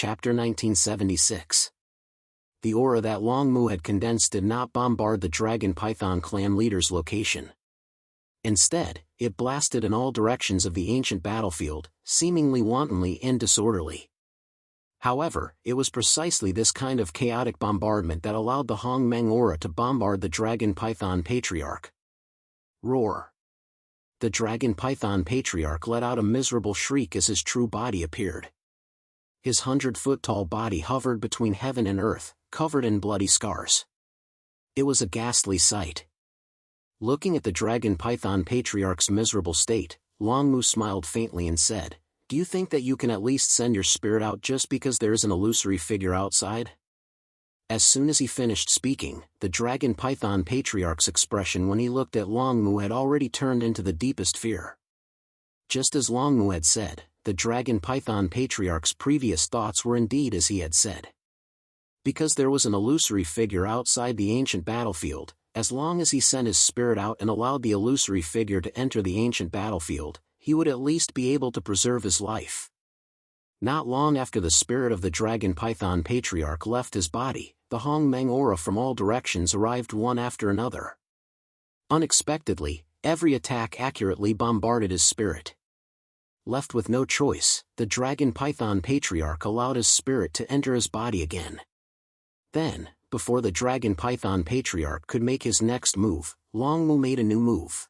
Chapter 1976. The aura that Long Mu had condensed did not bombard the Dragon Python clan leader's location. Instead, it blasted in all directions of the ancient battlefield, seemingly wantonly and disorderly. However, it was precisely this kind of chaotic bombardment that allowed the Hong Meng aura to bombard the Dragon Python Patriarch. Roar! The Dragon Python Patriarch let out a miserable shriek as his true body appeared. His 100-foot-tall body hovered between heaven and earth, covered in bloody scars. It was a ghastly sight. Looking at the Dragon Python Patriarch's miserable state, Long Mu smiled faintly and said, "Do you think that you can at least send your spirit out just because there is an illusory figure outside?" As soon as he finished speaking, the Dragon Python Patriarch's expression when he looked at Long Mu had already turned into the deepest fear. Just as Long Mu had said, the Dragon Python Patriarch's previous thoughts were indeed as he had said. Because there was an illusory figure outside the ancient battlefield, as long as he sent his spirit out and allowed the illusory figure to enter the ancient battlefield, he would at least be able to preserve his life. Not long after the spirit of the Dragon Python Patriarch left his body, the Hong Meng aura from all directions arrived one after another. Unexpectedly, every attack accurately bombarded his spirit. Left with no choice, the Dragon Python Patriarch allowed his spirit to enter his body again. Then, before the Dragon Python Patriarch could make his next move, Long Mu made a new move.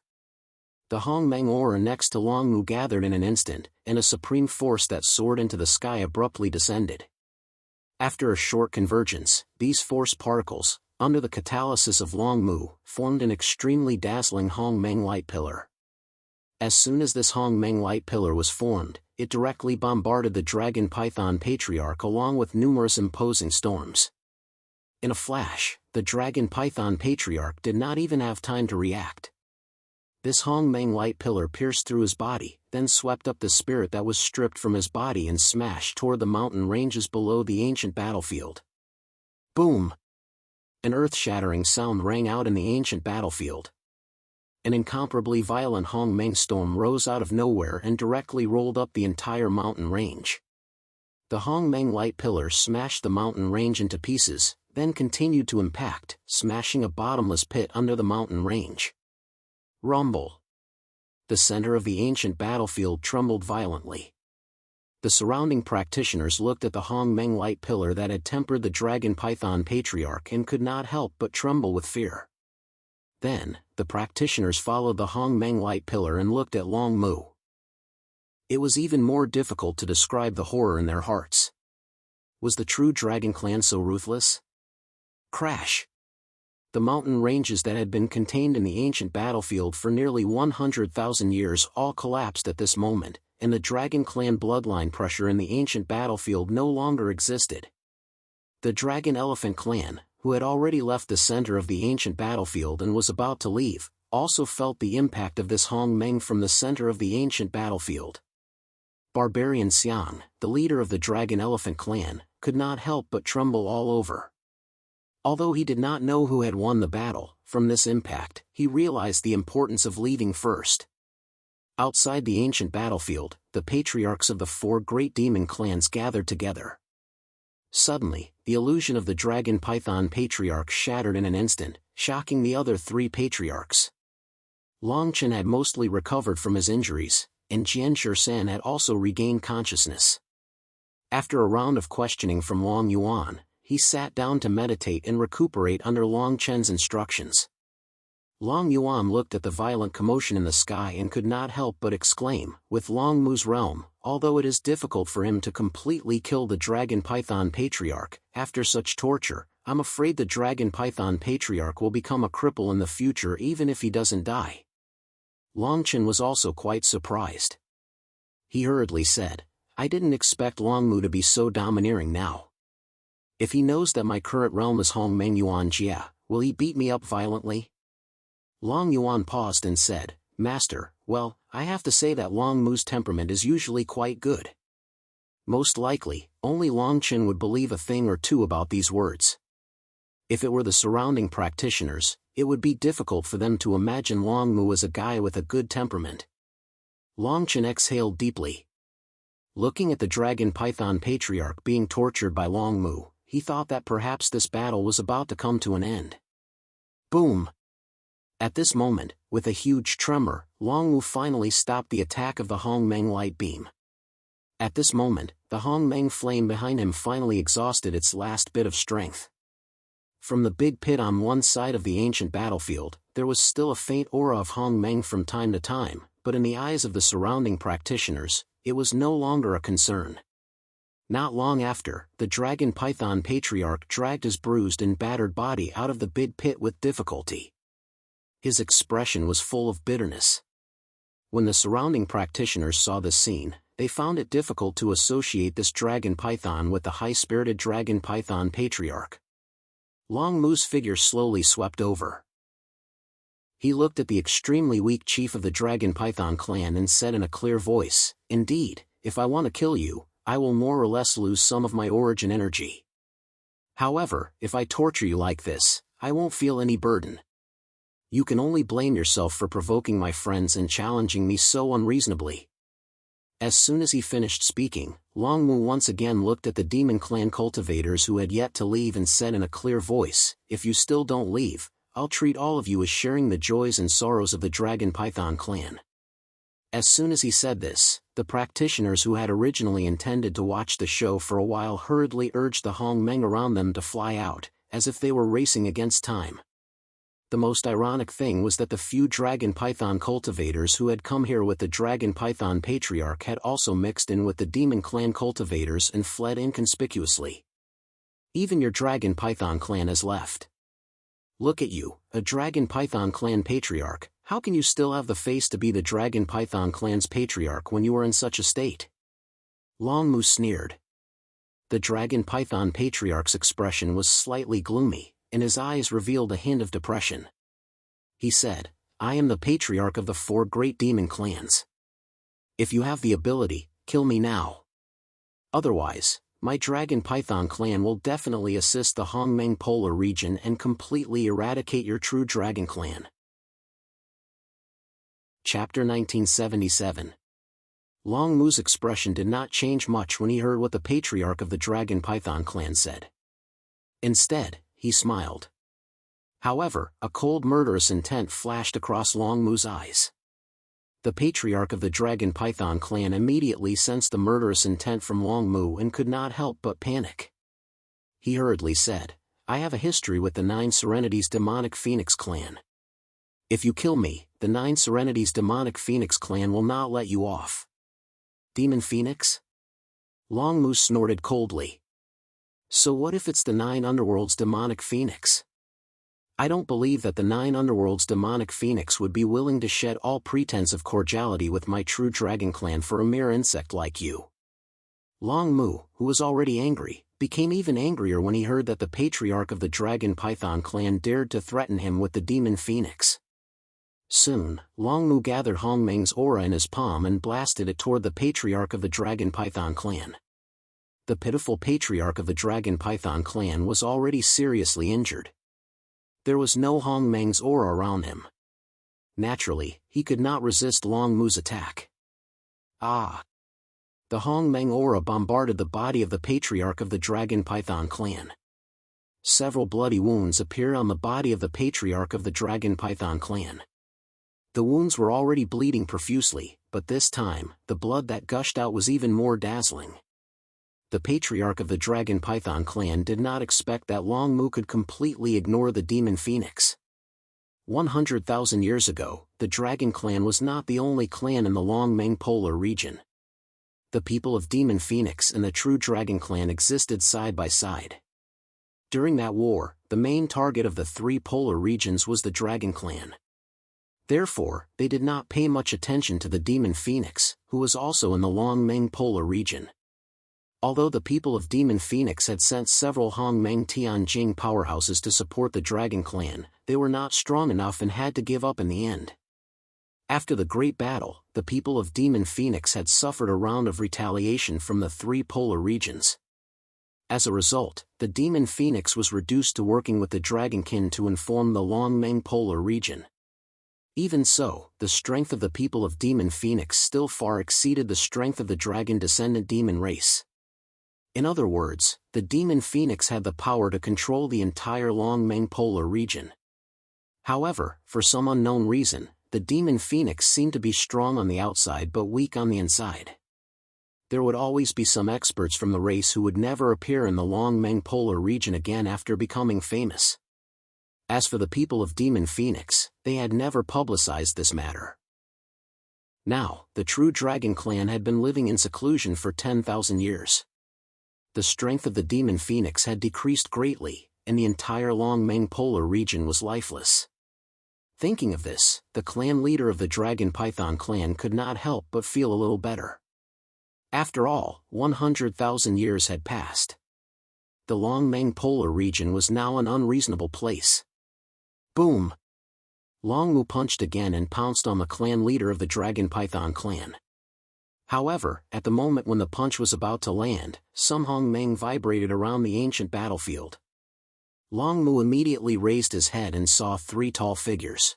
The Hong Meng aura next to Long Mu gathered in an instant, and a supreme force that soared into the sky abruptly descended. After a short convergence, these force particles, under the catalysis of Long Mu, formed an extremely dazzling Hong Meng light pillar. As soon as this Hong Meng light pillar was formed, it directly bombarded the Dragon Python Patriarch along with numerous imposing storms. In a flash, the Dragon Python Patriarch did not even have time to react. This Hong Meng light pillar pierced through his body, then swept up the spirit that was stripped from his body and smashed toward the mountain ranges below the ancient battlefield. Boom! An earth-shattering sound rang out in the ancient battlefield. An incomparably violent Hong Meng storm rose out of nowhere and directly rolled up the entire mountain range. The Hong Meng light pillar smashed the mountain range into pieces, then continued to impact, smashing a bottomless pit under the mountain range. Rumble! The center of the ancient battlefield trembled violently. The surrounding practitioners looked at the Hong Meng light pillar that had tempered the Dragon Python Patriarch and could not help but tremble with fear. Then, the practitioners followed the Hong Meng light pillar and looked at Long Mu. It was even more difficult to describe the horror in their hearts. Was the true Dragon Clan so ruthless? Crash! The mountain ranges that had been contained in the ancient battlefield for nearly 100,000 years all collapsed at this moment, and the Dragon Clan bloodline pressure in the ancient battlefield no longer existed. The Dragon Elephant Clan, who had already left the center of the ancient battlefield and was about to leave, also felt the impact of this Hong Meng from the center of the ancient battlefield. Barbarian Xiang, the leader of the Dragon Elephant Clan, could not help but tremble all over. Although he did not know who had won the battle, from this impact, he realized the importance of leaving first. Outside the ancient battlefield, the patriarchs of the 4 great demon clans gathered together. Suddenly, the illusion of the Dragon Python Patriarch shattered in an instant, shocking the other 3 patriarchs. Long Chen had mostly recovered from his injuries, and Jian Shan had also regained consciousness. After a round of questioning from Long Yuan, he sat down to meditate and recuperate under Long Chen's instructions. Long Yuan looked at the violent commotion in the sky and could not help but exclaim, with Long Mu's realm, although it is difficult for him to completely kill the Dragon Python Patriarch, after such torture, I'm afraid the Dragon Python Patriarch will become a cripple in the future even if he doesn't die. Long Chen was also quite surprised. He hurriedly said, I didn't expect Long Mu to be so domineering now. If he knows that my current realm is Hong Meng Yuan Jia, will he beat me up violently? Long Yuan paused and said, Master, well, I have to say that Long Mu's temperament is usually quite good. Most likely, only Long Chen would believe a thing or two about these words. If it were the surrounding practitioners, it would be difficult for them to imagine Long Mu as a guy with a good temperament. Long Chen exhaled deeply. Looking at the dragon python patriarch being tortured by Long Mu, he thought that perhaps this battle was about to come to an end. Boom! At this moment, with a huge tremor, Long Mu finally stopped the attack of the Hongmeng light beam. At this moment, the Hongmeng flame behind him finally exhausted its last bit of strength. From the big pit on one side of the ancient battlefield, there was still a faint aura of Hongmeng from time to time, but in the eyes of the surrounding practitioners, it was no longer a concern. Not long after, the dragon python patriarch dragged his bruised and battered body out of the big pit with difficulty. His expression was full of bitterness. When the surrounding practitioners saw this scene, they found it difficult to associate this dragon python with the high-spirited dragon python patriarch. Long Mu's figure slowly swept over. He looked at the extremely weak chief of the dragon python clan and said in a clear voice, "Indeed, if I want to kill you, I will more or less lose some of my origin energy. However, if I torture you like this, I won't feel any burden. You can only blame yourself for provoking my friends and challenging me so unreasonably." As soon as he finished speaking, Long Mu once again looked at the demon clan cultivators who had yet to leave and said in a clear voice, "If you still don't leave, I'll treat all of you as sharing the joys and sorrows of the dragon python clan." As soon as he said this, the practitioners who had originally intended to watch the show for a while hurriedly urged the Hongmeng around them to fly out, as if they were racing against time. The most ironic thing was that the few dragon python cultivators who had come here with the dragon python patriarch had also mixed in with the demon clan cultivators and fled inconspicuously. Even your dragon python clan has left. Look at you, a dragon python clan patriarch. How can you still have the face to be the dragon python clan's patriarch when you are in such a state? Long Mu sneered. The dragon python patriarch's expression was slightly gloomy, and his eyes revealed a hint of depression. He said, "I am the patriarch of the 4 great demon clans. If you have the ability, kill me now. Otherwise, my dragon python clan will definitely assist the Hongmeng polar region and completely eradicate your true dragon clan." Chapter 1977. Long Mu's expression did not change much when he heard what the patriarch of the dragon python clan said. Instead, he smiled. However, a cold murderous intent flashed across Long Mu's eyes. The patriarch of the dragon python clan immediately sensed the murderous intent from Long Mu and could not help but panic. He hurriedly said, "I have a history with the 9 Serenities demonic phoenix clan. If you kill me, the 9 Serenities demonic phoenix clan will not let you off." Demon phoenix? Long Mu snorted coldly. So what if it's the 9 underworlds demonic phoenix? I don't believe that the 9 underworlds demonic phoenix would be willing to shed all pretense of cordiality with my true dragon clan for a mere insect like you. Long Mu, who was already angry, became even angrier when he heard that the patriarch of the dragon python clan dared to threaten him with the demon phoenix. Soon, Long Mu gathered Hongmeng's aura in his palm and blasted it toward the patriarch of the dragon python clan. The pitiful patriarch of the dragon python clan was already seriously injured. There was no Hongmeng's aura around him. Naturally, he could not resist Long Mu's attack. Ah! The Hongmeng aura bombarded the body of the patriarch of the dragon python clan. Several bloody wounds appeared on the body of the patriarch of the dragon python clan. The wounds were already bleeding profusely, but this time, the blood that gushed out was even more dazzling. The patriarch of the dragon python clan did not expect that Long Mu could completely ignore the demon phoenix. 100,000 years ago, the dragon clan was not the only clan in the Hongmeng polar region. The people of demon phoenix and the true dragon clan existed side by side. During that war, the main target of the 3 polar regions was the dragon clan. Therefore, they did not pay much attention to the demon phoenix, who was also in the Hongmeng polar region. Although the people of Demon Phoenix had sent several Hongmeng Tianjing powerhouses to support the Dragon Clan, they were not strong enough and had to give up in the end. After the Great Battle, the people of Demon Phoenix had suffered a round of retaliation from the 3 polar regions. As a result, the Demon Phoenix was reduced to working with the Dragonkin to inform the Hongmeng polar region. Even so, the strength of the people of Demon Phoenix still far exceeded the strength of the dragon-descendant demon race. In other words, the Demon Phoenix had the power to control the entire Longmeng polar region. However, for some unknown reason, the Demon Phoenix seemed to be strong on the outside but weak on the inside. There would always be some experts from the race who would never appear in the Longmeng polar region again after becoming famous. As for the people of Demon Phoenix, they had never publicized this matter. Now, the true Dragon Clan had been living in seclusion for 10,000 years. The strength of the Demon Phoenix had decreased greatly, and the entire Longmeng polar region was lifeless. Thinking of this, the clan leader of the Dragon Python clan could not help but feel a little better. After all, 100,000 years had passed. The Longmeng polar region was now an unreasonable place. Boom! Longmu punched again and pounced on the clan leader of the Dragon Python clan. However, at the moment when the punch was about to land, some Hongmeng vibrated around the ancient battlefield. Longmu immediately raised his head and saw 3 tall figures.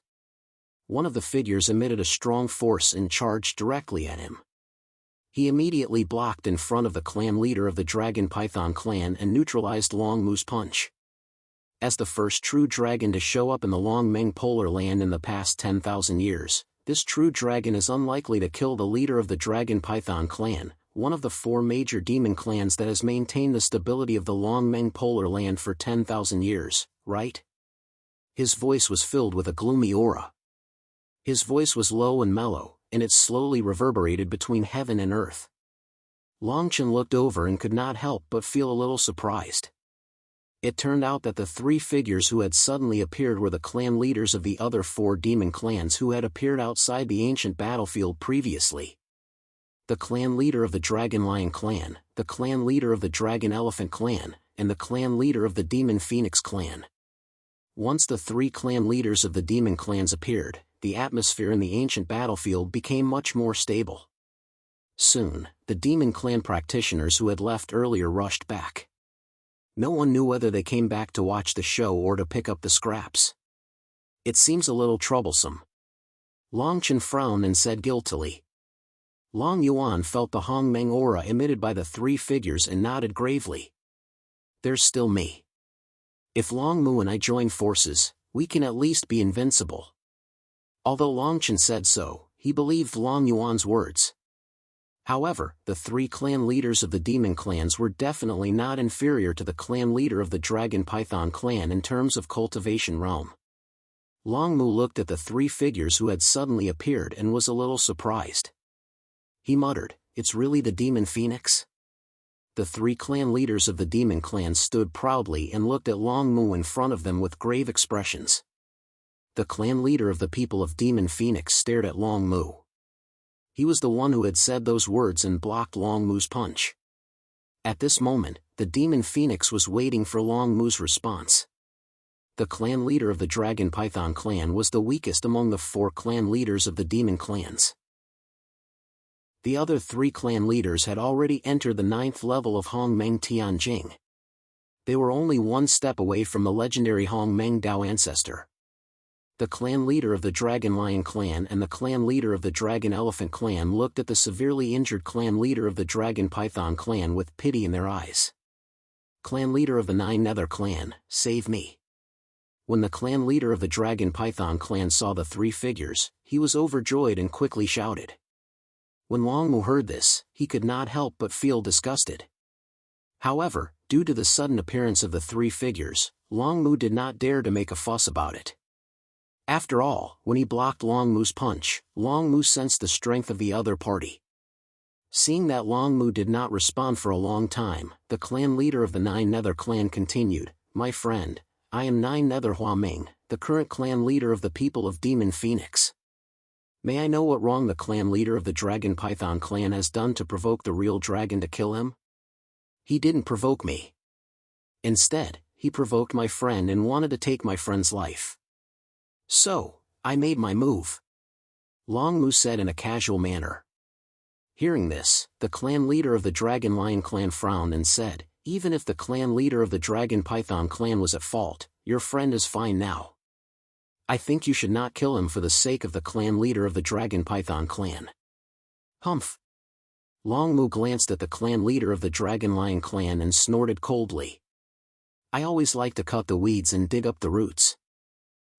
One of the figures emitted a strong force and charged directly at him. He immediately blocked in front of the clan leader of the Dragon Python clan and neutralized Longmu's punch. As the first true dragon to show up in the Longmeng polar land in the past 10,000 years, this true dragon is unlikely to kill the leader of the Dragon Python clan, one of the 4 major demon clans that has maintained the stability of the Longmeng polar land for 10,000 years, right? His voice was filled with a gloomy aura. His voice was low and mellow, and it slowly reverberated between heaven and earth. Longchen looked over and could not help but feel a little surprised. It turned out that the 3 figures who had suddenly appeared were the clan leaders of the other 4 demon clans who had appeared outside the ancient battlefield previously. The clan leader of the Dragon Lion clan, the clan leader of the Dragon Elephant clan, and the clan leader of the Demon Phoenix clan. Once the 3 clan leaders of the demon clans appeared, the atmosphere in the ancient battlefield became much more stable. Soon, the demon clan practitioners who had left earlier rushed back. No one knew whether they came back to watch the show or to pick up the scraps. It seems a little troublesome. Longchen frowned and said guiltily. Long Yuan felt the Hongmeng aura emitted by the 3 figures and nodded gravely. There's still me. If Longmu and I join forces, we can at least be invincible. Although Longchen said so, he believed Long Yuan's words. However, the 3 clan leaders of the demon clans were definitely not inferior to the clan leader of the Dragon Python clan in terms of cultivation realm. Longmu looked at the 3 figures who had suddenly appeared and was a little surprised. He muttered, "It's really the Demon Phoenix?" The 3 clan leaders of the demon clans stood proudly and looked at Longmu in front of them with grave expressions. The clan leader of the people of Demon Phoenix stared at Longmu. He was the one who had said those words and blocked Longmu's punch. At this moment, the Demon Phoenix was waiting for Longmu's response. The clan leader of the Dragon Python clan was the weakest among the 4 clan leaders of the demon clans. The other 3 clan leaders had already entered the 9th level of Hongmeng Tianjing. They were only 1 step away from the legendary Hongmeng Dao ancestor. The clan leader of the Dragon Lion clan and the clan leader of the Dragon Elephant clan looked at the severely injured clan leader of the Dragon Python clan with pity in their eyes. Clan leader of the 9 Nether clan, save me. When the clan leader of the Dragon Python clan saw the 3 figures, he was overjoyed and quickly shouted. When Longmu heard this, he could not help but feel disgusted. However, due to the sudden appearance of the 3 figures, Longmu did not dare to make a fuss about it. After all, when he blocked Longmu's punch, Longmu sensed the strength of the other party. Seeing that Longmu did not respond for a long time, the clan leader of the 9 Nether clan continued, "My friend, I am 9 Nether Huaming, the current clan leader of the people of Demon Phoenix. May I know what wrong the clan leader of the Dragon Python clan has done to provoke the real dragon to kill him? He didn't provoke me. Instead, he provoked my friend and wanted to take my friend's life. So, I made my move," Longmu said in a casual manner. Hearing this, the clan leader of the Dragon Lion clan frowned and said, "Even if the clan leader of the Dragon Python clan was at fault, your friend is fine now. I think you should not kill him for the sake of the clan leader of the Dragon Python clan. Humph. Long Mu glanced at the clan leader of the Dragon Lion clan and snorted coldly. I always like to cut the weeds and dig up the roots.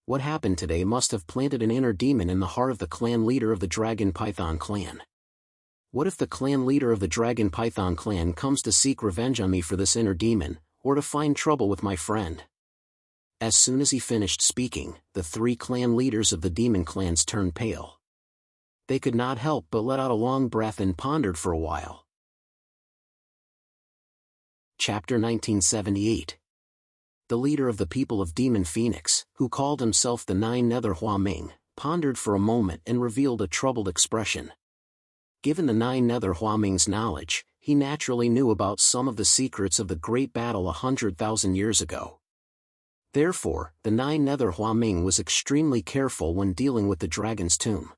What happened today must have planted an inner demon in the heart of the clan leader of the Dragon Python clan. What if the clan leader of the Dragon Python clan comes to seek revenge on me for this inner demon, or to find trouble with my friend? As soon as he finished speaking, the 3 clan leaders of the demon clans turned pale. They could not help but let out a long breath and pondered for a while. Chapter 1978. The leader of the people of Demon Phoenix, who called himself the Nine Nether Hua Ming, pondered for a moment and revealed a troubled expression. Given the Nine Nether Hua Ming's knowledge, he naturally knew about some of the secrets of the great battle 100,000 years ago. Therefore, the Nine Nether Hua Ming was extremely careful when dealing with the dragon's tomb.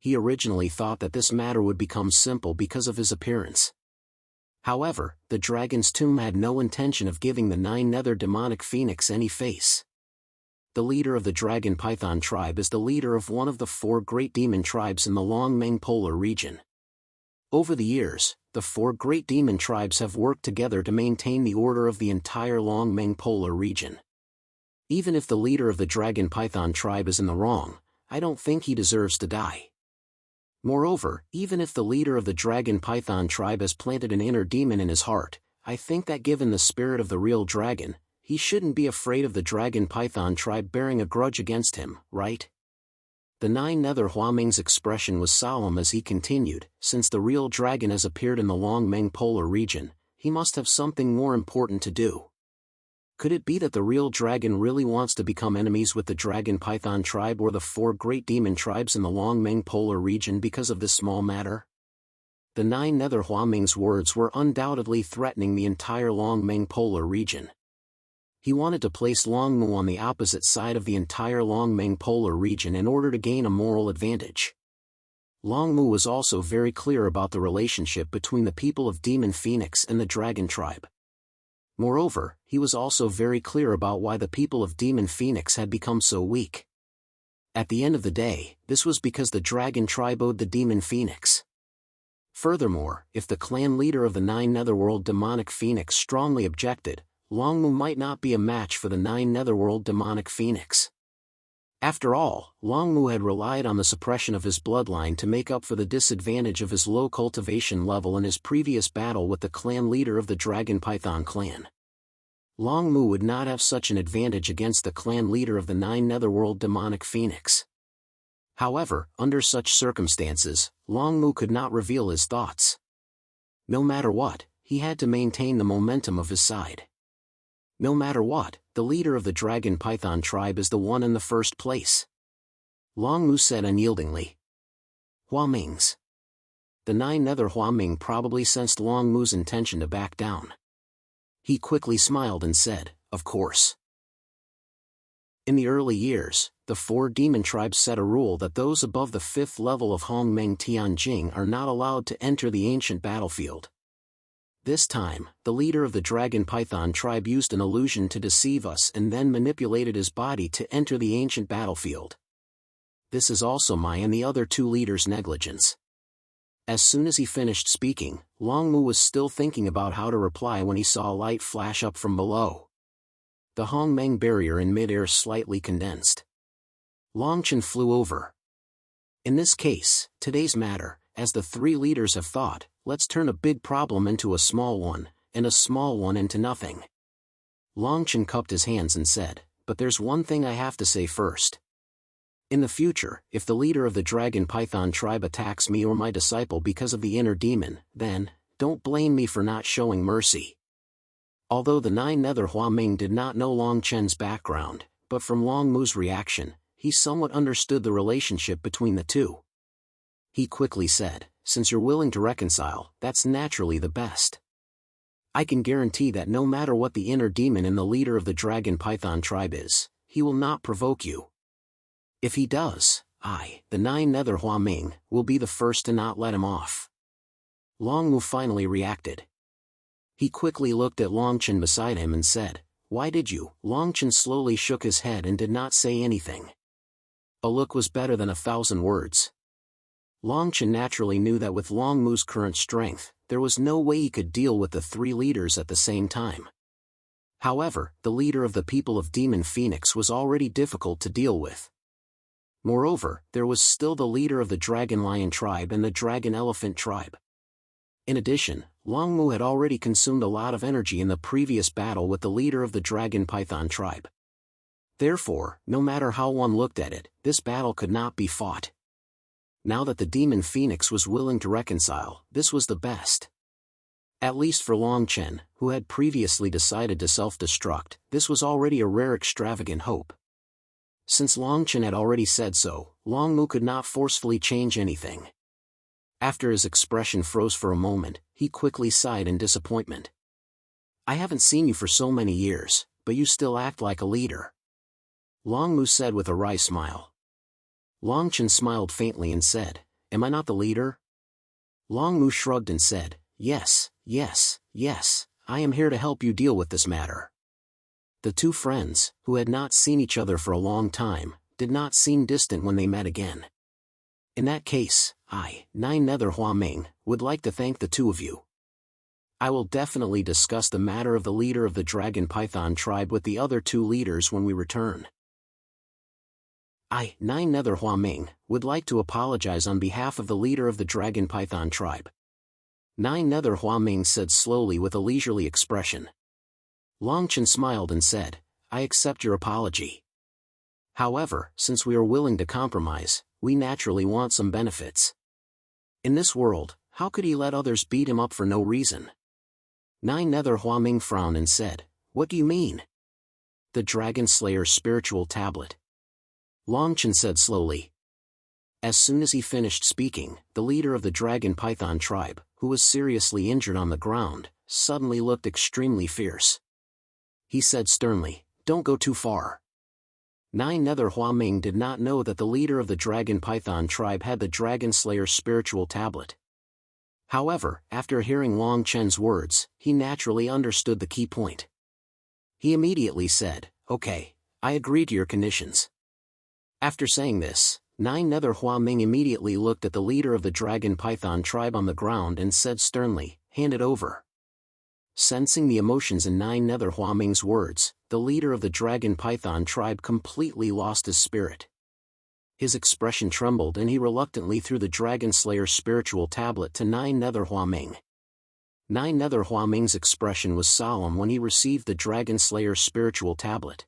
He originally thought that this matter would become simple because of his appearance. However, the dragon's tomb had no intention of giving the Nine Nether demonic phoenix any face. The leader of the Dragon Python tribe is the leader of one of the 4 great demon tribes in the Long Meng polar region. Over the years, the 4 great demon tribes have worked together to maintain the order of the entire Long Meng polar region. Even if the leader of the Dragon Python tribe is in the wrong, I don't think he deserves to die. Moreover, even if the leader of the Dragon Python tribe has planted an inner demon in his heart, I think that given the spirit of the real dragon, he shouldn't be afraid of the Dragon Python tribe bearing a grudge against him, right? The Nine Nether Hua Ming's expression was solemn as he continued, since the real dragon has appeared in the Long Meng polar region, he must have something more important to do. Could it be that the real dragon really wants to become enemies with the Dragon Python tribe or the 4 great demon tribes in the Long Meng polar region because of this small matter? The Nine Nether Hua Ming's words were undoubtedly threatening the entire Long Meng polar region. He wanted to place Long Mu on the opposite side of the entire Long Meng polar region in order to gain a moral advantage. Long Mu was also very clear about the relationship between the people of Demon Phoenix and the Dragon tribe. Moreover, he was also very clear about why the people of Demon Phoenix had become so weak. At the end of the day, this was because the Dragon tribe owed the Demon Phoenix. Furthermore, if the clan leader of the Nine Netherworld Demonic Phoenix strongly objected, Long Mu might not be a match for the Nine Netherworld Demonic Phoenix. After all, Long Mu had relied on the suppression of his bloodline to make up for the disadvantage of his low cultivation level in his previous battle with the clan leader of the Dragon Python clan. Long Mu would not have such an advantage against the clan leader of the Nine Netherworld Demonic Phoenix. However, under such circumstances, Long Mu could not reveal his thoughts. No matter what, he had to maintain the momentum of his side. No matter what, the leader of the Dragon Python tribe is the one in the first place. Long Mu said unyieldingly. Hua Mings. The Nine Nether Hua Ming probably sensed Long Mu's intention to back down. He quickly smiled and said, of course. In the early years, the 4 demon tribes set a rule that those above the 5th level of Hongmeng Tianjing are not allowed to enter the ancient battlefield. This time, the leader of the Dragon Python tribe used an illusion to deceive us and then manipulated his body to enter the ancient battlefield. This is also my and the other 2 leaders' negligence. As soon as he finished speaking, Long Mu was still thinking about how to reply when he saw a light flash up from below. The Hongmeng barrier in midair slightly condensed. Longchen flew over. In this case, today's matter, as the 3 leaders have thought, let's turn a big problem into a small one, and a small one into nothing. Longchen cupped his hands and said, but there's one thing I have to say first. In the future, if the leader of the Dragon Python tribe attacks me or my disciple because of the inner demon, then, don't blame me for not showing mercy. Although the Nine Nether Hua Ming did not know Longchen's background, but from Long Mu's reaction, he somewhat understood the relationship between the 2. He quickly said, since you're willing to reconcile, that's naturally the best. I can guarantee that no matter what the inner demon in the leader of the Dragon Python tribe is, he will not provoke you. If he does, I, the Nine Nether Hua Ming, will be the first to not let him off. Long Mu finally reacted. He quickly looked at Longchen beside him and said, why did you? Longchen slowly shook his head and did not say anything. A look was better than 1,000 words. Long Chen naturally knew that with Long Mu's current strength, there was no way he could deal with the 3 leaders at the same time. However, the leader of the people of Demon Phoenix was already difficult to deal with. Moreover, there was still the leader of the Dragon Lion tribe and the Dragon Elephant tribe. In addition, Long Mu had already consumed a lot of energy in the previous battle with the leader of the Dragon Python tribe. Therefore, no matter how one looked at it, this battle could not be fought. Now that the Demon Phoenix was willing to reconcile, this was the best. At least for Long Chen, who had previously decided to self-destruct, this was already a rare extravagant hope. Since Long Chen had already said so, Long Mu could not forcefully change anything. After his expression froze for a moment, he quickly sighed in disappointment. "I haven't seen you for so many years, but you still act like a leader," Long Mu said with a wry smile. Long Chen smiled faintly and said, "Am I not the leader?" Long Mu shrugged and said, Yes, I am here to help you deal with this matter." The 2 friends, who had not seen each other for a long time, did not seem distant when they met again. "In that case, I, Nine Nether Hua Ming, would like to thank the 2 of you. I will definitely discuss the matter of the leader of the Dragon Python tribe with the other 2 leaders when we return. I, Nine Nether Hua Ming, would like to apologize on behalf of the leader of the Dragon Python tribe," Nine Nether Hua Ming said slowly with a leisurely expression. Long Chen smiled and said, "I accept your apology. However, since we are willing to compromise, we naturally want some benefits." In this world, how could he let others beat him up for no reason? Nine Nether Hua Ming frowned and said, "What do you mean?" "The Dragon Slayer's spiritual tablet," Long Chen said slowly. As soon as he finished speaking, the leader of the Dragon Python tribe, who was seriously injured on the ground, suddenly looked extremely fierce. He said sternly, "Don't go too far." Nine Nether Hua Ming did not know that the leader of the Dragon Python tribe had the Dragon Slayer's spiritual tablet. However, after hearing Long Chen's words, he naturally understood the key point. He immediately said, "Okay, I agree to your conditions." After saying this, Nine Nether Hua Ming immediately looked at the leader of the Dragon Python tribe on the ground and said sternly, "Hand it over." Sensing the emotions in Nine Nether Hua Ming's words, the leader of the Dragon Python tribe completely lost his spirit. His expression trembled and he reluctantly threw the Dragon Slayer's spiritual tablet to Nine Nether Hua Ming. Nine Nether Hua Ming's expression was solemn when he received the Dragon Slayer's spiritual tablet.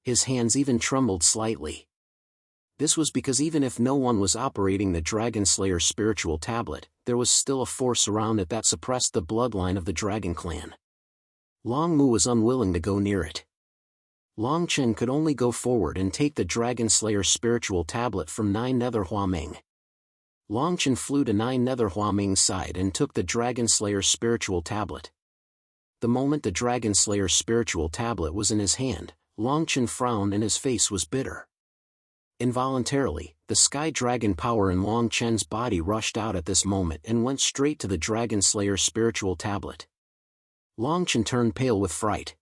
His hands even trembled slightly. This was because even if no one was operating the Dragon Slayer's spiritual tablet, there was still a force around it that suppressed the bloodline of the Dragon Clan. Long Mu was unwilling to go near it. Long Chen could only go forward and take the Dragon Slayer's spiritual tablet from Nine Nether Hua Ming. Long Chen flew to Nine Nether Hua Ming's side and took the Dragon Slayer's spiritual tablet. The moment the Dragon Slayer's spiritual tablet was in his hand, Long Chen frowned and his face was bitter. Involuntarily, the Sky Dragon power in Long Chen's body rushed out at this moment and went straight to the Dragon Slayer's spiritual tablet. Long Chen turned pale with fright.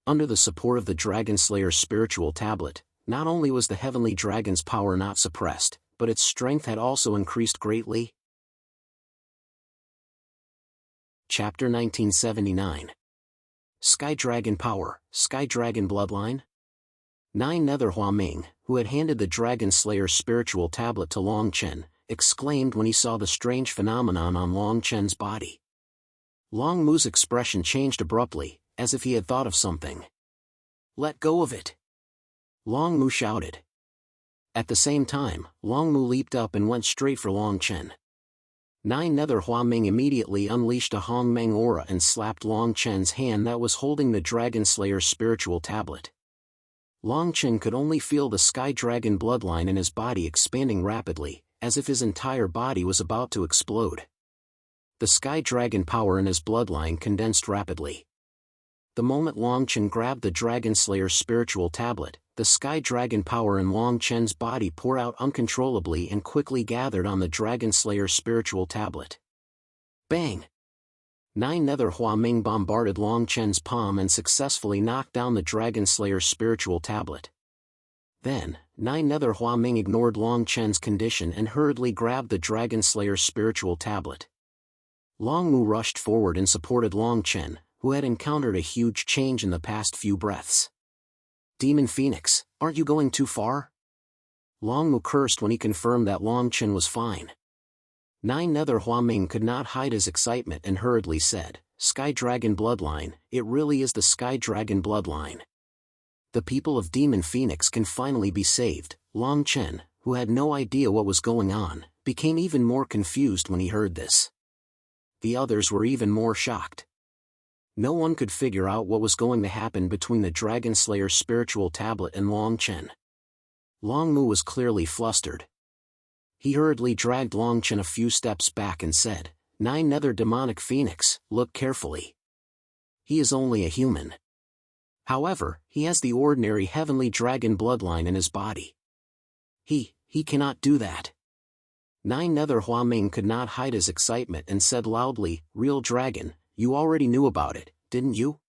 Under the support of the Dragon Slayer's spiritual tablet, not only was the heavenly dragon's power not suppressed, but its strength had also increased greatly. Chapter 1979. Sky Dragon Power, Sky Dragon Bloodline? Nine Nether Hua Ming, who had handed the Dragon Slayer's spiritual tablet to Long Chen, exclaimed when he saw the strange phenomenon on Long Chen's body. Long Mu's expression changed abruptly, as if he had thought of something. "Let go of it!" Long Mu shouted. At the same time, Long Mu leaped up and went straight for Long Chen. Nine Nether Hua Ming immediately unleashed a Hong Meng aura and slapped Long Chen's hand that was holding the Dragon Slayer's spiritual tablet. Long Chen could only feel the Sky Dragon bloodline in his body expanding rapidly, as if his entire body was about to explode. The Sky Dragon power in his bloodline condensed rapidly. The moment Long Chen grabbed the Dragon Slayer's spiritual tablet, the Sky Dragon power in Long Chen's body poured out uncontrollably and quickly gathered on the Dragon Slayer's spiritual tablet. Bang! Nine Nether Hua Ming bombarded Long Chen's palm and successfully knocked down the Dragon Slayer's spiritual tablet. Then, Nine Nether Hua Ming ignored Long Chen's condition and hurriedly grabbed the Dragon Slayer's spiritual tablet. Long Mu rushed forward and supported Long Chen, who had encountered a huge change in the past few breaths. Demon Phoenix, aren't you going too far? Long Mu cursed when he confirmed that Long Chen was fine. Nine Nether Hua Ming could not hide his excitement and hurriedly said, Sky Dragon Bloodline, it really is the Sky Dragon Bloodline. The people of Demon Phoenix can finally be saved. Long Chen, who had no idea what was going on, became even more confused when he heard this. The others were even more shocked. No one could figure out what was going to happen between the Dragon Slayer's spiritual tablet and Long Chen. Long Mu was clearly flustered. He hurriedly dragged Long Chen a few steps back and said, Nine Nether Demonic Phoenix, look carefully. He is only a human. However, he has the ordinary heavenly dragon bloodline in his body. He cannot do that. Nine Nether Hua Ming could not hide his excitement and said loudly, Real dragon, you already knew about it, didn't you?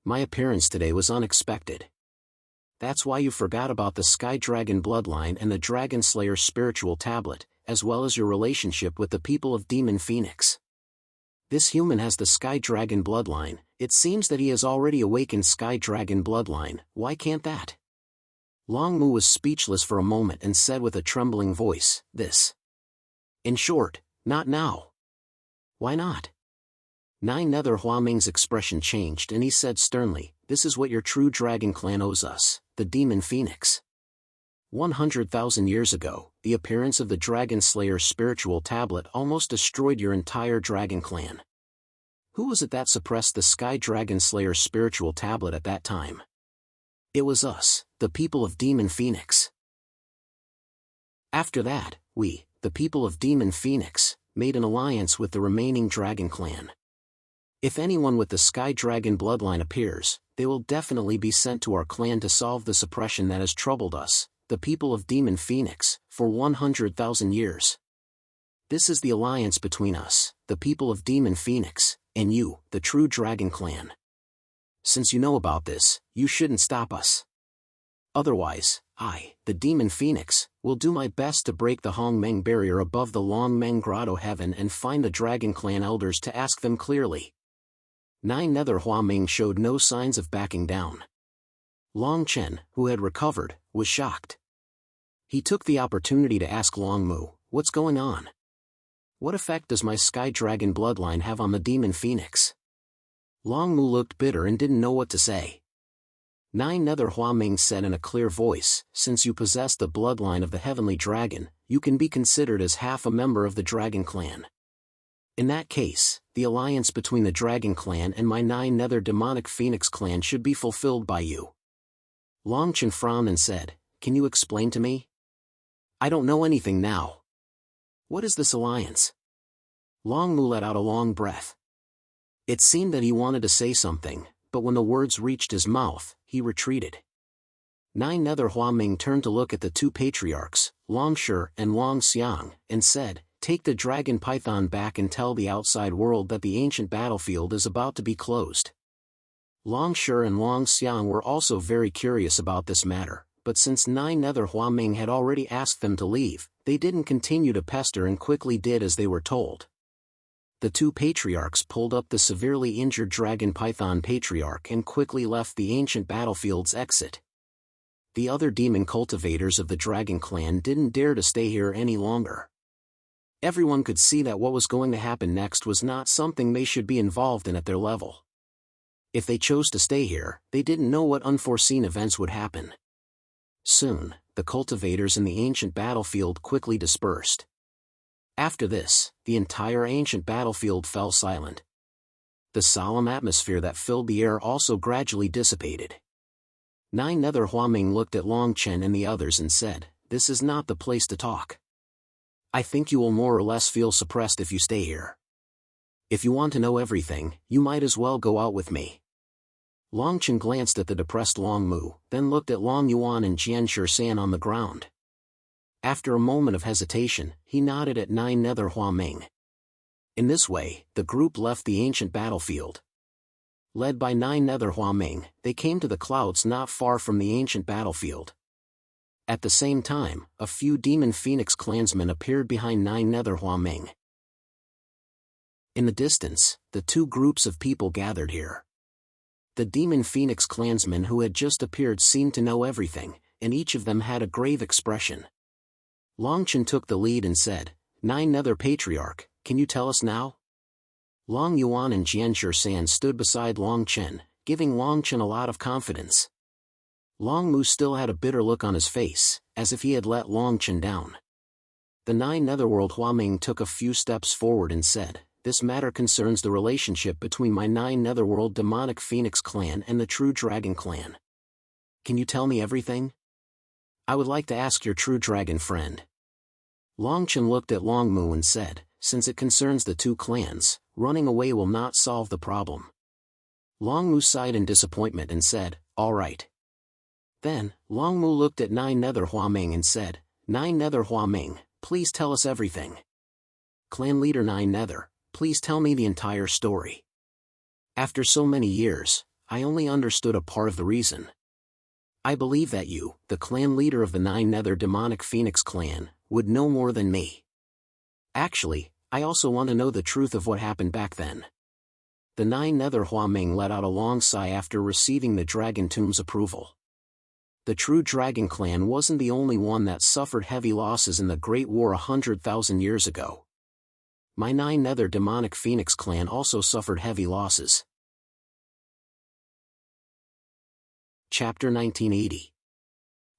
My appearance today was unexpected. That's why you forgot about the Sky Dragon bloodline and the Dragon Slayer's spiritual tablet, as well as your relationship with the people of Demon Phoenix. This human has the Sky Dragon bloodline. It seems that he has already awakened Sky Dragon bloodline. Why can't that? Long Mu was speechless for a moment and said with a trembling voice, This. In short, not now. Why not? Nine Nether Hua Ming's expression changed and he said sternly, This is what your true dragon clan owes us, the Demon Phoenix. 100,000 years ago, the appearance of the Dragon Slayer's spiritual tablet almost destroyed your entire dragon clan. Who was it that suppressed the Sky Dragon Slayer's spiritual tablet at that time? It was us, the people of Demon Phoenix. After that, we, the people of Demon Phoenix, made an alliance with the remaining dragon clan. If anyone with the Sky Dragon bloodline appears, they will definitely be sent to our clan to solve the suppression that has troubled us, the people of Demon Phoenix, for 100,000 years. This is the alliance between us, the people of Demon Phoenix, and you, the true dragon clan. Since you know about this, you shouldn't stop us. Otherwise, I, the Demon Phoenix, will do my best to break the Hong Meng barrier above the Long Meng Grotto heaven and find the dragon clan elders to ask them clearly. Nine Nether Hua Ming showed no signs of backing down. Long Chen, who had recovered, was shocked. He took the opportunity to ask Long Mu, What's going on? What effect does my Sky Dragon bloodline have on the Demon Phoenix? Long Mu looked bitter and didn't know what to say. Nine Nether Hua Ming said in a clear voice, Since you possess the bloodline of the Heavenly Dragon, you can be considered as half a member of the Dragon Clan. In that case, the alliance between the Dragon Clan and my Nine Nether Demonic Phoenix clan should be fulfilled by you. Long Chen frowned and said, Can you explain to me? I don't know anything now. What is this alliance? Long Mu let out a long breath. It seemed that he wanted to say something, but when the words reached his mouth, he retreated. Nine Nether Hua Ming turned to look at the two patriarchs, Long Shi and Long Xiang, and said, Take the dragon python back and tell the outside world that the ancient battlefield is about to be closed. Long Shi and Long Xiang were also very curious about this matter, but since Nine Nether Hua Ming had already asked them to leave, they didn't continue to pester and quickly did as they were told. The two patriarchs pulled up the severely injured dragon python patriarch and quickly left the ancient battlefield's exit. The other demon cultivators of the dragon clan didn't dare to stay here any longer. Everyone could see that what was going to happen next was not something they should be involved in at their level. If they chose to stay here, they didn't know what unforeseen events would happen. Soon, the cultivators in the ancient battlefield quickly dispersed. After this, the entire ancient battlefield fell silent. The solemn atmosphere that filled the air also gradually dissipated. Nine Nether Hua Ming looked at Long Chen and the others and said, This is not the place to talk. I think you will more or less feel suppressed if you stay here. If you want to know everything, you might as well go out with me. Long Chen glanced at the depressed Long Mu, then looked at Long Yuan and Jian Shan on the ground. After a moment of hesitation, he nodded at Nine Nether Hua Ming. In this way, the group left the ancient battlefield. Led by Nine Nether Hua Ming, they came to the clouds not far from the ancient battlefield. At the same time, a few Demon Phoenix clansmen appeared behind 9 Nether Huaming. In the distance, the two groups of people gathered here. The Demon Phoenix clansmen who had just appeared seemed to know everything, and each of them had a grave expression. Longchen took the lead and said, 9 Nether Patriarch, can you tell us now? Long Yuan and Jian Shan stood beside Long Chen, giving Long Chen a lot of confidence. Long Mu still had a bitter look on his face, as if he had let Long Chen down. The 9 Netherworld Huaming took a few steps forward and said, this matter concerns the relationship between my 9 Netherworld Demonic Phoenix clan and the True Dragon clan. Can you tell me everything? I would like to ask your True Dragon friend. Long Chen looked at Long Mu and said, since it concerns the two clans, running away will not solve the problem. Long Mu sighed in disappointment and said, all right. Then, Long Mu looked at 9 Nether Huaming and said, 9 Nether Huaming, please tell us everything. Clan leader 9 Nether, please tell me the entire story. After so many years, I only understood a part of the reason. I believe that you, the clan leader of the 9 Nether Demonic Phoenix clan, would know more than me. Actually, I also want to know the truth of what happened back then. The 9 Nether Huaming let out a long sigh after receiving the Dragon Tomb's approval. The True Dragon clan wasn't the only one that suffered heavy losses in the Great War 100,000 years ago. My 9 Nether Demonic Phoenix clan also suffered heavy losses. Chapter 1980.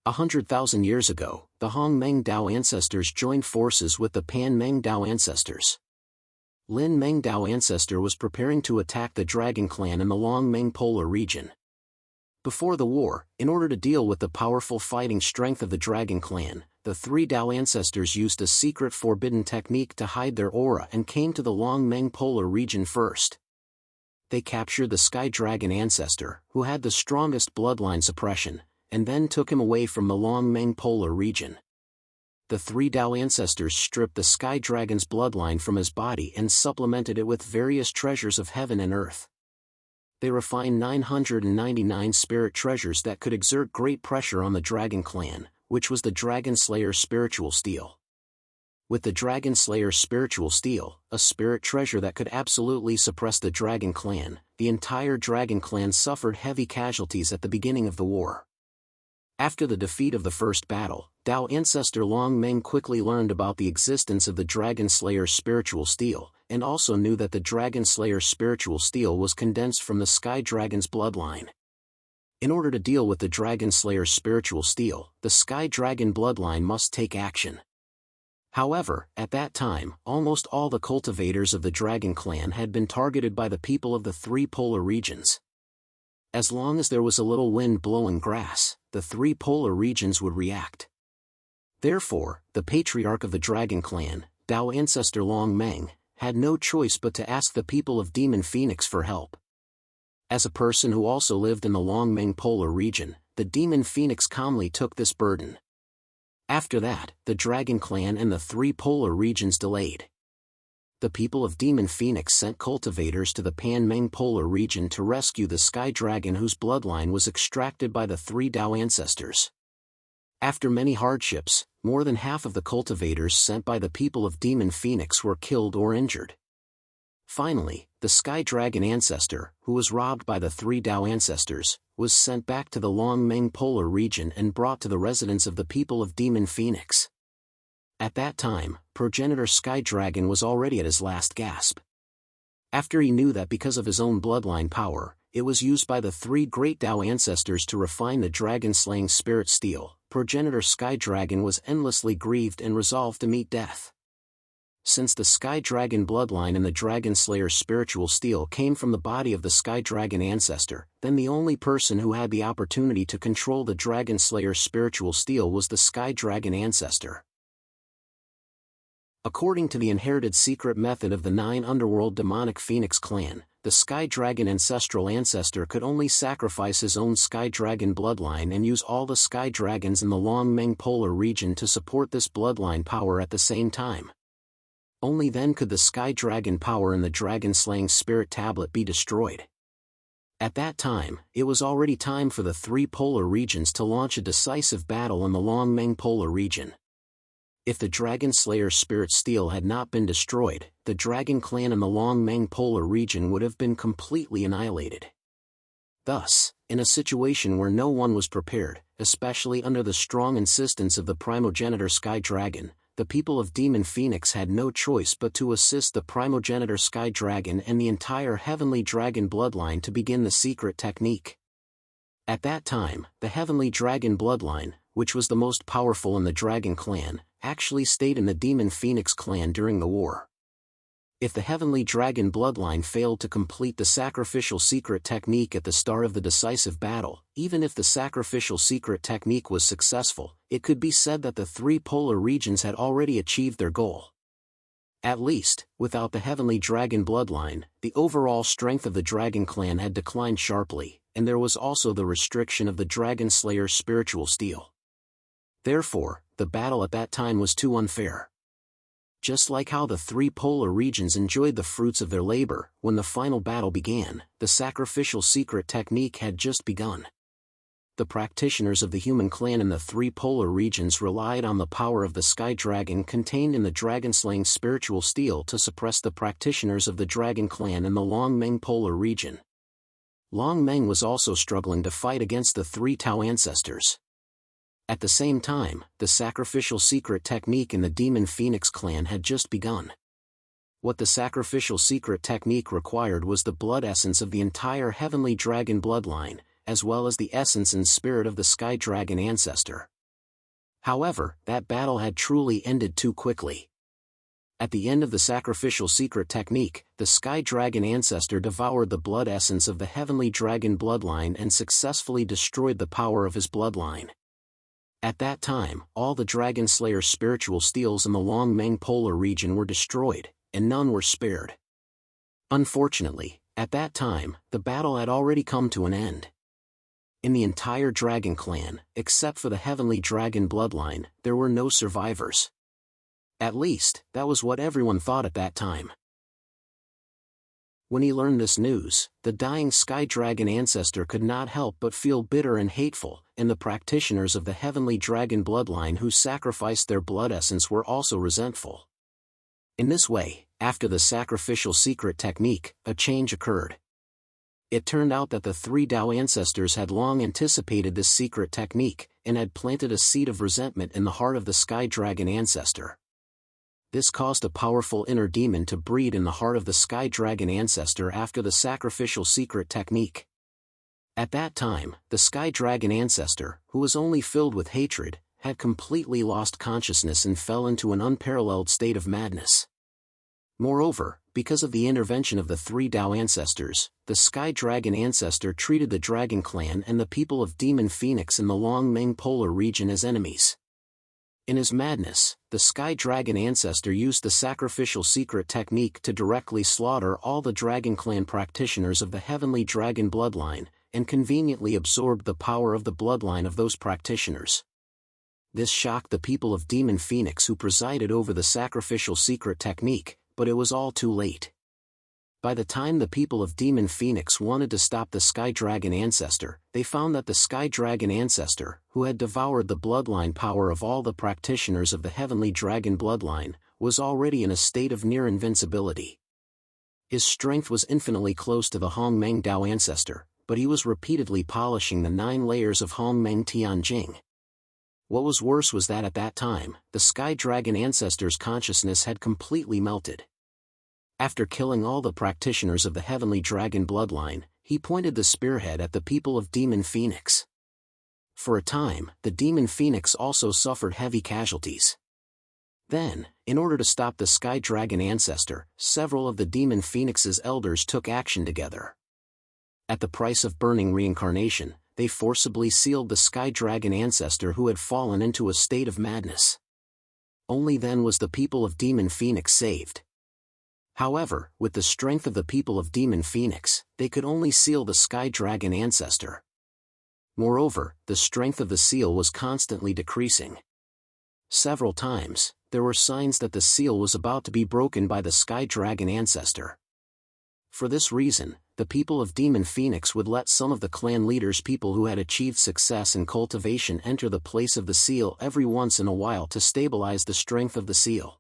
100,000 years ago, the Hong Meng Dao ancestors joined forces with the Pan Meng Dao ancestors. Lin Meng Dao ancestor was preparing to attack the Dragon clan in the Long Meng Polar region. Before the war, in order to deal with the powerful fighting strength of the Dragon clan, the 3 Dao ancestors used a secret forbidden technique to hide their aura and came to the Long Meng Polar region first. They captured the Sky Dragon ancestor, who had the strongest bloodline suppression, and then took him away from the Long Meng Polar region. The 3 Dao ancestors stripped the Sky Dragon's bloodline from his body and supplemented it with various treasures of heaven and earth. They refined 999 spirit treasures that could exert great pressure on the Dragon clan, which was the Dragon Slayer spiritual steel. With the Dragon Slayer spiritual steel, a spirit treasure that could absolutely suppress the Dragon clan, the entire Dragon clan suffered heavy casualties at the beginning of the war. After the defeat of the first battle, Dao ancestor Long Meng quickly learned about the existence of the Dragon Slayer spiritual steel, and also knew that the Dragon Slayer spiritual steel was condensed from the Sky Dragon's bloodline. In order to deal with the Dragon Slayer spiritual steel, the Sky Dragon bloodline must take action. However, at that time, almost all the cultivators of the Dragon clan had been targeted by the people of the 3 polar regions. As long as there was a little wind blowing grass, the 3 polar regions would react. Therefore, the patriarch of the Dragon clan, Dao ancestor Long Meng, had no choice but to ask the people of Demon Phoenix for help. As a person who also lived in the Long Meng Polar region, the Demon Phoenix calmly took this burden. After that, the Dragon clan and the 3 polar regions delayed. The people of Demon Phoenix sent cultivators to the Pan Meng Polar region to rescue the Sky Dragon whose bloodline was extracted by the 3 Dao ancestors. After many hardships, more than half of the cultivators sent by the people of Demon Phoenix were killed or injured. Finally, the Sky Dragon ancestor, who was robbed by the 3 Dao ancestors, was sent back to the Long Meng Polar region and brought to the residence of the people of Demon Phoenix. At that time, progenitor Sky Dragon was already at his last gasp. After he knew that because of his own bloodline power, it was used by the 3 great Dao ancestors to refine the dragon-slaying spirit steel, progenitor Sky Dragon was endlessly grieved and resolved to meet death. Since the Sky Dragon bloodline and the Dragon Slayer spiritual steel came from the body of the Sky Dragon ancestor, then the only person who had the opportunity to control the Dragon Slayer spiritual steel was the Sky Dragon ancestor. According to the inherited secret method of the 9 Underworld Demonic Phoenix clan, the Sky Dragon ancestral ancestor could only sacrifice his own Sky Dragon bloodline and use all the Sky Dragons in the Long Meng Polar region to support this bloodline power at the same time. Only then could the Sky Dragon power in the Dragon-slaying spirit tablet be destroyed. At that time, it was already time for the three polar regions to launch a decisive battle in the Longmeng polar region. If the Dragon Slayer's spirit steel had not been destroyed, the Dragon Clan in the Longmeng polar region would have been completely annihilated. Thus, in a situation where no one was prepared, especially under the strong insistence of the primogenitor Sky Dragon, the people of Demon Phoenix had no choice but to assist the primogenitor Sky Dragon and the entire Heavenly Dragon bloodline to begin the secret technique. At that time, the Heavenly Dragon bloodline, which was the most powerful in the Dragon Clan, actually stayed in the Demon Phoenix clan during the war. If the Heavenly Dragon bloodline failed to complete the sacrificial secret technique at the start of the decisive battle, even if the sacrificial secret technique was successful, it could be said that the three polar regions had already achieved their goal. At least, without the Heavenly Dragon bloodline, the overall strength of the Dragon Clan had declined sharply, and there was also the restriction of the Dragon Slayer's spiritual steel. Therefore, the battle at that time was too unfair. Just like how the three polar regions enjoyed the fruits of their labor, when the final battle began, the sacrificial secret technique had just begun. The practitioners of the human clan in the three polar regions relied on the power of the Sky Dragon contained in the dragon-slaying spiritual steel to suppress the practitioners of the Dragon Clan in the Longmeng polar region. Longmeng was also struggling to fight against the three Tao ancestors. At the same time, the sacrificial secret technique in the Demon Phoenix clan had just begun. What the sacrificial secret technique required was the blood essence of the entire Heavenly Dragon bloodline, as well as the essence and spirit of the Sky Dragon ancestor. However, that battle had truly ended too quickly. At the end of the sacrificial secret technique, the Sky Dragon ancestor devoured the blood essence of the Heavenly Dragon bloodline and successfully destroyed the power of his bloodline. At that time, all the Dragon Slayer's spiritual steels in the Longmeng polar region were destroyed, and none were spared. Unfortunately, at that time, the battle had already come to an end. In the entire Dragon Clan, except for the Heavenly Dragon bloodline, there were no survivors. At least, that was what everyone thought at that time. When he learned this news, the dying Sky Dragon ancestor could not help but feel bitter and hateful, and the practitioners of the Heavenly Dragon bloodline who sacrificed their blood essence were also resentful. In this way, after the sacrificial secret technique, a change occurred. It turned out that the three Tao ancestors had long anticipated this secret technique, and had planted a seed of resentment in the heart of the Sky Dragon ancestor. This caused a powerful inner demon to breed in the heart of the Sky Dragon ancestor after the sacrificial secret technique. At that time, the Sky Dragon ancestor, who was only filled with hatred, had completely lost consciousness and fell into an unparalleled state of madness. Moreover, because of the intervention of the three Tao ancestors, the Sky Dragon ancestor treated the Dragon Clan and the people of Demon Phoenix in the Longmeng polar region as enemies. In his madness, the Sky Dragon ancestor used the sacrificial secret technique to directly slaughter all the Dragon Clan practitioners of the Heavenly Dragon bloodline, and conveniently absorbed the power of the bloodline of those practitioners. This shocked the people of Demon Phoenix who presided over the sacrificial secret technique, but it was all too late. By the time the people of Demon Phoenix wanted to stop the Sky Dragon ancestor, they found that the Sky Dragon ancestor, who had devoured the bloodline power of all the practitioners of the Heavenly Dragon bloodline, was already in a state of near invincibility. His strength was infinitely close to the Hongmeng Dao ancestor, but he was repeatedly polishing the 9 layers of Hongmeng Tianjing. What was worse was that at that time, the Sky Dragon ancestor's consciousness had completely melted. After killing all the practitioners of the Heavenly Dragon bloodline, he pointed the spearhead at the people of Demon Phoenix. For a time, the Demon Phoenix also suffered heavy casualties. Then, in order to stop the Sky Dragon ancestor, several of the Demon Phoenix's elders took action together. At the price of burning reincarnation, they forcibly sealed the Sky Dragon ancestor who had fallen into a state of madness. Only then was the people of Demon Phoenix saved. However, with the strength of the people of Demon Phoenix, they could only seal the Sky Dragon ancestor. Moreover, the strength of the seal was constantly decreasing. Several times, there were signs that the seal was about to be broken by the Sky Dragon ancestor. For this reason, the people of Demon Phoenix would let some of the clan leaders' people who had achieved success in cultivation enter the place of the seal every once in a while to stabilize the strength of the seal.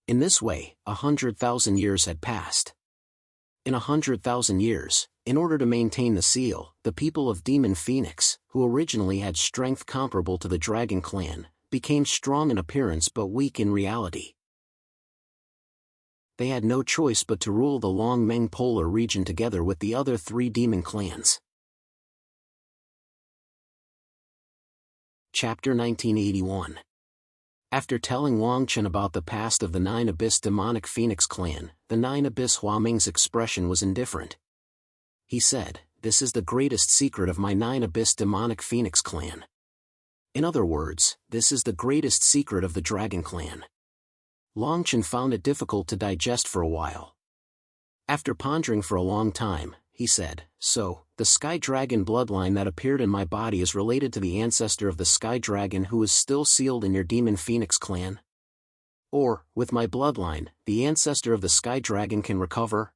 In this way, 100,000 years had passed. In 100,000 years, in order to maintain the seal, the people of Demon Phoenix, who originally had strength comparable to the Dragon Clan, became strong in appearance but weak in reality. They had no choice but to rule the Long Meng Polar region together with the other 3 demon clans. Chapter 1981. After telling Long Chen about the past of the Nine Abyss demonic Phoenix clan, the Nine Abyss Huaming's expression was indifferent. He said, "This is the greatest secret of my Nine Abyss demonic Phoenix clan. In other words, this is the greatest secret of the Dragon Clan." Long Chen found it difficult to digest for a while. After pondering for a long time, he said, "So, the Sky Dragon bloodline that appeared in my body is related to the ancestor of the Sky Dragon who is still sealed in your Demon Phoenix clan? Or, with my bloodline, the ancestor of the Sky Dragon can recover?"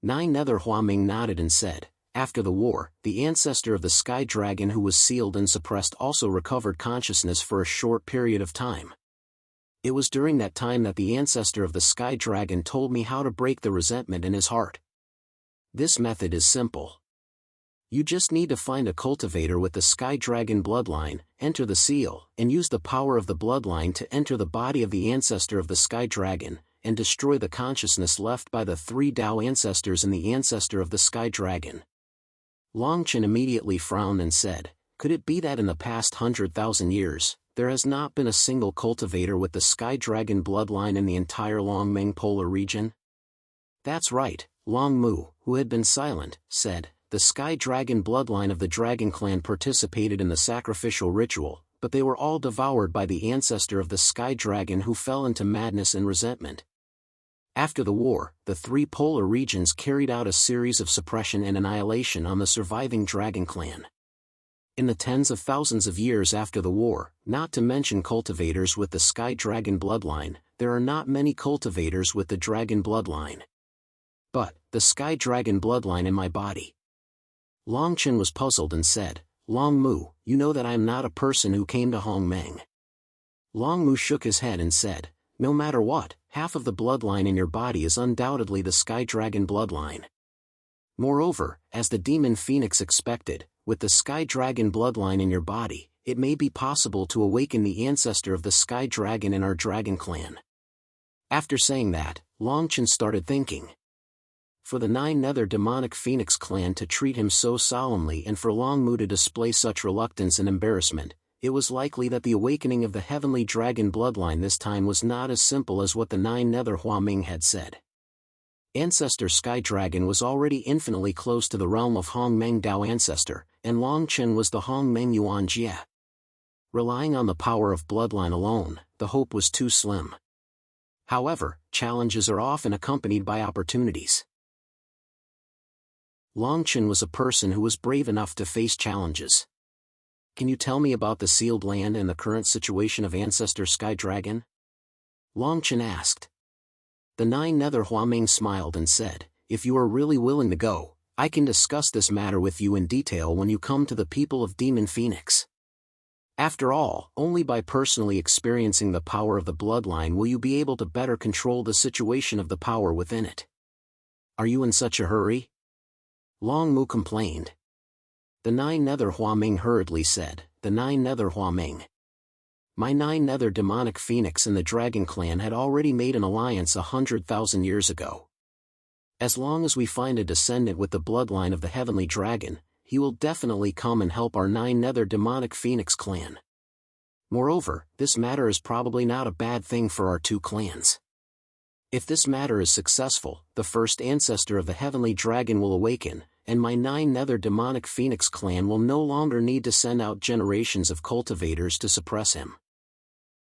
Nine Nether Huaming nodded and said, "After the war, the ancestor of the Sky Dragon who was sealed and suppressed also recovered consciousness for a short period of time. It was during that time that the ancestor of the Sky Dragon told me how to break the resentment in his heart. This method is simple. You just need to find a cultivator with the Sky Dragon bloodline, enter the seal, and use the power of the bloodline to enter the body of the ancestor of the Sky Dragon, and destroy the consciousness left by the 3 Dao ancestors and the ancestor of the Sky Dragon." Long Chen immediately frowned and said, "Could it be that in the past 100,000 years, there has not been a single cultivator with the Sky Dragon bloodline in the entire Long Meng Polar region?" "That's right," Long Mu, who had been silent, said. "The Sky Dragon bloodline of the Dragon Clan participated in the sacrificial ritual, but they were all devoured by the ancestor of the Sky Dragon who fell into madness and resentment. After the war, the 3 polar regions carried out a series of suppression and annihilation on the surviving Dragon Clan. In the tens of thousands of years after the war, not to mention cultivators with the Sky Dragon bloodline, there are not many cultivators with the Dragon bloodline. But, the Sky Dragon bloodline in my body." Long Chen was puzzled and said, "Long Mu, you know that I am not a person who came to Hong Meng." Long Mu shook his head and said, "No matter what, half of the bloodline in your body is undoubtedly the Sky Dragon bloodline. Moreover, as the Demon Phoenix expected, with the Sky Dragon bloodline in your body, it may be possible to awaken the ancestor of the Sky Dragon in our Dragon Clan." After saying that, Long Chen started thinking. For the 9 Nether Demonic Phoenix clan to treat him so solemnly and for Long Mu to display such reluctance and embarrassment, it was likely that the awakening of the Heavenly Dragon bloodline this time was not as simple as what the 9 Nether Huaming had said. Ancestor Sky Dragon was already infinitely close to the realm of Hong Meng Dao ancestor, and Long Chen was the Hong Meng Yuan Jie. Relying on the power of bloodline alone, the hope was too slim. However, challenges are often accompanied by opportunities. Long Chen was a person who was brave enough to face challenges. "Can you tell me about the sealed land and the current situation of Ancestor Sky Dragon?" Long Chen asked. The 9 Nether Huaming smiled and said, "If you are really willing to go, I can discuss this matter with you in detail when you come to the people of Demon Phoenix. After all, only by personally experiencing the power of the bloodline will you be able to better control the situation of the power within it. Are you in such a hurry?" Long Mu complained. The 9 Nether Huaming hurriedly said, "The 9 Nether Huaming. My 9 Nether Demonic Phoenix and the Dragon Clan had already made an alliance 100,000 years ago. As long as we find a descendant with the bloodline of the Heavenly Dragon, he will definitely come and help our 9 Nether Demonic Phoenix clan. Moreover, this matter is probably not a bad thing for our 2 clans. If this matter is successful, the first ancestor of the Heavenly Dragon will awaken, and my 9 Nether Demonic Phoenix clan will no longer need to send out generations of cultivators to suppress him.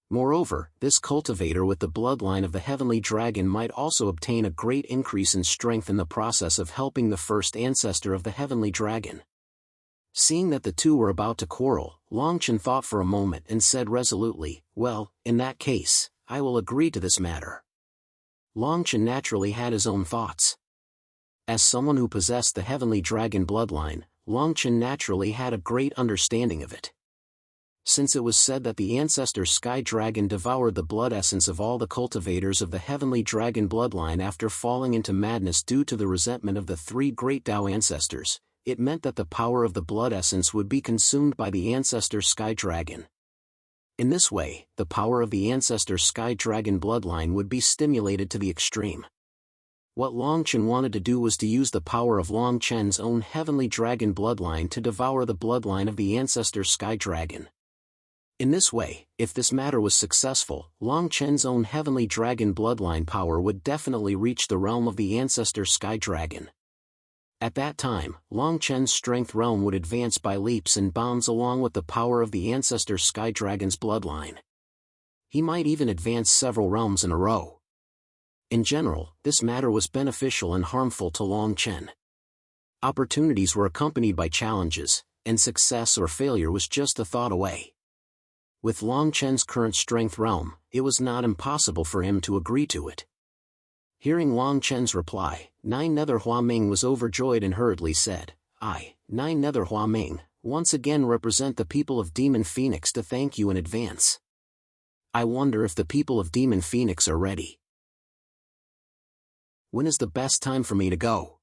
Moreover, this cultivator with the bloodline of the Heavenly Dragon might also obtain a great increase in strength in the process of helping the first ancestor of the Heavenly Dragon." Seeing that the 2 were about to quarrel, Long Chen thought for a moment and said resolutely, "Well, in that case, I will agree to this matter." Long Chen naturally had his own thoughts. As someone who possessed the heavenly dragon bloodline, Long Chen naturally had a great understanding of it. Since it was said that the ancestor Sky Dragon devoured the blood essence of all the cultivators of the heavenly dragon bloodline after falling into madness due to the resentment of the three great Tao ancestors, it meant that the power of the blood essence would be consumed by the ancestor Sky Dragon. In this way, the power of the ancestor Sky Dragon bloodline would be stimulated to the extreme. What Long Chen wanted to do was to use the power of Long Chen's own heavenly dragon bloodline to devour the bloodline of the ancestor Sky Dragon. In this way, if this matter was successful, Long Chen's own heavenly dragon bloodline power would definitely reach the realm of the ancestor Sky Dragon. At that time, Long Chen's strength realm would advance by leaps and bounds along with the power of the ancestor Sky Dragon's bloodline. He might even advance several realms in a row. In general, this matter was beneficial and harmful to Long Chen. Opportunities were accompanied by challenges, and success or failure was just a thought away. With Long Chen's current strength realm, it was not impossible for him to agree to it. Hearing Long Chen's reply, Nine Nether Huaming was overjoyed and hurriedly said, "I, Nine Nether Huaming, once again represent the people of Demon Phoenix to thank you in advance. I wonder if the people of Demon Phoenix are ready. When is the best time for me to go?"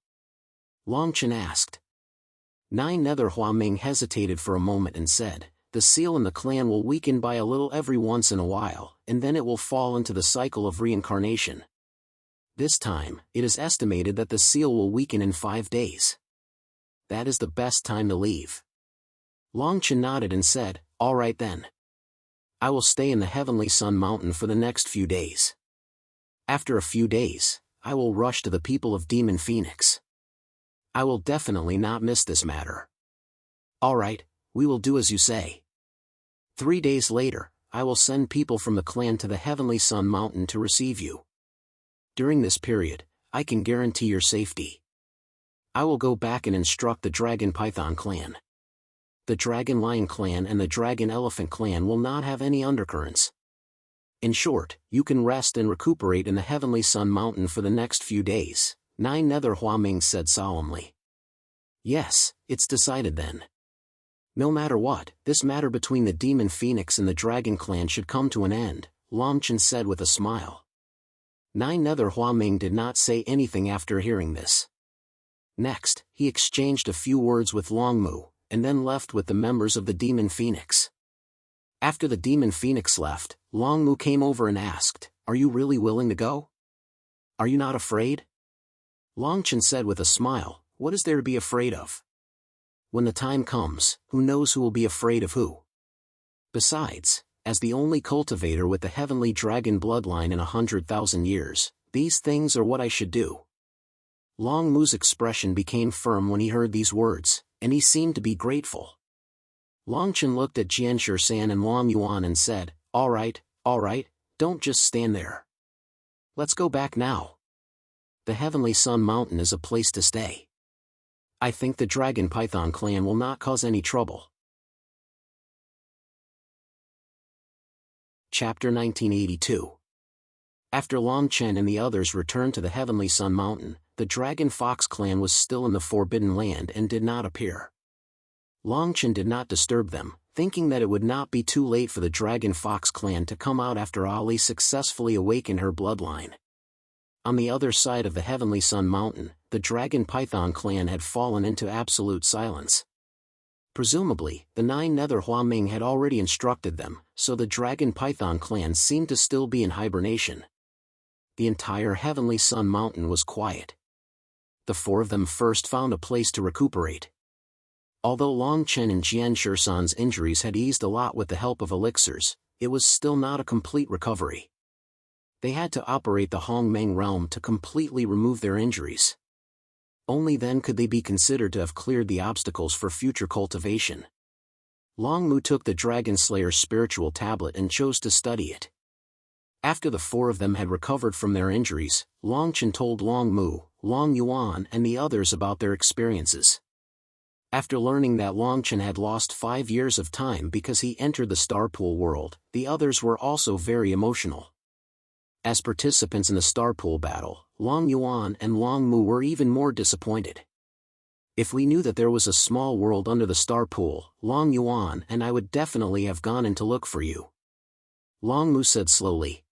Long Chen asked. Nine Nether Huaming hesitated for a moment and said, "The seal in the clan will weaken by a little every once in a while, and then it will fall into the cycle of reincarnation. This time, it is estimated that the seal will weaken in 5 days. That is the best time to leave." Long Chen nodded and said, "All right then. I will stay in the Heavenly Sun Mountain for the next few days. After a few days, I will rush to the people of Demon Phoenix. I will definitely not miss this matter." "All right, we will do as you say. 3 days later, I will send people from the clan to the Heavenly Sun Mountain to receive you. During this period, I can guarantee your safety. I will go back and instruct the Dragon Python clan. The Dragon Lion clan and the Dragon Elephant clan will not have any undercurrents. In short, you can rest and recuperate in the Heavenly Sun Mountain for the next few days," Nine Nether Huaming said solemnly. "Yes, it's decided then. No matter what, this matter between the Demon Phoenix and the Dragon clan should come to an end," Long Chen said with a smile. Nine Nether Huaming did not say anything after hearing this. Next, he exchanged a few words with Long Mu, and then left with the members of the Demon Phoenix. After the Demon Phoenix left, Long Mu came over and asked, "Are you really willing to go? Are you not afraid?" Long Chen said with a smile, "What is there to be afraid of? When the time comes, who knows who will be afraid of who? Besides, as the only cultivator with the heavenly dragon bloodline in 100,000 years, these things are what I should do." Long Mu's expression became firm when he heard these words, and he seemed to be grateful. Long Chen looked at Jian Shan and Long Yuan and said, all right, don't just stand there. Let's go back now. The Heavenly Sun Mountain is a place to stay. I think the Dragon Python clan will not cause any trouble." Chapter 1982. After Long Chen and the others returned to the Heavenly Sun Mountain, the Dragon Fox clan was still in the Forbidden Land and did not appear. Long Chen did not disturb them, thinking that it would not be too late for the Dragon Fox clan to come out after Ali successfully awakened her bloodline. On the other side of the Heavenly Sun Mountain, the Dragon Python clan had fallen into absolute silence. Presumably, the Nine Nether Huaming had already instructed them, so the Dragon Python clan seemed to still be in hibernation. The entire Heavenly Sun Mountain was quiet. The four of them first found a place to recuperate. Although Long Chen and Jian Shan's injuries had eased a lot with the help of elixirs, it was still not a complete recovery. They had to operate the Hongmeng realm to completely remove their injuries. Only then could they be considered to have cleared the obstacles for future cultivation. Long Mu took the Dragon Slayer's spiritual tablet and chose to study it. After the four of them had recovered from their injuries, Long Chen told Long Mu, Long Yuan and the others about their experiences. After learning that Long Chen had lost 5 years of time because he entered the Starpool world, the others were also very emotional. As participants in the Starpool battle, Long Yuan and Long Mu were even more disappointed. If we knew that there was a small world under the star pool, Long Yuan and I would definitely have gone in to look for you. Long Mu said slowly.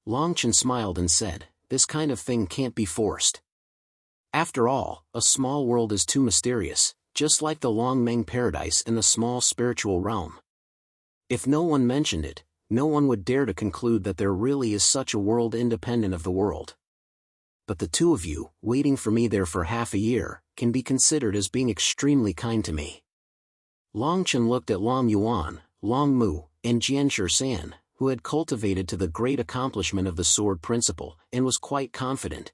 Long Chen smiled and said, this kind of thing can't be forced. After all, a small world is too mysterious, just like the Long Meng paradise in the small spiritual realm. If no one mentioned it, no one would dare to conclude that there really is such a world independent of the world. But the two of you, waiting for me there for half a year, can be considered as being extremely kind to me. Long Chen looked at Long Yuan, Long Mu, and Jianshi San, who had cultivated to the great accomplishment of the sword principle, and was quite confident.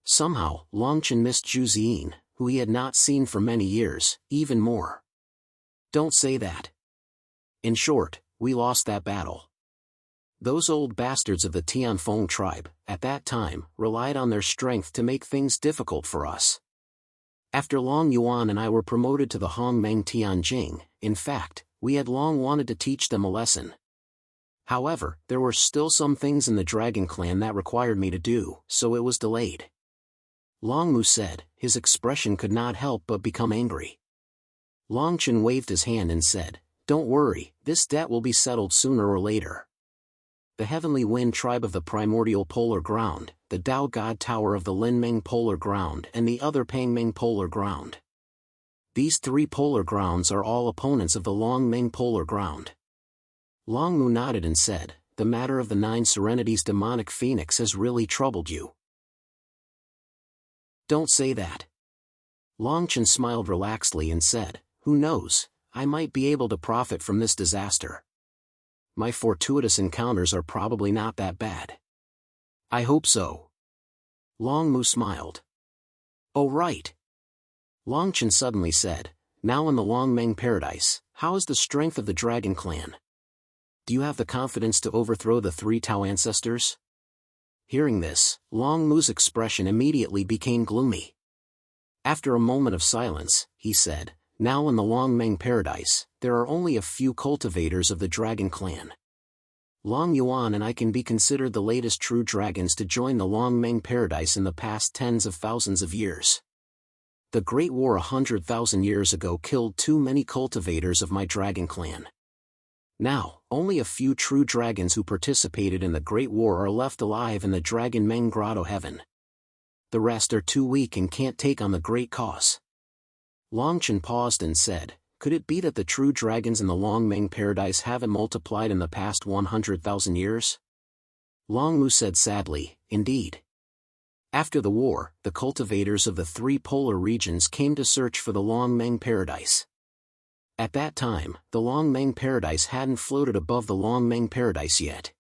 Somehow, Long Chen missed Zhu Ziyin, who he had not seen for many years, even more. Don't say that. In short, we lost that battle. Those old bastards of the Tianfeng tribe, at that time, relied on their strength to make things difficult for us. After Long Yuan and I were promoted to the Hongmeng Tianjing, in fact, we had long wanted to teach them a lesson. However, there were still some things in the Dragon Clan that required me to do, so it was delayed. Long Mu said, his expression could not help but become angry. Long Chen waved his hand and said, don't worry, this debt will be settled sooner or later. The Heavenly Wind tribe of the Primordial Polar Ground, the Tao God Tower of the Linmeng Polar Ground and the other Pangmeng Polar Ground. These three polar grounds are all opponents of the Long Meng Polar Ground. Long Mu nodded and said, the matter of the 9 Serenities demonic phoenix has really troubled you. Don't say that. Long Chen smiled relaxedly and said, who knows, I might be able to profit from this disaster. My fortuitous encounters are probably not that bad. I hope so. Long Mu smiled. Oh right. Long Chen suddenly said, now in the Long Meng paradise, how is the strength of the Dragon Clan? Do you have the confidence to overthrow the 3 Tao ancestors? Hearing this, Long Mu's expression immediately became gloomy. After a moment of silence, he said, now in the Long Meng paradise, there are only a few cultivators of the Dragon Clan. Long Yuan and I can be considered the latest true dragons to join the Long Meng paradise in the past tens of thousands of years. The Great War 100,000 years ago killed too many cultivators of my Dragon Clan. Now, only a few true dragons who participated in the Great War are left alive in the Dragon Meng Grotto Heaven. The rest are too weak and can't take on the great cause. Long Chen paused and said, could it be that the true dragons in the Long Meng paradise haven't multiplied in the past 100,000 years? Long Mu said sadly, indeed. After the war, the cultivators of the 3 polar regions came to search for the Long Meng paradise. At that time, the Long Meng paradise hadn't floated above the Long Meng paradise yet.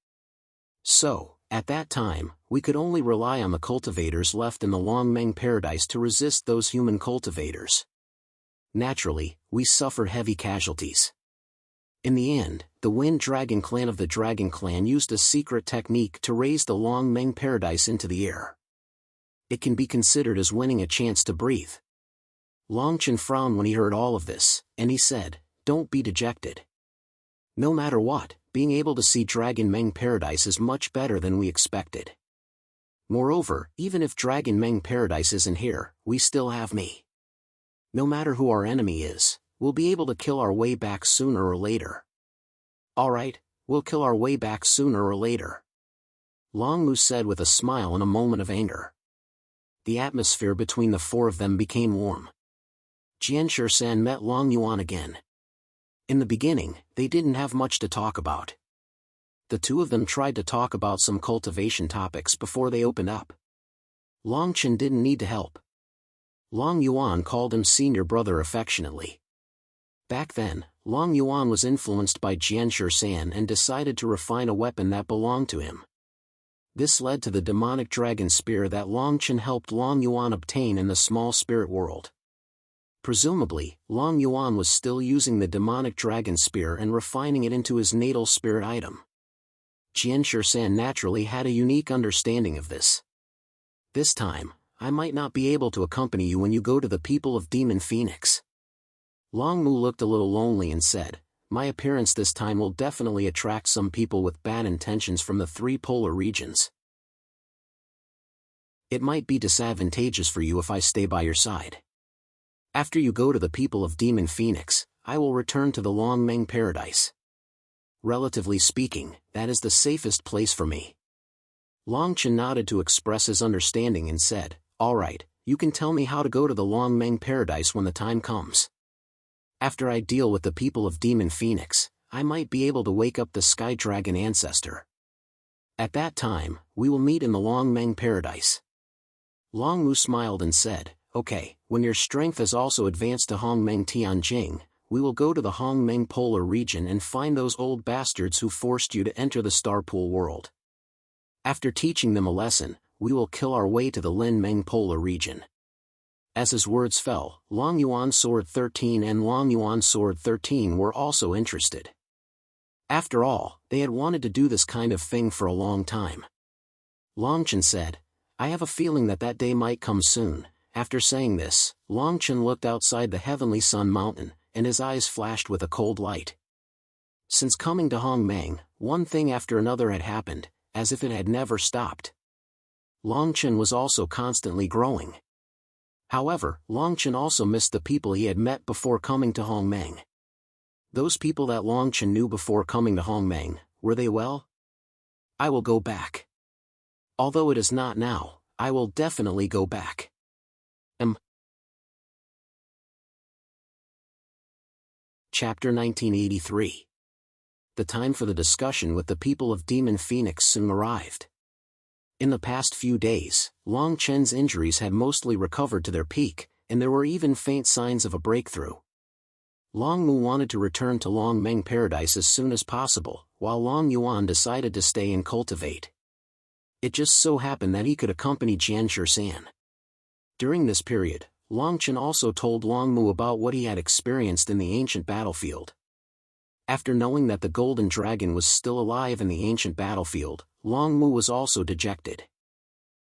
So, at that time, we could only rely on the cultivators left in the Long Meng paradise to resist those human cultivators. Naturally, we suffered heavy casualties. In the end, the Wind Dragon Clan of the Dragon Clan used a secret technique to raise the Long Meng paradise into the air. It can be considered as winning a chance to breathe. Long Chen frowned when he heard all of this, and he said, don't be dejected. No matter what, being able to see Dragon Meng paradise is much better than we expected. Moreover, even if Dragon Meng paradise isn't here, we still have me. No matter who our enemy is, we'll be able to kill our way back sooner or later. Alright, we'll kill our way back sooner or later. Long Mu said with a smile and a moment of anger. The atmosphere between the 4 of them became warm. Jianshi San met Long Yuan again. In the beginning, they didn't have much to talk about. The 2 of them tried to talk about some cultivation topics before they opened up. Long Chen didn't need to help. Long Yuan called him senior brother affectionately. Back then, Long Yuan was influenced by Jianshi San and decided to refine a weapon that belonged to him. This led to the demonic dragon spear that Long Chen helped Long Yuan obtain in the small spirit world. Presumably, Long Yuan was still using the demonic dragon spear and refining it into his natal spirit item. Jianshi San naturally had a unique understanding of this. This time, I might not be able to accompany you when you go to the people of Demon Phoenix. Long Mu looked a little lonely and said, my appearance this time will definitely attract some people with bad intentions from the 3 polar regions. It might be disadvantageous for you if I stay by your side. After you go to the people of Demon Phoenix, I will return to the Long Meng Paradise. Relatively speaking, that is the safest place for me. Long Chen nodded to express his understanding and said, "All right, you can tell me how to go to the Long Meng Paradise when the time comes. After I deal with the people of Demon Phoenix, I might be able to wake up the Sky Dragon ancestor. At that time, we will meet in the Long Meng Paradise." Long Mu smiled and said, "Okay, when your strength has also advanced to Hong Meng Tianjing, we will go to the Hong Meng Polar region and find those old bastards who forced you to enter the Star Pool world. After teaching them a lesson, we will kill our way to the Lin Meng Polar region." As his words fell, Long Yuan Sword 13 and Long Yuan Sword 13 were also interested. After all, they had wanted to do this kind of thing for a long time. Long Chen said, "I have a feeling that that day might come soon." After saying this, Long Chen looked outside the Heavenly Sun Mountain, and his eyes flashed with a cold light. Since coming to Hong Meng, one thing after another had happened, as if it had never stopped. Long Chen was also constantly growing. However, Long Chen also missed the people he had met before coming to Hong Meng. Those people that Long Chen knew before coming to Hong Meng, were they well? I will go back. Although it is not now, I will definitely go back. Chapter 1983. The time for the discussion with the people of Demon Phoenix soon arrived. In the past few days, Long Chen's injuries had mostly recovered to their peak, and there were even faint signs of a breakthrough. Long Mu wanted to return to Long Meng Paradise as soon as possible, while Long Yuan decided to stay and cultivate. It just so happened that he could accompany Jian Shan. During this period, Long Chen also told Long Mu about what he had experienced in the ancient battlefield. After knowing that the Golden Dragon was still alive in the ancient battlefield, Long Mu was also dejected.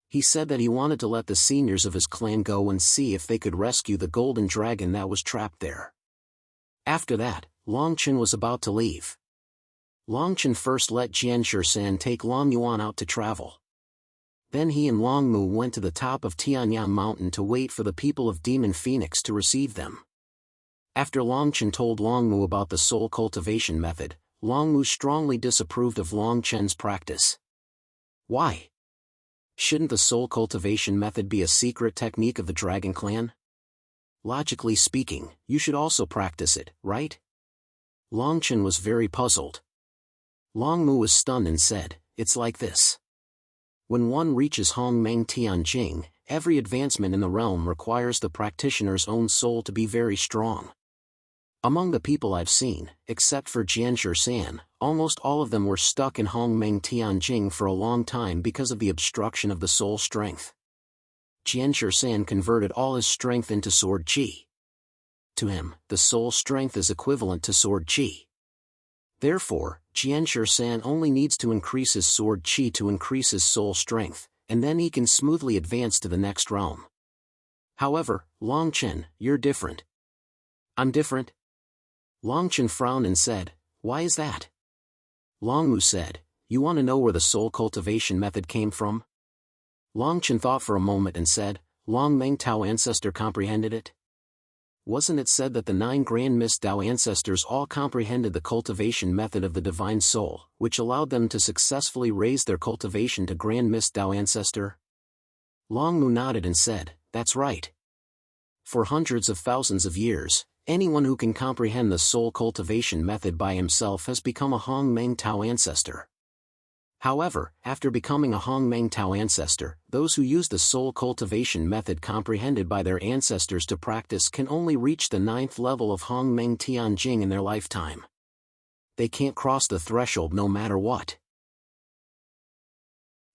He said that he wanted to let the seniors of his clan go and see if they could rescue the Golden Dragon that was trapped there. After that, Long Chen was about to leave. Long Chen first let Jian Shan take Long Yuan out to travel. Then he and Long Mu went to the top of Tianyang Mountain to wait for the people of Demon Phoenix to receive them. After Long Chen told Long Mu about the soul cultivation method, Long Mu strongly disapproved of Long Chen's practice. Why? Shouldn't the soul cultivation method be a secret technique of the Dragon Clan? Logically speaking, you should also practice it, right? Long Chen was very puzzled. Long Mu was stunned and said, "It's like this. When one reaches Hong Meng Tianjing, every advancement in the realm requires the practitioner's own soul to be very strong. Among the people I've seen, except for Jian Shan, almost all of them were stuck in Hong Meng Tianjing for a long time because of the obstruction of the soul strength. Jian Shan converted all his strength into sword chi. To him, the soul strength is equivalent to sword chi. Therefore, Jian Shan only needs to increase his sword chi to increase his soul strength, and then he can smoothly advance to the next realm. However, Long Chen, you're different." "I'm different?" Long Chen frowned and said, "Why is that?" Long Mu said, "You want to know where the soul cultivation method came from?" Long Chen thought for a moment and said, "Long Meng Tao ancestor comprehended it? Wasn't it said that the 9 Grand Mist Dao ancestors all comprehended the cultivation method of the Divine Soul, which allowed them to successfully raise their cultivation to Grand Mist Dao ancestor?" Long Mu nodded and said, "That's right. For hundreds of thousands of years, anyone who can comprehend the soul cultivation method by himself has become a Hong Meng Tao ancestor. However, after becoming a Hong Meng Tao ancestor, those who use the soul cultivation method comprehended by their ancestors to practice can only reach the 9th level of Hong Meng Tianjing in their lifetime. They can't cross the threshold no matter what."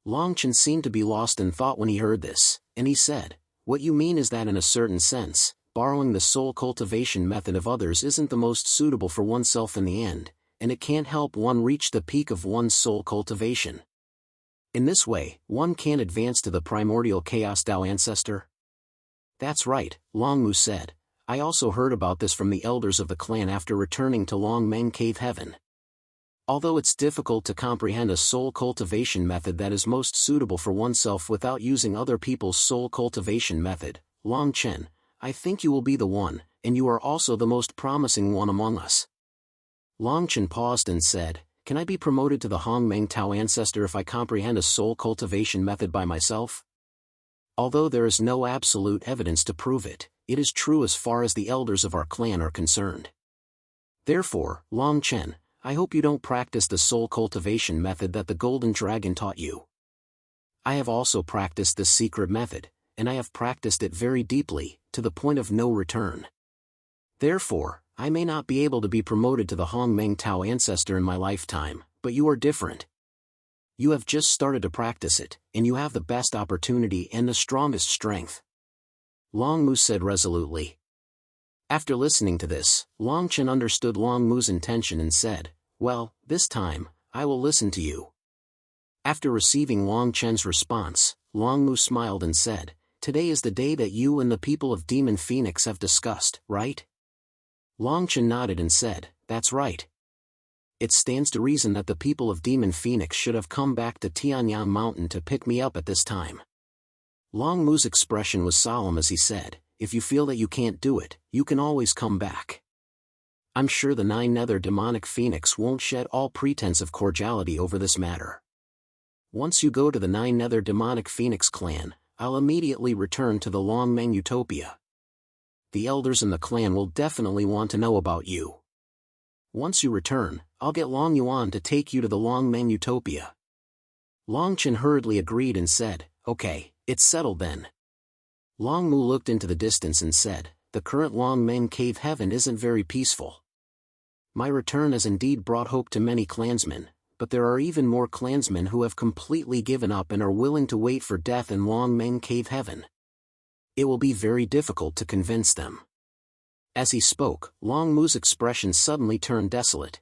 Long Chen seemed to be lost in thought when he heard this, and he said, "What you mean is that in a certain sense, borrowing the soul cultivation method of others isn't the most suitable for oneself in the end, and it can't help one reach the peak of one's soul cultivation. In this way, one can't advance to the primordial Chaos Dao ancestor?" "That's right," Long Mu said. "I also heard about this from the elders of the clan after returning to Long Meng Cave Heaven. Although it's difficult to comprehend a soul cultivation method that is most suitable for oneself without using other people's soul cultivation method, Long Chen, I think you will be the one, and you are also the most promising one among us. Long Chen paused and said, "Can I be promoted to the Hongmeng Tao ancestor if I comprehend a soul cultivation method by myself?" Although there is no absolute evidence to prove it, it is true as far as the elders of our clan are concerned. Therefore, Long Chen, I hope you don't practice the soul cultivation method that the Golden Dragon taught you. I have also practiced this secret method, and I have practiced it very deeply, to the point of no return. Therefore, I may not be able to be promoted to the Hongmeng Tao ancestor in my lifetime, but you are different. You have just started to practice it, and you have the best opportunity and the strongest strength. Long Mu said resolutely. After listening to this, Long Chen understood Long Mu's intention and said, "Well, this time, I will listen to you." After receiving Long Chen's response, Long Mu smiled and said, "Today is the day that you and the people of Demon Phoenix have discussed, right?" Long Chen nodded and said, "That's right. It stands to reason that the people of Demon Phoenix should have come back to Tianyang Mountain to pick me up at this time." Long Mu's expression was solemn as he said, "If you feel that you can't do it, you can always come back. I'm sure the 9 Nether Demonic Phoenix won't shed all pretense of cordiality over this matter. Once you go to the 9 Nether Demonic Phoenix clan, I'll immediately return to the Longmeng Utopia. The elders in the clan will definitely want to know about you. Once you return, I'll get Long Yuan to take you to the Longmeng Utopia." Long Chen hurriedly agreed and said, "Okay, it's settled then." Long Mu looked into the distance and said, "The current Longmeng Cave Heaven isn't very peaceful. My return has indeed brought hope to many clansmen, but there are even more clansmen who have completely given up and are willing to wait for death in Longmeng Cave Heaven. It will be very difficult to convince them." As he spoke, Long Mu's expression suddenly turned desolate.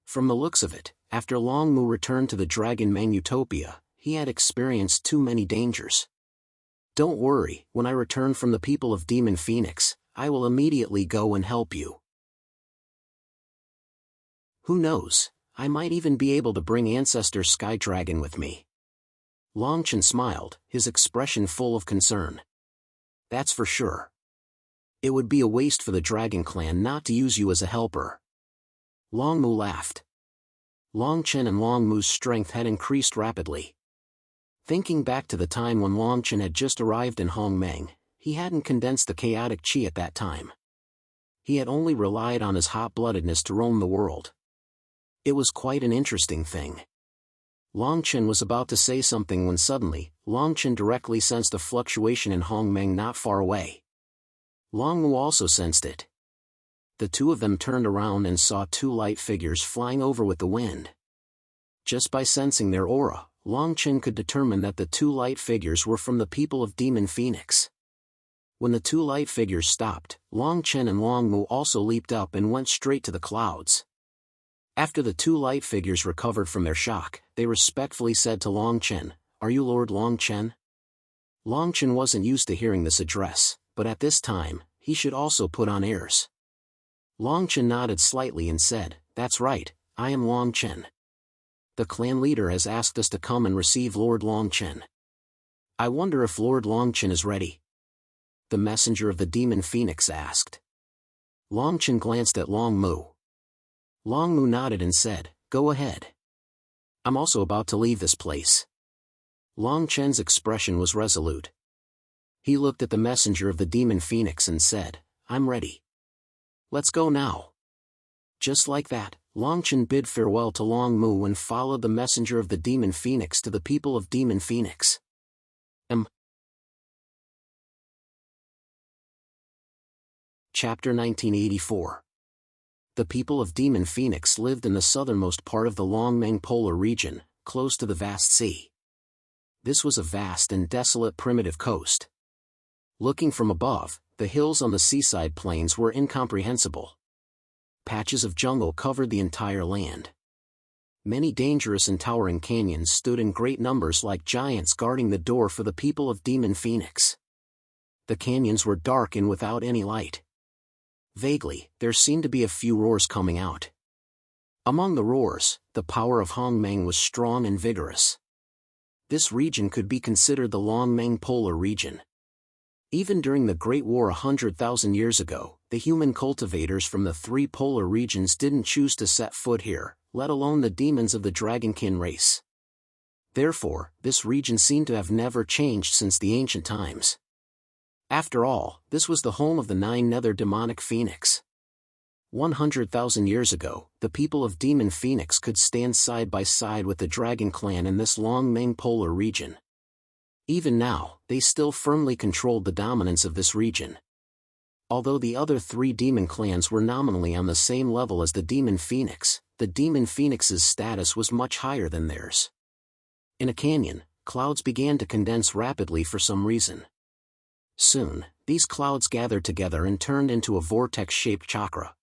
From the looks of it, after Long Mu returned to the Dragon Meng Utopia, he had experienced too many dangers. "Don't worry, when I return from the people of Demon Phoenix, I will immediately go and help you. Who knows, I might even be able to bring Ancestor Sky Dragon with me." Long Chen smiled, his expression full of concern. "That's for sure. It would be a waste for the Dragon Clan not to use you as a helper." Long Mu laughed. Long Chen and Long Mu's strength had increased rapidly. Thinking back to the time when Long Chen had just arrived in Hongmeng, he hadn't condensed the chaotic qi at that time. He had only relied on his hot-bloodedness to roam the world. It was quite an interesting thing. Long Chen was about to say something when suddenly, Long Chen directly sensed a fluctuation in Hongmeng not far away. Long Mu also sensed it. The two of them turned around and saw 2 light figures flying over with the wind. Just by sensing their aura, Long Chen could determine that the 2 light figures were from the people of Demon Phoenix. When the 2 light figures stopped, Long Chen and Long Mu also leaped up and went straight to the clouds. After the 2 light figures recovered from their shock, they respectfully said to Long Chen, "Are you Lord Long Chen?" Long Chen wasn't used to hearing this address, but at this time, he should also put on airs. Long Chen nodded slightly and said, "That's right, I am Long Chen. The clan leader has asked us to come and receive Lord Long Chen. I wonder if Lord Long Chen is ready?" The messenger of the Demon Phoenix asked. Long Chen glanced at Long Mu. Long Mu nodded and said, "Go ahead. I'm also about to leave this place." Long Chen's expression was resolute. He looked at the messenger of the Demon Phoenix and said, "I'm ready. Let's go now." Just like that, Long Chen bid farewell to Long Mu and followed the messenger of the Demon Phoenix to the people of Demon Phoenix. Chapter 1984. The people of Demon Phoenix lived in the southernmost part of the Longmeng Polar region, close to the vast sea. This was a vast and desolate primitive coast. Looking from above, the hills on the seaside plains were incomprehensible. Patches of jungle covered the entire land. Many dangerous and towering canyons stood in great numbers like giants guarding the door for the people of Demon Phoenix. The canyons were dark and without any light. Vaguely, there seemed to be a few roars coming out. Among the roars, the power of Hongmeng was strong and vigorous. This region could be considered the Longmeng Polar region. Even during the Great War 100,000 years ago, the human cultivators from the three polar regions didn't choose to set foot here, let alone the demons of the dragonkin race. Therefore, this region seemed to have never changed since the ancient times. After all, this was the home of the 9 nether demonic phoenix. 100,000 years ago, the people of Demon Phoenix could stand side by side with the Dragon Clan in this Longmeng Polar region. Even now, they still firmly controlled the dominance of this region. Although the other 3 demon clans were nominally on the same level as the Demon Phoenix, the Demon Phoenix's status was much higher than theirs. In a canyon, clouds began to condense rapidly for some reason. Soon, these clouds gathered together and turned into a vortex-shaped chakra.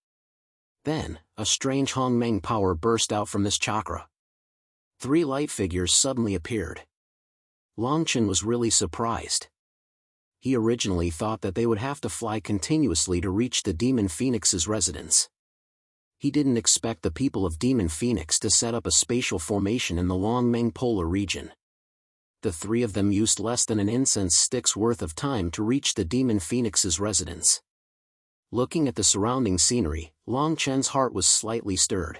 Then, a strange Hongmeng power burst out from this chakra. 3 light figures suddenly appeared. Longchen was really surprised. He originally thought that they would have to fly continuously to reach the Demon Phoenix's residence. He didn't expect the people of Demon Phoenix to set up a spatial formation in the Longmeng Polar region. The 3 of them used less than an incense stick's worth of time to reach the Demon Phoenix's residence. Looking at the surrounding scenery, Longchen's heart was slightly stirred.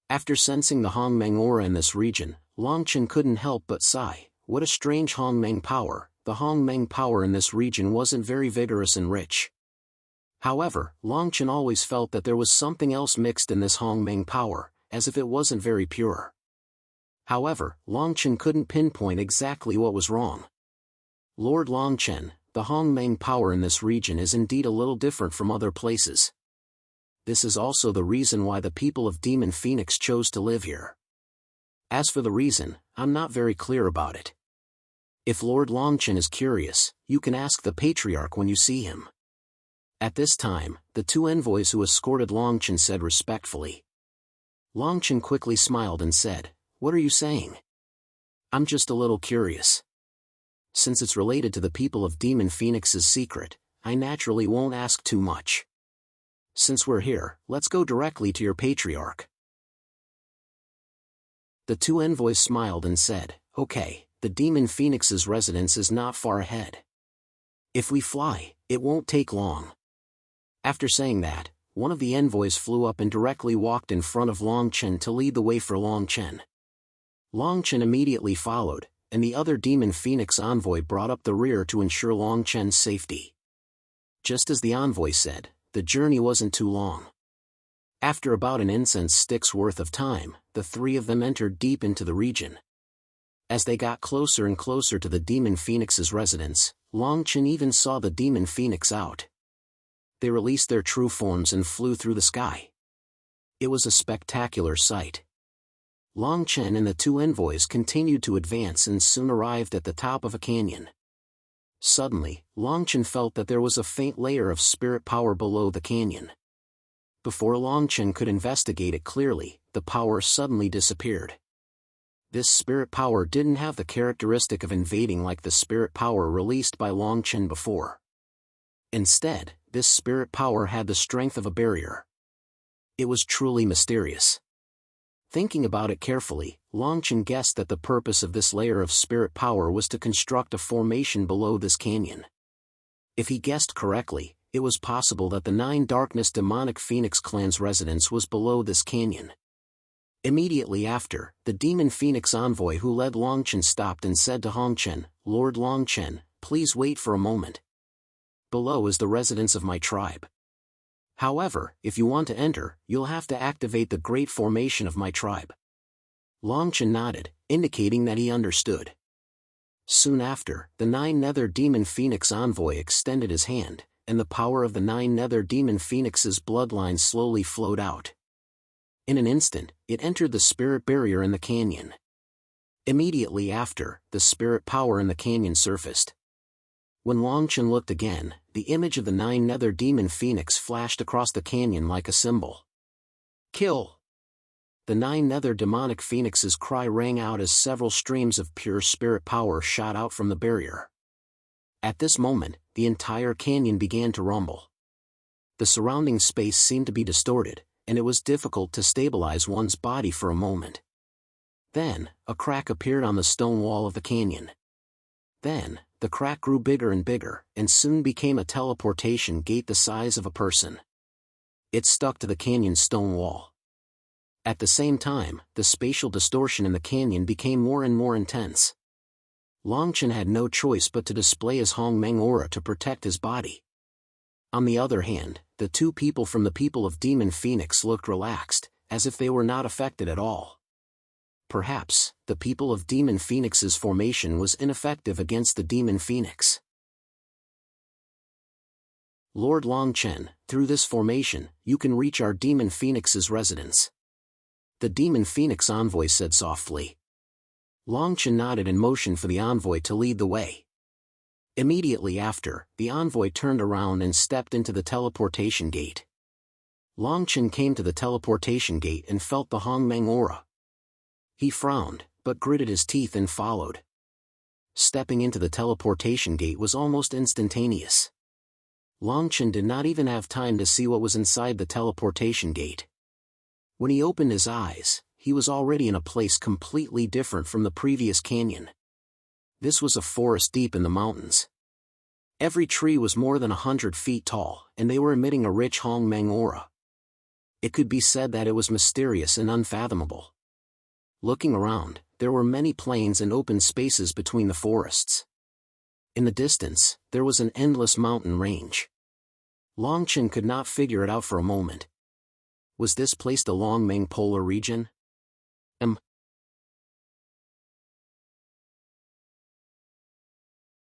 After sensing the Hongmeng aura in this region, Longchen couldn't help but sigh. What a strange Hongmeng power. The Hongmeng power in this region wasn't very vigorous and rich. However, Longchen always felt that there was something else mixed in this Hongmeng power, as if it wasn't very pure. However, Longchen couldn't pinpoint exactly what was wrong. Lord Longchen, the Hongmeng power in this region is indeed a little different from other places. This is also the reason why the people of Demon Phoenix chose to live here. As for the reason, I'm not very clear about it. If Lord Longchen is curious, you can ask the Patriarch when you see him. At this time, the 2 envoys who escorted Longchen said respectfully. Longchen quickly smiled and said, "What are you saying?" "I'm just a little curious. Since it's related to the people of Demon Phoenix's secret, I naturally won't ask too much. Since we're here, let's go directly to your Patriarch." The 2 envoys smiled and said, "Okay, the Demon Phoenix's residence is not far ahead. If we fly, it won't take long." After saying that, one of the envoys flew up and directly walked in front of Longchen to lead the way for Longchen. Longchen immediately followed, and the other Demon Phoenix envoy brought up the rear to ensure Longchen's safety. Just as the envoy said, the journey wasn't too long. After about an incense stick's worth of time, the 3 of them entered deep into the region. As they got closer and closer to the Demon Phoenix's residence, Longchen even saw the Demon Phoenix out. They released their true forms and flew through the sky. It was a spectacular sight. Longchen and the 2 envoys continued to advance and soon arrived at the top of a canyon. Suddenly, Longchen felt that there was a faint layer of spirit power below the canyon. Before Longchen could investigate it clearly, the power suddenly disappeared. This spirit power didn't have the characteristic of invading like the spirit power released by Longchen before. Instead, this spirit power had the strength of a barrier. It was truly mysterious. Thinking about it carefully, Longchen guessed that the purpose of this layer of spirit power was to construct a formation below this canyon. If he guessed correctly, it was possible that the 9 Darkness Demonic Phoenix clan's residence was below this canyon. Immediately after, the Demon Phoenix envoy who led Longchen stopped and said to Longchen, "Lord Longchen, please wait for a moment. Below is the residence of my tribe. However, if you want to enter, you'll have to activate the great formation of my tribe." Longchen nodded, indicating that he understood. Soon after, the 9 Nether Demon Phoenix envoy extended his hand, and the power of the 9 Nether Demon Phoenix's bloodline slowly flowed out. In an instant, it entered the spirit barrier in the canyon. Immediately after, the spirit power in the canyon surfaced. When Longchen looked again, the image of the 9 Nether Demon Phoenix flashed across the canyon like a symbol. "Kill!" The 9 Nether Demonic Phoenix's cry rang out as several streams of pure spirit power shot out from the barrier. At this moment, the entire canyon began to rumble. The surrounding space seemed to be distorted, and it was difficult to stabilize one's body for a moment. Then, a crack appeared on the stone wall of the canyon. Then, the crack grew bigger and bigger, and soon became a teleportation gate the size of a person. It stuck to the canyon's stone wall. At the same time, the spatial distortion in the canyon became more and more intense. Longchen had no choice but to display his Hongmeng aura to protect his body. On the other hand, the two people from the people of Demon Phoenix looked relaxed, as if they were not affected at all. Perhaps, the people of Demon Phoenix's formation was ineffective against the Demon Phoenix. Lord Longchen, through this formation, you can reach our Demon Phoenix's residence. The Demon Phoenix envoy said softly. Longchen nodded and motioned for the envoy to lead the way. Immediately after, the envoy turned around and stepped into the teleportation gate. Longchen came to the teleportation gate and felt the Hongmeng aura. He frowned, but gritted his teeth and followed. Stepping into the teleportation gate was almost instantaneous. Longchen did not even have time to see what was inside the teleportation gate. When he opened his eyes, he was already in a place completely different from the previous canyon. This was a forest deep in the mountains. Every tree was more than 100 feet tall, and they were emitting a rich Hongmeng aura. It could be said that it was mysterious and unfathomable. Looking around, there were many plains and open spaces between the forests. In the distance, there was an endless mountain range. Longchen could not figure it out for a moment. Was this place the Longmeng polar region?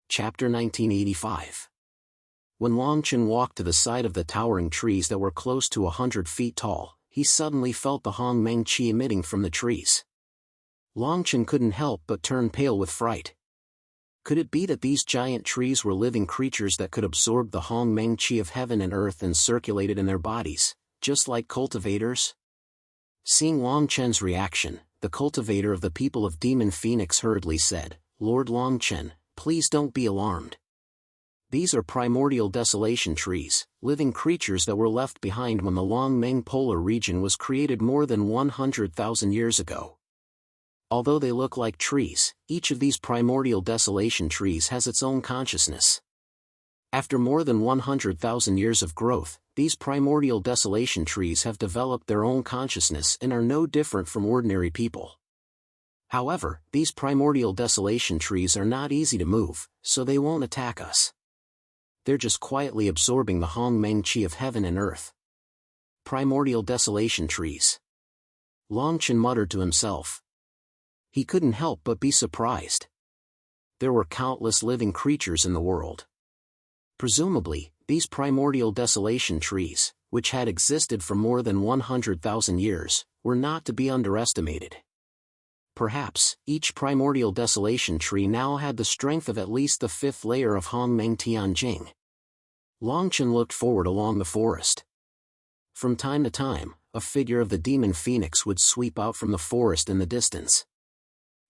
Chapter 1985. When Longchen walked to the side of the towering trees that were close to 100 feet tall, he suddenly felt the Hongmeng qi emitting from the trees. Longchen couldn't help but turn pale with fright. Could it be that these giant trees were living creatures that could absorb the Hongmeng qi of heaven and earth and circulate it in their bodies, just like cultivators? Seeing Longchen's reaction, the cultivator of the people of Demon Phoenix hurriedly said, "Lord Longchen, please don't be alarmed. These are primordial desolation trees, living creatures that were left behind when the Longmeng polar region was created more than 100,000 years ago. Although they look like trees, each of these primordial desolation trees has its own consciousness. After more than 100,000 years of growth, these primordial desolation trees have developed their own consciousness and are no different from ordinary people. However, these primordial desolation trees are not easy to move, so they won't attack us. They're just quietly absorbing the Hongmeng qi of heaven and earth." Primordial desolation trees. Longchen muttered to himself. He couldn't help but be surprised. There were countless living creatures in the world. Presumably, these primordial desolation trees, which had existed for more than 100,000 years, were not to be underestimated. Perhaps, each primordial desolation tree now had the strength of at least the fifth layer of Hongmeng Tianjing. Longchen looked forward along the forest. From time to time, a figure of the Demon Phoenix would sweep out from the forest in the distance.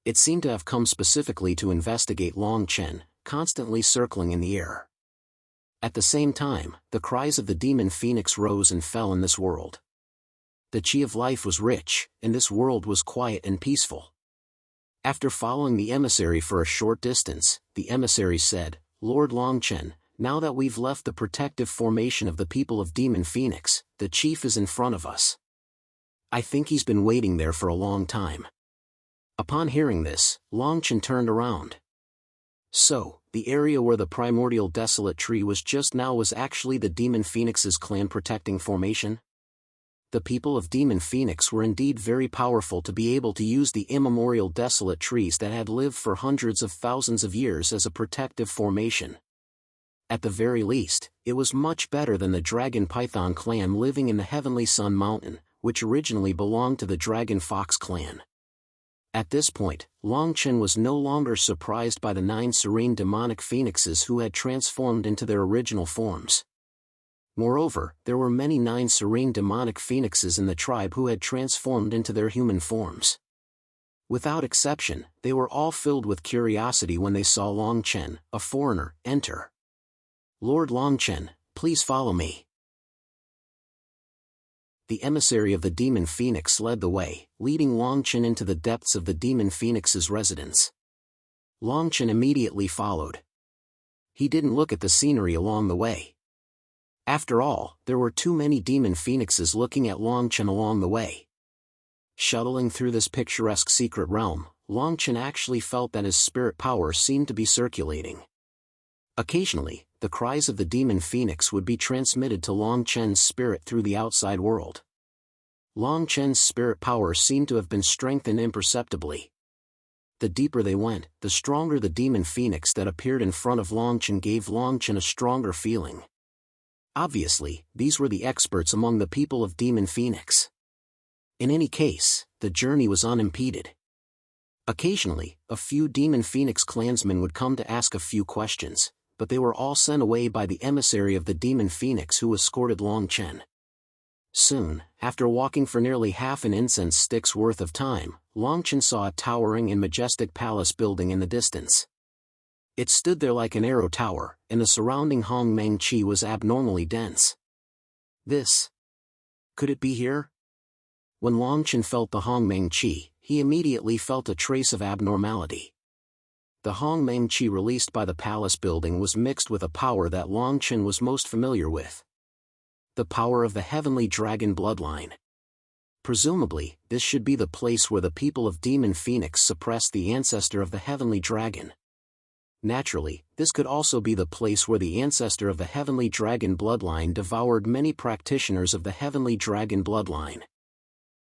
It seemed to have come specifically to investigate Longchen, constantly circling in the air. At the same time, the cries of the Demon Phoenix rose and fell in this world. The qi of life was rich, and this world was quiet and peaceful. After following the emissary for a short distance, the emissary said, "Lord Longchen, now that we've left the protective formation of the people of Demon Phoenix, the chief is in front of us. I think he's been waiting there for a long time." Upon hearing this, Longchen turned around. So, the area where the primordial desolate tree was just now was actually the Demon Phoenix's clan protecting formation? The people of Demon Phoenix were indeed very powerful to be able to use the immemorial desolate trees that had lived for hundreds of thousands of years as a protective formation. At the very least, it was much better than the Dragon Python clan living in the Heavenly Sun Mountain, which originally belonged to the Dragon Fox clan. At this point, Longchen was no longer surprised by the 9 serene demonic phoenixes who had transformed into their original forms. Moreover, there were many 9 serene demonic phoenixes in the tribe who had transformed into their human forms. Without exception, they were all filled with curiosity when they saw Longchen, a foreigner, enter. "Lord Longchen, please follow me." the emissary of the Demon Phoenix led the way, leading Longchen into the depths of the Demon Phoenix's residence. Longchen immediately followed. He didn't look at the scenery along the way. After all, there were too many Demon Phoenixes looking at Longchen along the way. Shuttling through this picturesque secret realm, Longchen actually felt that his spirit power seemed to be circulating. Occasionally, the cries of the Demon Phoenix would be transmitted to Longchen's spirit through the outside world. Longchen's spirit power seemed to have been strengthened imperceptibly. The deeper they went, the stronger the Demon Phoenix that appeared in front of Longchen gave Longchen a stronger feeling. Obviously, these were the experts among the people of Demon Phoenix. In any case, the journey was unimpeded. Occasionally, a few Demon Phoenix clansmen would come to ask a few questions, but they were all sent away by the emissary of the Demon Phoenix who escorted Longchen. Soon, after walking for nearly half an incense stick's worth of time, Longchen saw a towering and majestic palace building in the distance. It stood there like an arrow tower, and the surrounding Hongmeng Qi was abnormally dense. Could it be here? When Longchen felt the Hongmeng Qi, he immediately felt a trace of abnormality. The Hongmeng Qi released by the palace building was mixed with a power that Longchen was most familiar with. The power of the heavenly dragon bloodline. Presumably, this should be the place where the people of Demon Phoenix suppressed the ancestor of the heavenly dragon. Naturally, this could also be the place where the ancestor of the heavenly dragon bloodline devoured many practitioners of the heavenly dragon bloodline.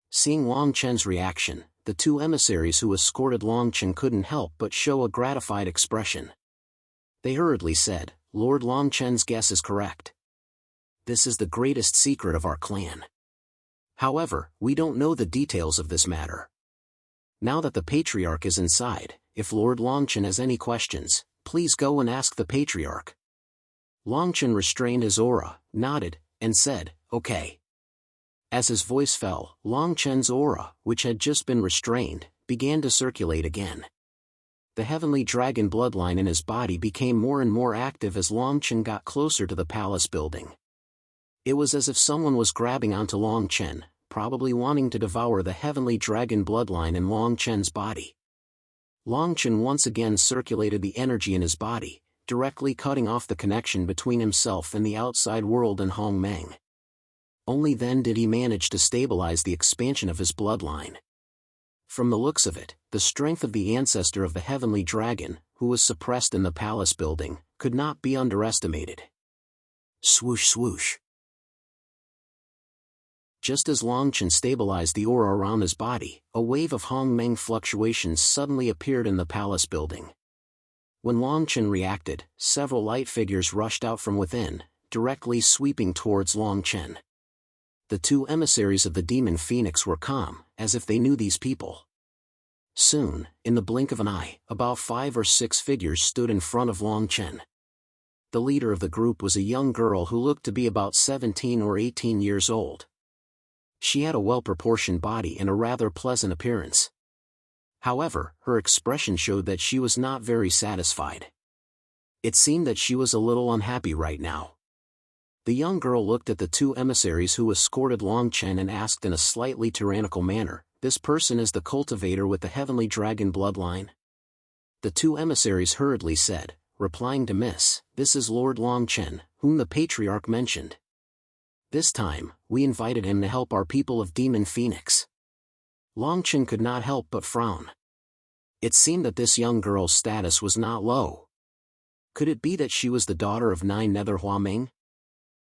Seeing Longchen's reaction, the two emissaries who escorted Longchen couldn't help but show a gratified expression. They hurriedly said, "Lord Longchen's guess is correct. This is the greatest secret of our clan. However, we don't know the details of this matter. Now that the Patriarch is inside, if Lord Longchen has any questions, please go and ask the Patriarch." Longchen restrained his aura, nodded, and said, "Okay." As his voice fell, Longchen's aura, which had just been restrained, began to circulate again. The heavenly dragon bloodline in his body became more and more active as Longchen got closer to the palace building. It was as if someone was grabbing onto Longchen, probably wanting to devour the heavenly dragon bloodline in Longchen's body. Longchen once again circulated the energy in his body, directly cutting off the connection between himself and the outside world and Hongmeng. Only then did he manage to stabilize the expansion of his bloodline. From the looks of it, the strength of the ancestor of the heavenly dragon, who was suppressed in the palace building, could not be underestimated. Swoosh swoosh. Just as Longchen stabilized the aura around his body, a wave of Hongmeng fluctuations suddenly appeared in the palace building. When Longchen reacted, several light figures rushed out from within, directly sweeping towards Longchen. The two emissaries of the Demon Phoenix were calm, as if they knew these people. Soon, in the blink of an eye, about 5 or 6 figures stood in front of Longchen. The leader of the group was a young girl who looked to be about 17 or 18 years old. She had a well-proportioned body and a rather pleasant appearance. However, her expression showed that she was not very satisfied. It seemed that she was a little unhappy right now. The young girl looked at the two emissaries who escorted Longchen and asked in a slightly tyrannical manner, "This person is the cultivator with the heavenly dragon bloodline?" The two emissaries hurriedly said, replying to Miss, "This is Lord Longchen, whom the Patriarch mentioned. This time, we invited him to help our people of Demon Phoenix." Longchen could not help but frown. It seemed that this young girl's status was not low. Could it be that she was the daughter of 9 Nether Huaming?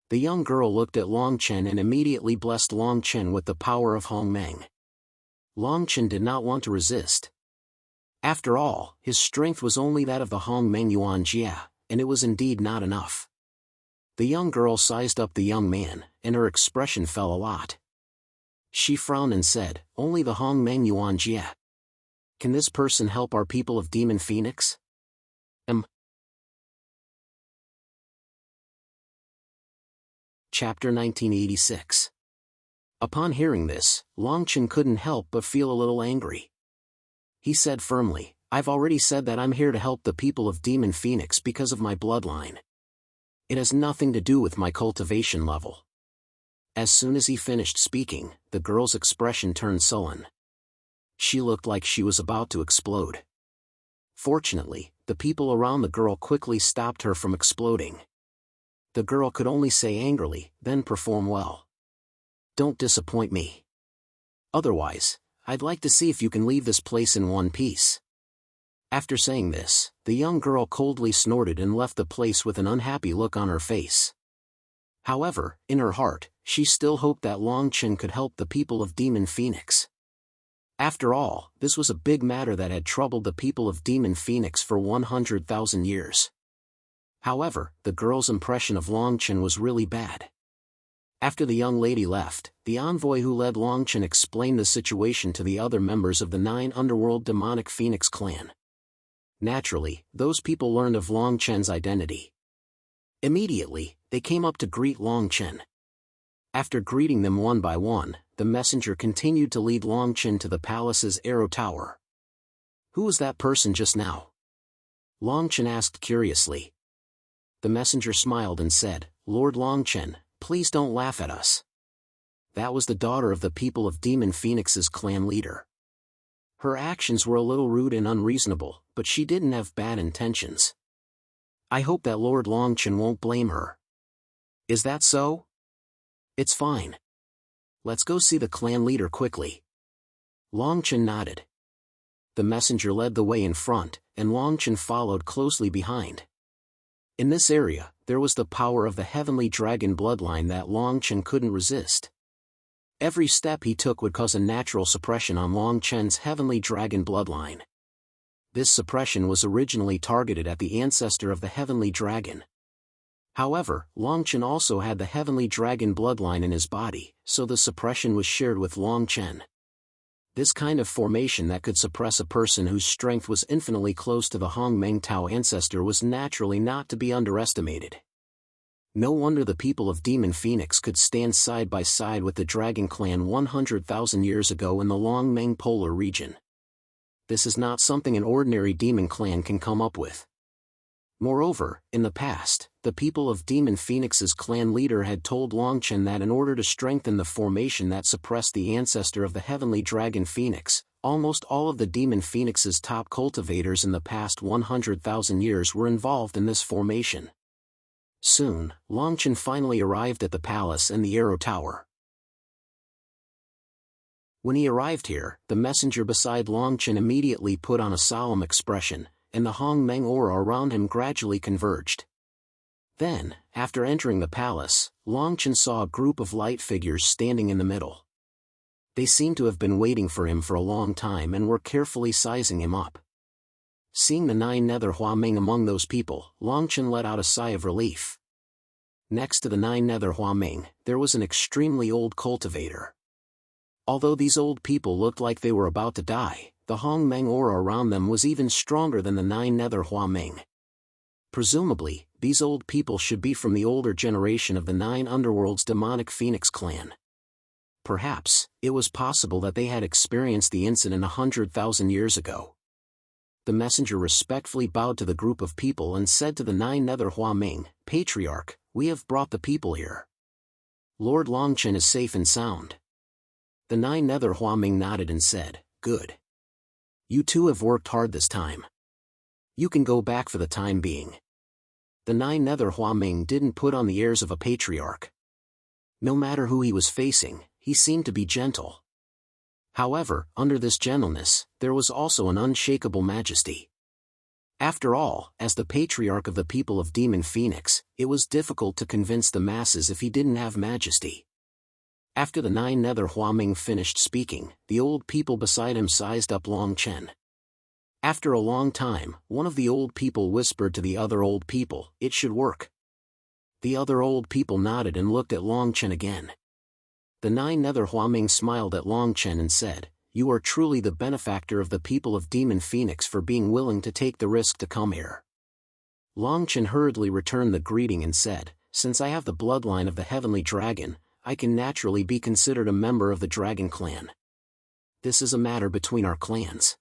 The young girl looked at Longchen and immediately blessed Longchen with the power of Hongmeng. Longchen did not want to resist. After all, his strength was only that of the Hongmeng Yuan Jia, and it was indeed not enough. The young girl sized up the young man, and her expression fell a lot. She frowned and said, "Only the Hongmeng Yuan Jia. Can this person help our people of Demon Phoenix?" Chapter 1986. Upon hearing this, Longchen couldn't help but feel a little angry. He said firmly, "I've already said that I'm here to help the people of Demon Phoenix because of my bloodline. It has nothing to do with my cultivation level. As soon as he finished speaking, the girl's expression turned sullen. She looked like she was about to explode. Fortunately, the people around the girl quickly stopped her from exploding. The girl could only say angrily, "Then perform well. Don't disappoint me. Otherwise, I'd like to see if you can leave this place in one piece." After saying this, the young girl coldly snorted and left the place with an unhappy look on her face. However, in her heart, she still hoped that Long Chen could help the people of Demon Phoenix. After all, this was a big matter that had troubled the people of Demon Phoenix for 100,000 years. However, the girl's impression of Long Chen was really bad. After the young lady left, the envoy who led Long Chen explained the situation to the other members of the 9 Underworld Demonic Phoenix clan. Naturally, those people learned of Long Chen's identity. Immediately, they came up to greet Long Chen. After greeting them one by one, the messenger continued to lead Long Chen to the palace's arrow tower. "Who was that person just now?" Long Chen asked curiously. The messenger smiled and said, "Lord Long Chen, please don't laugh at us. That was the daughter of the people of Demon Phoenix's clan leader. Her actions were a little rude and unreasonable, but she didn't have bad intentions. I hope that Lord Long Chen won't blame her." "Is that so?" "It's fine. Let's go see the clan leader quickly." Long Chen nodded. The messenger led the way in front, and Long Chen followed closely behind. In this area, there was the power of the heavenly dragon bloodline that Long Chen couldn't resist. Every step he took would cause a natural suppression on Long Chen's heavenly dragon bloodline. This suppression was originally targeted at the ancestor of the heavenly dragon. However, Long Chen also had the heavenly dragon bloodline in his body, so the suppression was shared with Long Chen. This kind of formation that could suppress a person whose strength was infinitely close to the Hong Meng Tao ancestor was naturally not to be underestimated. No wonder the people of Demon Phoenix could stand side by side with the Dragon Clan 100,000 years ago in the Long Meng Polar region. This is not something an ordinary demon clan can come up with. Moreover, in the past, the people of Demon Phoenix's clan leader had told Long Chen that in order to strengthen the formation that suppressed the ancestor of the heavenly dragon Phoenix, almost all of the Demon Phoenix's top cultivators in the past 100,000 years were involved in this formation. Soon, Long Chen finally arrived at the palace and the arrow tower. When he arrived here, the messenger beside Long Chen immediately put on a solemn expression, and the Hong Meng aura around him gradually converged. Then, after entering the palace, Long Chen saw a group of light figures standing in the middle. They seemed to have been waiting for him for a long time and were carefully sizing him up. Seeing the 9 Nether Huaming among those people, Long Chen let out a sigh of relief. Next to the 9 Nether Huaming, there was an extremely old cultivator. Although these old people looked like they were about to die, the Hong Meng aura around them was even stronger than the 9 Nether Huaming. Presumably, these old people should be from the older generation of the 9 Underworld's demonic Phoenix clan. Perhaps, it was possible that they had experienced the incident 100,000 years ago. The messenger respectfully bowed to the group of people and said to the 9 Nether Huaming, "Patriarch, we have brought the people here. Lord Long Chen is safe and sound." The 9 Nether Huaming nodded and said, "Good. You two have worked hard this time. You can go back for the time being." The 9 Nether Huaming didn't put on the airs of a patriarch. No matter who he was facing, he seemed to be gentle. However, under this gentleness, there was also an unshakable majesty. After all, as the patriarch of the people of Demon Phoenix, it was difficult to convince the masses if he didn't have majesty. After the 9 Nether Huaming finished speaking, the old people beside him sized up Long Chen. After a long time, one of the old people whispered to the other old people, "It should work." The other old people nodded and looked at Long Chen again. The 9 Nether Huaming smiled at Long Chen and said, "You are truly the benefactor of the people of Demon Phoenix for being willing to take the risk to come here." Long Chen hurriedly returned the greeting and said, "Since I have the bloodline of the heavenly dragon, I can naturally be considered a member of the Dragon Clan. This is a matter between our clans.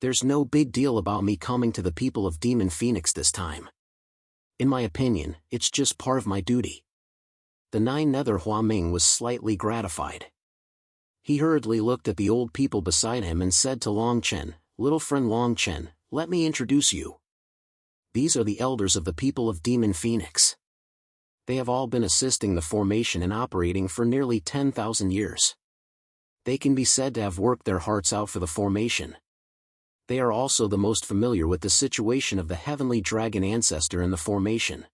There's no big deal about me coming to the people of Demon Phoenix this time. In my opinion, it's just part of my duty." The Nine Nether Huaming was slightly gratified. He hurriedly looked at the old people beside him and said to Long Chen, "Little friend Long Chen, let me introduce you. These are the elders of the people of Demon Phoenix. They have all been assisting the formation and operating for nearly 10,000 years. They can be said to have worked their hearts out for the formation. They are also the most familiar with the situation of the heavenly dragon ancestor in the formation.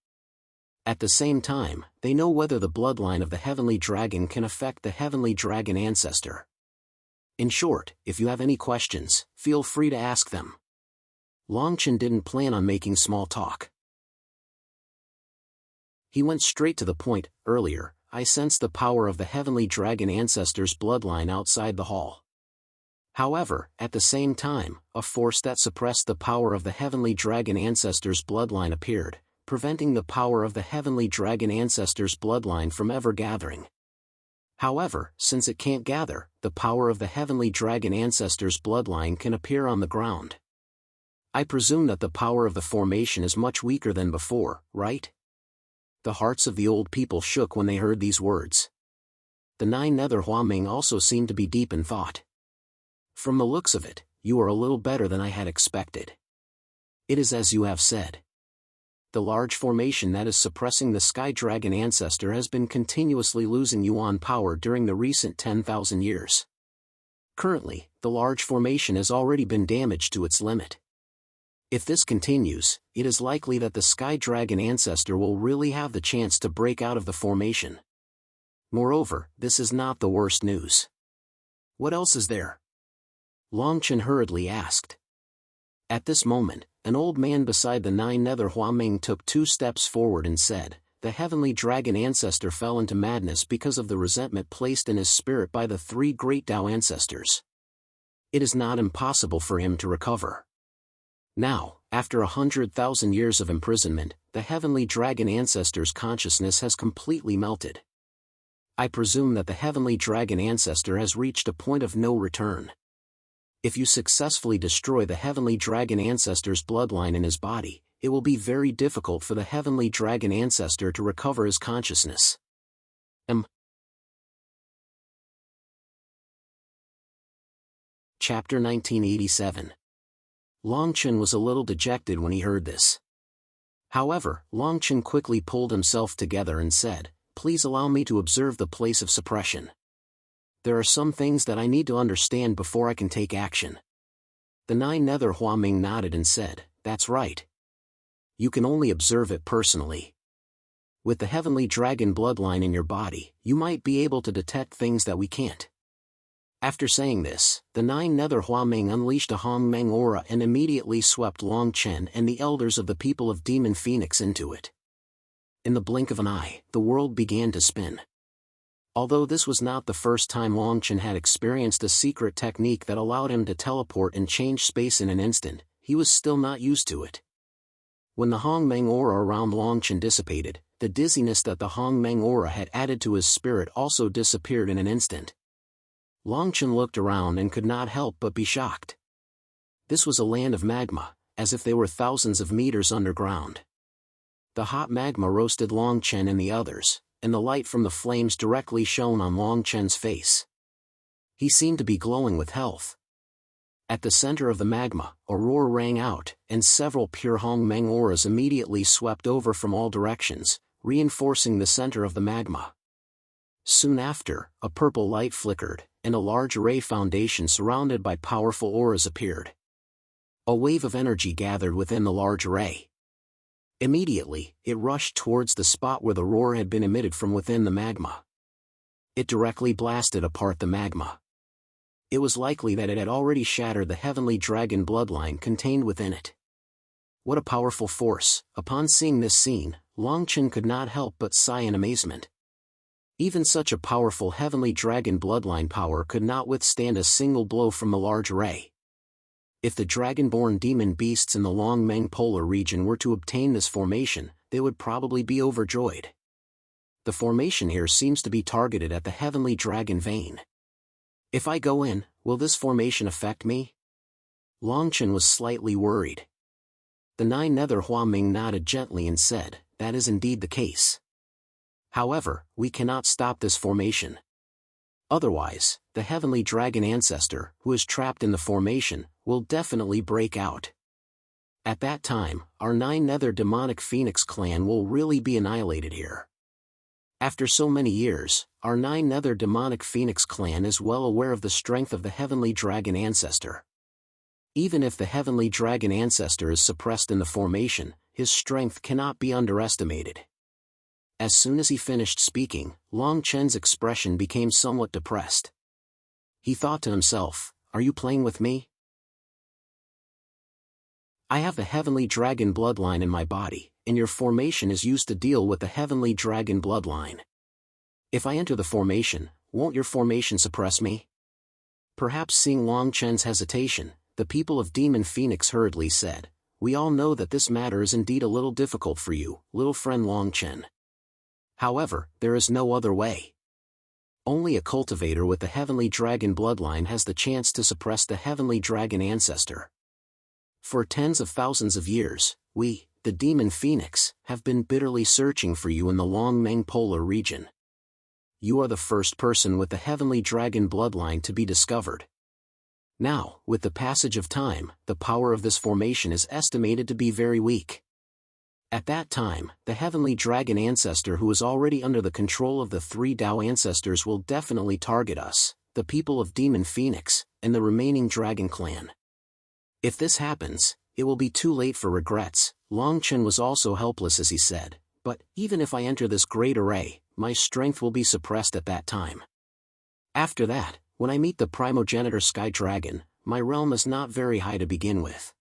At the same time, they know whether the bloodline of the heavenly dragon can affect the heavenly dragon ancestor. In short, if you have any questions, feel free to ask them." Long Chen didn't plan on making small talk. He went straight to the point. "Earlier, I sensed the power of the heavenly dragon ancestor's bloodline outside the hall. However, at the same time, a force that suppressed the power of the heavenly dragon ancestor's bloodline appeared, preventing the power of the heavenly dragon ancestor's bloodline from ever gathering. However, since it can't gather, the power of the heavenly dragon ancestor's bloodline can appear on the ground. I presume that the power of the formation is much weaker than before, right?" The hearts of the old people shook when they heard these words. The Nine Nether Huaming also seemed to be deep in thought. "From the looks of it, you are a little better than I had expected. It is as you have said. The large formation that is suppressing the Sky Dragon ancestor has been continuously losing Yuan power during the recent 10,000 years. Currently, the large formation has already been damaged to its limit. If this continues, it is likely that the Sky Dragon ancestor will really have the chance to break out of the formation. Moreover, this is not the worst news. What else is there?" Long Chen hurriedly asked. At this moment, an old man beside the Nine Nether Huaming took 2 steps forward and said, "The heavenly dragon ancestor fell into madness because of the resentment placed in his spirit by the 3 great Tao ancestors. It is not impossible for him to recover. Now, after 100,000 years of imprisonment, the heavenly dragon ancestor's consciousness has completely melted. I presume that the heavenly dragon ancestor has reached a point of no return. If you successfully destroy the heavenly dragon ancestor's bloodline in his body, it will be very difficult for the heavenly dragon ancestor to recover his consciousness." Chapter 1987. Long Chen was a little dejected when he heard this. However, Long Chen quickly pulled himself together and said, "Please allow me to observe the place of suppression. There are some things that I need to understand before I can take action." The Nine Nether Huaming nodded and said, "That's right. You can only observe it personally. With the heavenly dragon bloodline in your body, you might be able to detect things that we can't." After saying this, the Nine Nether Huaming unleashed a Hongmeng aura and immediately swept Long Chen and the elders of the people of Demon Phoenix into it. In the blink of an eye, the world began to spin. Although this was not the first time Long Chen had experienced a secret technique that allowed him to teleport and change space in an instant, he was still not used to it. When the Hongmeng aura around Long Chen dissipated, the dizziness that the Hongmeng aura had added to his spirit also disappeared in an instant. Long Chen looked around and could not help but be shocked. This was a land of magma, as if they were thousands of meters underground. The hot magma roasted Long Chen and the others, and the light from the flames directly shone on Long Chen's face. He seemed to be glowing with health. At the center of the magma, a roar rang out, and several pure Hongmeng auras immediately swept over from all directions, reinforcing the center of the magma. Soon after, a purple light flickered, and a large ray foundation surrounded by powerful auras appeared. A wave of energy gathered within the large ray. Immediately, it rushed towards the spot where the roar had been emitted from within the magma. It directly blasted apart the magma. It was likely that it had already shattered the heavenly dragon bloodline contained within it. What a powerful force! Upon seeing this scene, Long Chen could not help but sigh in amazement. Even such a powerful heavenly dragon bloodline power could not withstand a single blow from the large ray. If the dragon-born demon beasts in the Longmeng polar region were to obtain this formation, they would probably be overjoyed. The formation here seems to be targeted at the heavenly dragon vein. If I go in, will this formation affect me? Long Chen was slightly worried. The Nine Nether Huaming nodded gently and said, "That is indeed the case. However, we cannot stop this formation. Otherwise, the heavenly dragon ancestor, who is trapped in the formation, will definitely break out. At that time, our 9 nether demonic phoenix clan will really be annihilated here. After so many years, our 9 nether demonic phoenix clan is well aware of the strength of the heavenly dragon ancestor. Even if the heavenly dragon ancestor is suppressed in the formation, his strength cannot be underestimated. As soon as he finished speaking, Long Chen's expression became somewhat depressed. He thought to himself, "Are you playing with me? I have the heavenly dragon bloodline in my body, and your formation is used to deal with the heavenly dragon bloodline. If I enter the formation, won't your formation suppress me?" Perhaps seeing Long Chen's hesitation, the people of Demon Phoenix hurriedly said, "We all know that this matter is indeed a little difficult for you, little friend Long Chen. However, there is no other way. Only a cultivator with the heavenly dragon bloodline has the chance to suppress the heavenly dragon ancestor. For tens of thousands of years, we, the Demon Phoenix, have been bitterly searching for you in the Longmeng Polar region. You are the first person with the heavenly dragon bloodline to be discovered. Now, with the passage of time, the power of this formation is estimated to be very weak. At that time, the heavenly dragon ancestor who is already under the control of the 3 Dao ancestors will definitely target us, the people of Demon Phoenix, and the remaining dragon clan. If this happens, it will be too late for regrets." Long Chen was also helpless as he said, "But, even if I enter this great array, my strength will be suppressed at that time. After that, when I meet the primogenitor Sky Dragon, my realm is not very high to begin with.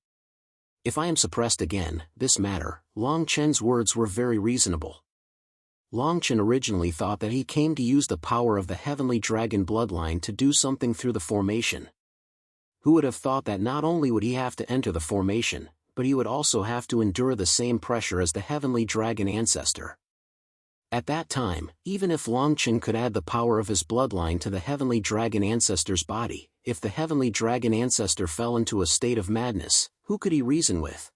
If I am suppressed again, this matter." Long Chen's words were very reasonable. Long Chen originally thought that he came to use the power of the heavenly dragon bloodline to do something through the formation. Who would have thought that not only would he have to enter the formation, but he would also have to endure the same pressure as the heavenly dragon ancestor. At that time, even if Long Chen could add the power of his bloodline to the heavenly dragon ancestor's body, if the heavenly dragon ancestor fell into a state of madness, who could he reason with?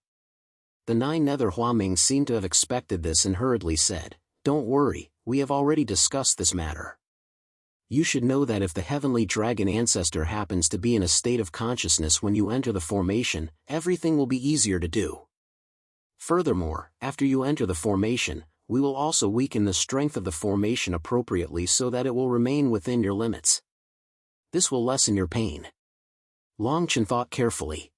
The 9 nether Huaming seemed to have expected this and hurriedly said, "Don't worry, we have already discussed this matter. You should know that if the heavenly dragon ancestor happens to be in a state of consciousness when you enter the formation, everything will be easier to do. Furthermore, after you enter the formation, we will also weaken the strength of the formation appropriately so that it will remain within your limits. This will lessen your pain." Long Chen thought carefully.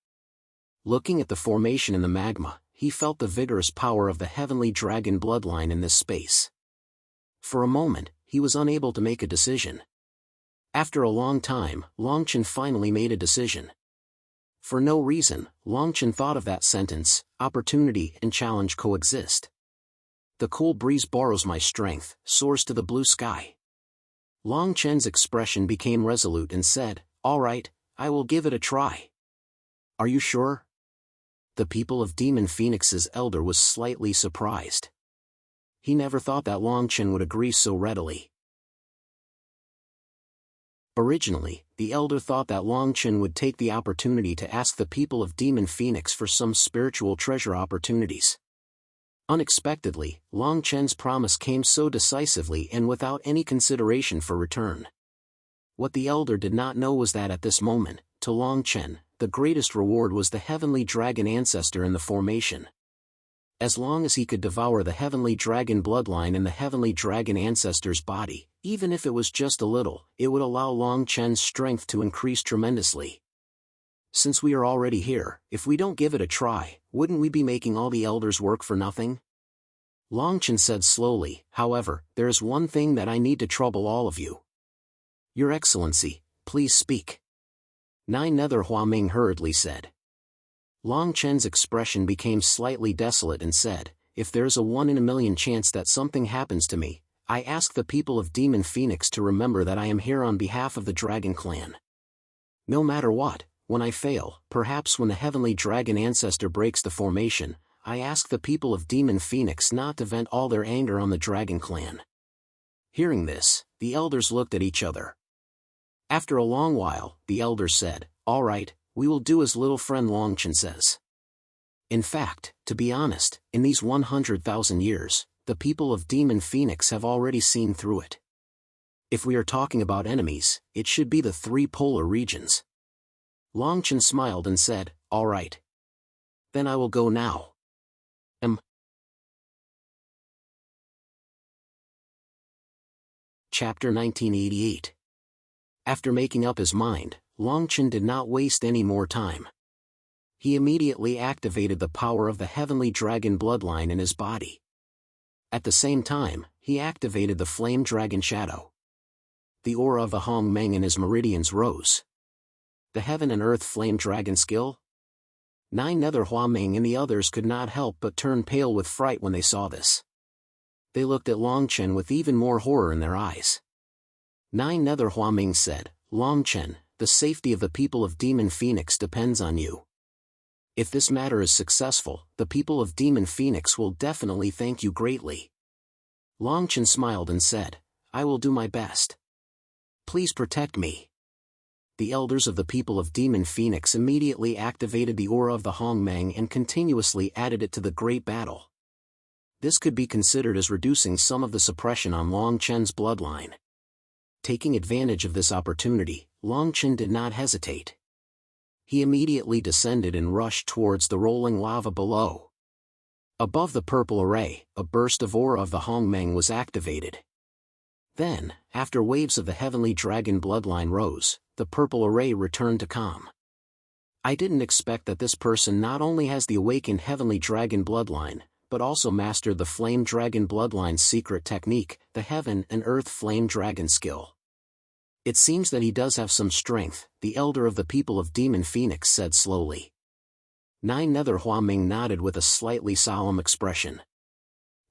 Looking at the formation in the magma, he felt the vigorous power of the heavenly dragon bloodline in this space. For a moment, he was unable to make a decision. After a long time, Long Chen finally made a decision. For no reason, Long Chen thought of that sentence, "Opportunity and challenge coexist. The cool breeze borrows my strength, soars to the blue sky." Long Chen's expression became resolute and said, "All right, I will give it a try." "Are you sure?" The people of Demon Phoenix's elder was slightly surprised. He never thought that Long Chen would agree so readily. Originally, the elder thought that Long Chen would take the opportunity to ask the people of Demon Phoenix for some spiritual treasure opportunities. Unexpectedly, Long Chen's promise came so decisively and without any consideration for return. What the elder did not know was that at this moment, to Long Chen, the greatest reward was the heavenly dragon ancestor in the formation. As long as he could devour the heavenly dragon bloodline in the heavenly dragon ancestor's body, even if it was just a little, it would allow Long Chen's strength to increase tremendously. Since we are already here, if we don't give it a try, wouldn't we be making all the elders work for nothing? Long Chen said slowly, "However, there is one thing that I need to trouble all of you." "Your Excellency, please speak." 9 nether Huaming hurriedly said. Long Chen's expression became slightly desolate and said, "If there's a 1 in a million chance that something happens to me, I ask the people of Demon Phoenix to remember that I am here on behalf of the Dragon Clan. No matter what, when I fail, perhaps when the heavenly dragon ancestor breaks the formation, I ask the people of Demon Phoenix not to vent all their anger on the Dragon Clan." Hearing this, the elders looked at each other. After a long while, the elders said, "All right, we will do as little friend Long Chen says." In fact, to be honest, in these 100,000 years, the people of Demon Phoenix have already seen through it. If we are talking about enemies, it should be the three polar regions. Long Chen smiled and said, "All right. Then I will go now." Chapter 1988. After making up his mind, Long Chen did not waste any more time. He immediately activated the power of the heavenly dragon bloodline in his body. At the same time, he activated the flame dragon shadow. The aura of the Hong Meng in his meridians rose. The heaven and earth flame dragon skill? Nine Nether Huaming and the others could not help but turn pale with fright when they saw this. They looked at Long Chen with even more horror in their eyes. Nine Nether Huaming said, "Long Chen, the safety of the people of Demon Phoenix depends on you. If this matter is successful, the people of Demon Phoenix will definitely thank you greatly." Long Chen smiled and said, "I will do my best. Please protect me." The elders of the people of Demon Phoenix immediately activated the aura of the Hong Meng and continuously added it to the great battle. This could be considered as reducing some of the suppression on Long Chen's bloodline. Taking advantage of this opportunity, Long Chen did not hesitate. He immediately descended and rushed towards the rolling lava below. Above the purple array, a burst of aura of the Hong Meng was activated. Then, after waves of the heavenly dragon bloodline rose, the purple array returned to calm. I didn't expect that this person not only has the awakened heavenly dragon bloodline, but also mastered the flame dragon bloodline's secret technique, the heaven and earth flame dragon skill. It seems that he does have some strength, the elder of the people of Demon Phoenix said slowly. Nine Nether Huaming nodded with a slightly solemn expression.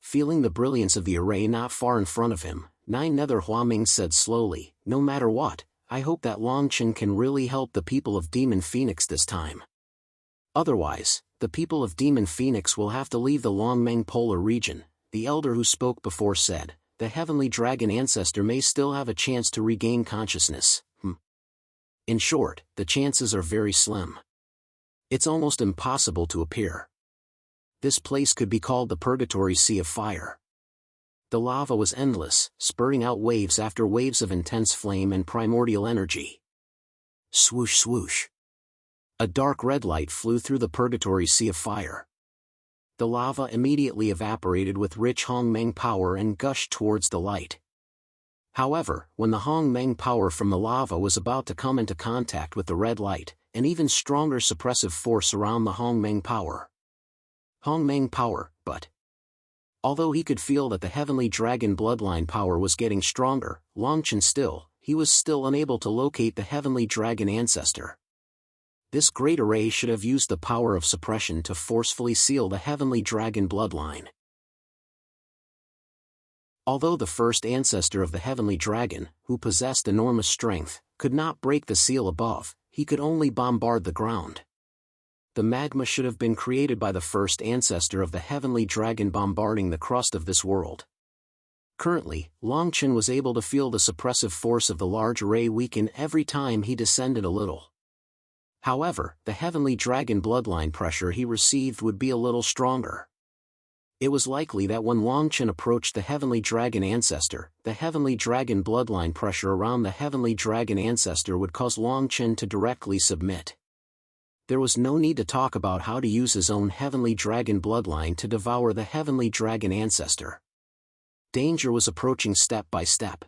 Feeling the brilliance of the array not far in front of him, Nine Nether Huaming said slowly, "No matter what, I hope that Long Chen can really help the people of Demon Phoenix this time. Otherwise, the people of Demon Phoenix will have to leave the Longmeng polar region." The elder who spoke before said, "The heavenly dragon ancestor may still have a chance to regain consciousness. In short, the chances are very slim. It's almost impossible to appear. This place could be called the Purgatory Sea of Fire." The lava was endless, spurting out waves after waves of intense flame and primordial energy. Swoosh swoosh. A dark red light flew through the Purgatory Sea of Fire. The lava immediately evaporated with rich Hong Meng power and gushed towards the light. However, when the Hong Meng power from the lava was about to come into contact with the red light, an even stronger suppressive force around the Hong Meng power. Hong Meng power, but... Although he could feel that the heavenly dragon bloodline power was getting stronger, Long Chen he was still unable to locate the heavenly dragon ancestor. This great array should have used the power of suppression to forcefully seal the heavenly dragon bloodline. Although the first ancestor of the heavenly dragon, who possessed enormous strength, could not break the seal above, he could only bombard the ground. The magma should have been created by the first ancestor of the heavenly dragon bombarding the crust of this world. Currently, Long Chen was able to feel the suppressive force of the large array weaken every time he descended a little. However, the heavenly dragon bloodline pressure he received would be a little stronger. It was likely that when Long Chen approached the heavenly dragon ancestor, the heavenly dragon bloodline pressure around the heavenly dragon ancestor would cause Long Chen to directly submit. There was no need to talk about how to use his own heavenly dragon bloodline to devour the heavenly dragon ancestor. Danger was approaching step by step.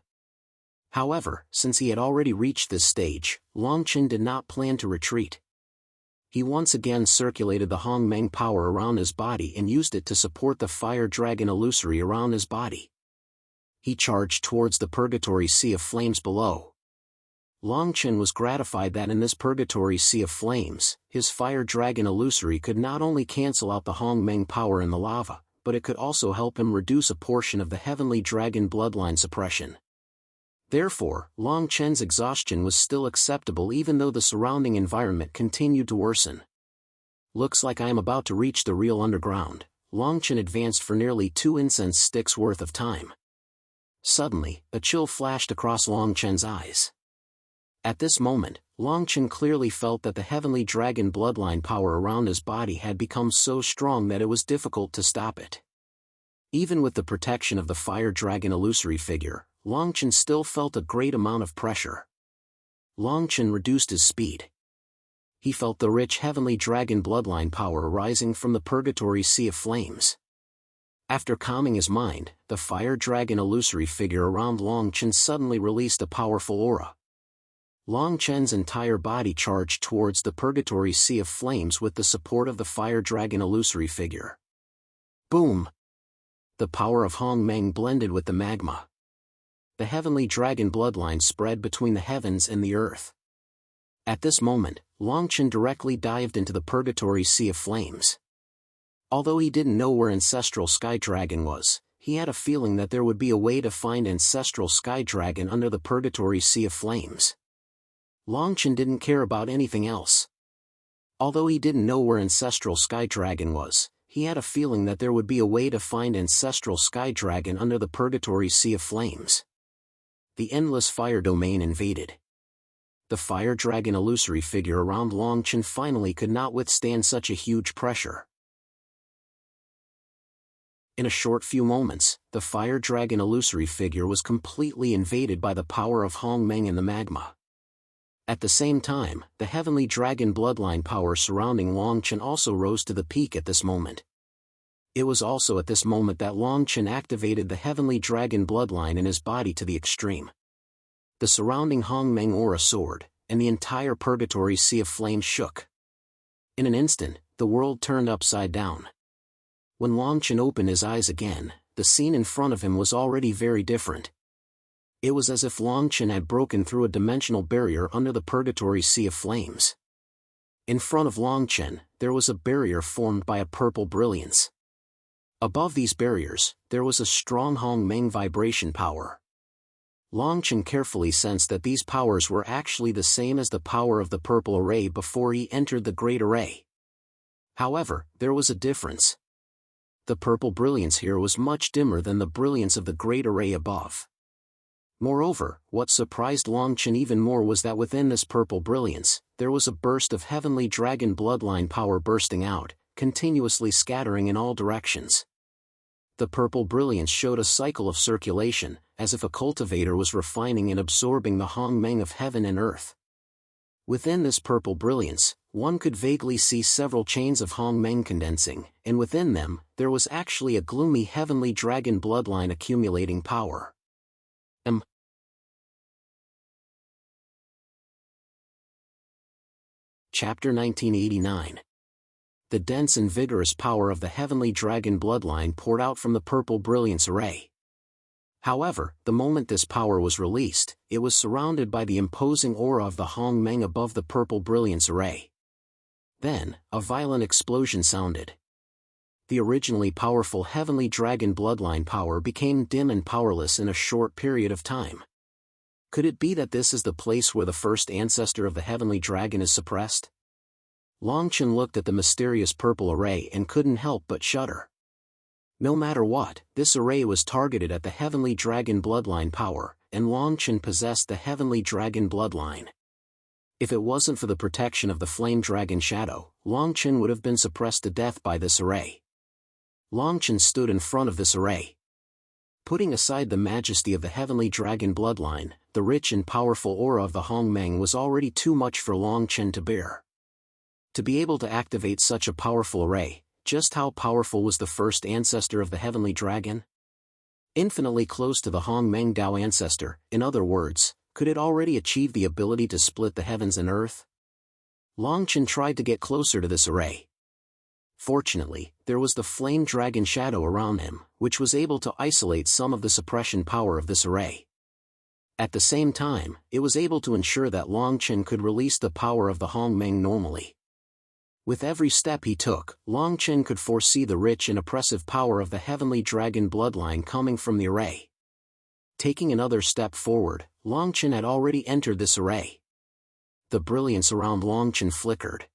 However, since he had already reached this stage, Long Chen did not plan to retreat. He once again circulated the Hong Meng power around his body and used it to support the fire dragon illusory around his body. He charged towards the Purgatory Sea of Flames below. Long Chen was gratified that in this Purgatory Sea of Flames, his fire dragon illusory could not only cancel out the Hong Meng power in the lava, but it could also help him reduce a portion of the heavenly dragon bloodline suppression. Therefore, Long Chen's exhaustion was still acceptable even though the surrounding environment continued to worsen. "Looks like I am about to reach the real underground." Long Chen advanced for nearly 2 incense sticks worth of time. Suddenly, a chill flashed across Long Chen's eyes. At this moment, Long Chen clearly felt that the heavenly dragon bloodline power around his body had become so strong that it was difficult to stop it. Even with the protection of the fire dragon illusory figure, Longchen still felt a great amount of pressure. Longchen reduced his speed. He felt the rich heavenly dragon bloodline power rising from the purgatory sea of flames. After calming his mind, the fire dragon illusory figure around Longchen suddenly released a powerful aura. Longchen's entire body charged towards the purgatory sea of flames with the support of the fire dragon illusory figure. Boom! The power of Hong Meng blended with the magma. The heavenly dragon bloodline spread between the heavens and the earth. At this moment, Longchen directly dived into the purgatory sea of flames. Although he didn't know where Ancestral Sky Dragon was, he had a feeling that there would be a way to find Ancestral Sky Dragon under the purgatory sea of flames. Longchen didn't care about anything else. Although he didn't know where Ancestral Sky Dragon was, he had a feeling that there would be a way to find Ancestral Sky Dragon under the purgatory sea of flames. The endless fire domain invaded. The fire dragon illusory figure around Longchen finally could not withstand such a huge pressure. In a short few moments, the fire dragon illusory figure was completely invaded by the power of Hong Meng and the magma. At the same time, the heavenly dragon bloodline power surrounding Longchen also rose to the peak at this moment. It was also at this moment that Longchen activated the heavenly dragon bloodline in his body to the extreme. The surrounding Hong Meng aura soared, and the entire purgatory sea of flames shook. In an instant, the world turned upside down. When Longchen opened his eyes again, the scene in front of him was already very different. It was as if Longchen had broken through a dimensional barrier under the purgatory sea of flames. In front of Longchen, there was a barrier formed by a purple brilliance. Above these barriers, there was a strong Hong Meng vibration power. Longchen carefully sensed that these powers were actually the same as the power of the purple array before he entered the great array. However, there was a difference. The purple brilliance here was much dimmer than the brilliance of the great array above. Moreover, what surprised Longchen even more was that within this purple brilliance, there was a burst of heavenly dragon bloodline power bursting out, continuously scattering in all directions. The purple brilliance showed a cycle of circulation, as if a cultivator was refining and absorbing the Hong Meng of heaven and earth. Within this purple brilliance, one could vaguely see several chains of Hong Meng condensing, and within them, there was actually a gloomy heavenly dragon bloodline accumulating power. Chapter 1989. The dense and vigorous power of the heavenly dragon bloodline poured out from the purple brilliance array. However, the moment this power was released, it was surrounded by the imposing aura of the Hong Meng above the purple brilliance array. Then, a violent explosion sounded. The originally powerful heavenly dragon bloodline power became dim and powerless in a short period of time. Could it be that this is the place where the first ancestor of the heavenly dragon is suppressed? Longchen looked at the mysterious purple array and couldn't help but shudder. No matter what, this array was targeted at the heavenly dragon bloodline power, and Longchen possessed the heavenly dragon bloodline. If it wasn't for the protection of the flame dragon shadow, Longchen would have been suppressed to death by this array. Longchen stood in front of this array. Putting aside the majesty of the heavenly dragon bloodline, the rich and powerful aura of the Hong Meng was already too much for Longchen to bear. To be able to activate such a powerful array, just how powerful was the first ancestor of the heavenly dragon? Infinitely close to the Hong Meng Dao ancestor, in other words, could it already achieve the ability to split the heavens and earth? Longchen tried to get closer to this array. Fortunately, there was the flame dragon shadow around him, which was able to isolate some of the suppression power of this array. At the same time, it was able to ensure that Longchen could release the power of the Hong Meng normally. With every step he took, Longchen could foresee the rich and oppressive power of the heavenly dragon bloodline coming from the array. Taking another step forward, Longchen had already entered this array. The brilliance around Longchen flickered.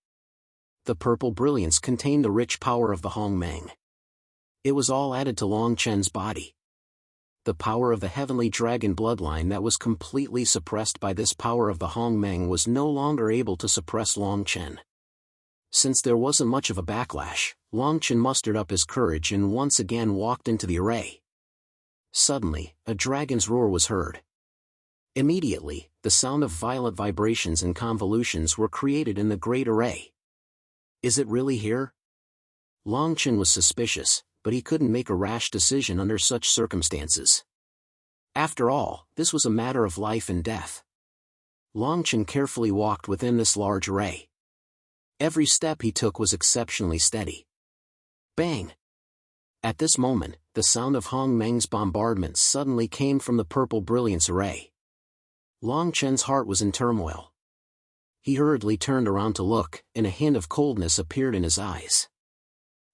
The purple brilliance contained the rich power of the Hong Meng. It was all added to Longchen's body. The power of the heavenly dragon bloodline that was completely suppressed by this power of the Hong Meng was no longer able to suppress Longchen. Since there wasn't much of a backlash, Longchen mustered up his courage and once again walked into the array. Suddenly, a dragon's roar was heard. Immediately, the sound of violent vibrations and convolutions were created in the great array. Is it really here? Longchen was suspicious, but he couldn't make a rash decision under such circumstances. After all, this was a matter of life and death. Longchen carefully walked within this large array. Every step he took was exceptionally steady. Bang! At this moment, the sound of Hong Meng's bombardment suddenly came from the purple brilliance array. Longchen's heart was in turmoil. He hurriedly turned around to look, and a hint of coldness appeared in his eyes.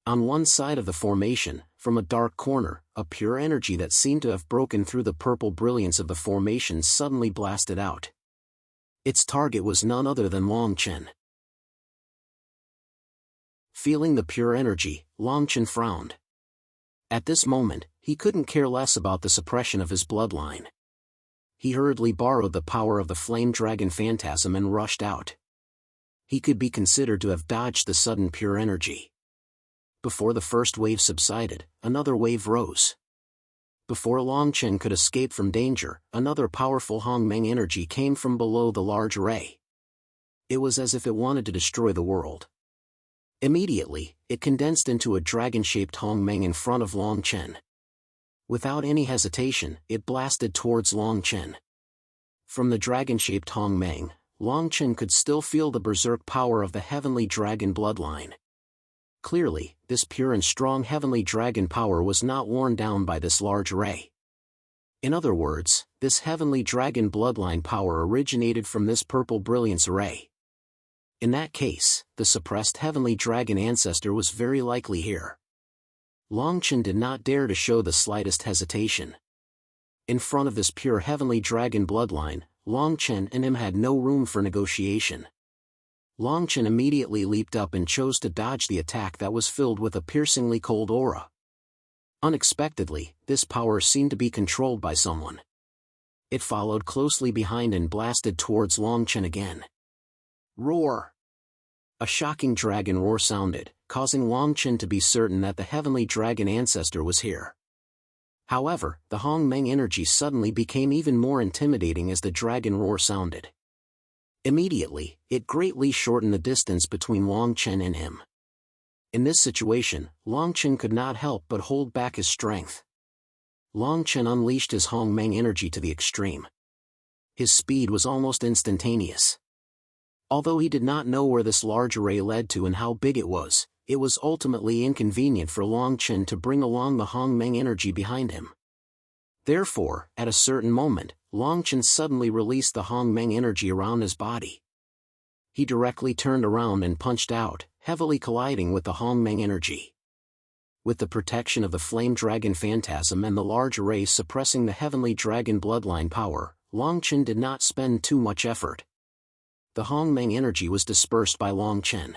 On one side of the formation, from a dark corner, a pure energy that seemed to have broken through the purple brilliance of the formation suddenly blasted out. Its target was none other than Longchen. Feeling the pure energy, Longchen frowned. At this moment, he couldn't care less about the suppression of his bloodline. He hurriedly borrowed the power of the flame dragon phantasm and rushed out. He could be considered to have dodged the sudden pure energy. Before the first wave subsided, another wave rose. Before Longchen could escape from danger, another powerful Hong Meng energy came from below the large array. It was as if it wanted to destroy the world. Immediately, it condensed into a dragon-shaped Hong Meng in front of Longchen. Without any hesitation, it blasted towards Longchen. From the dragon-shaped Hong Meng, Longchen could still feel the berserk power of the heavenly dragon bloodline. Clearly, this pure and strong heavenly dragon power was not worn down by this large array. In other words, this heavenly dragon bloodline power originated from this purple brilliance array. In that case, the suppressed heavenly dragon ancestor was very likely here. Longchen did not dare to show the slightest hesitation. In front of this pure heavenly dragon bloodline, Longchen and him had no room for negotiation. Longchen immediately leaped up and chose to dodge the attack that was filled with a piercingly cold aura. Unexpectedly, this power seemed to be controlled by someone. It followed closely behind and blasted towards Longchen again. Roar! A shocking dragon roar sounded, causing Longchen to be certain that the heavenly dragon ancestor was here. However, the Hong Meng energy suddenly became even more intimidating as the dragon roar sounded. Immediately, it greatly shortened the distance between Longchen and him. In this situation, Longchen could not help but hold back his strength. Longchen unleashed his Hong Meng energy to the extreme. His speed was almost instantaneous. Although he did not know where this large array led to and how big it was ultimately inconvenient for Longchen to bring along the Hong Meng energy behind him. Therefore, at a certain moment, Longchen suddenly released the Hong Meng energy around his body. He directly turned around and punched out, heavily colliding with the Hong Meng energy. With the protection of the flame dragon phantasm and the large array suppressing the heavenly dragon bloodline power, Longchen did not spend too much effort. The Hong Meng energy was dispersed by Longchen.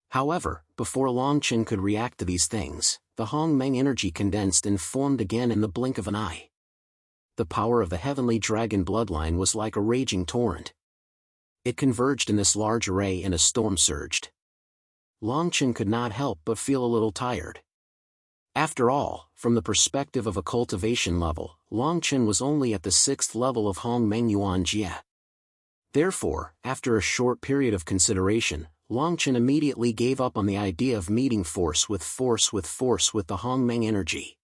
However, before Longchen could react to these things, the Hong Meng energy condensed and formed again in the blink of an eye. The power of the heavenly dragon bloodline was like a raging torrent. It converged in this large array and a storm surged. Longchen could not help but feel a little tired. After all, from the perspective of a cultivation level, Longchen was only at the 6th level of Hong Meng Yuan Jie. Therefore, after a short period of consideration, Longchen immediately gave up on the idea of meeting force with the Hong Meng energy.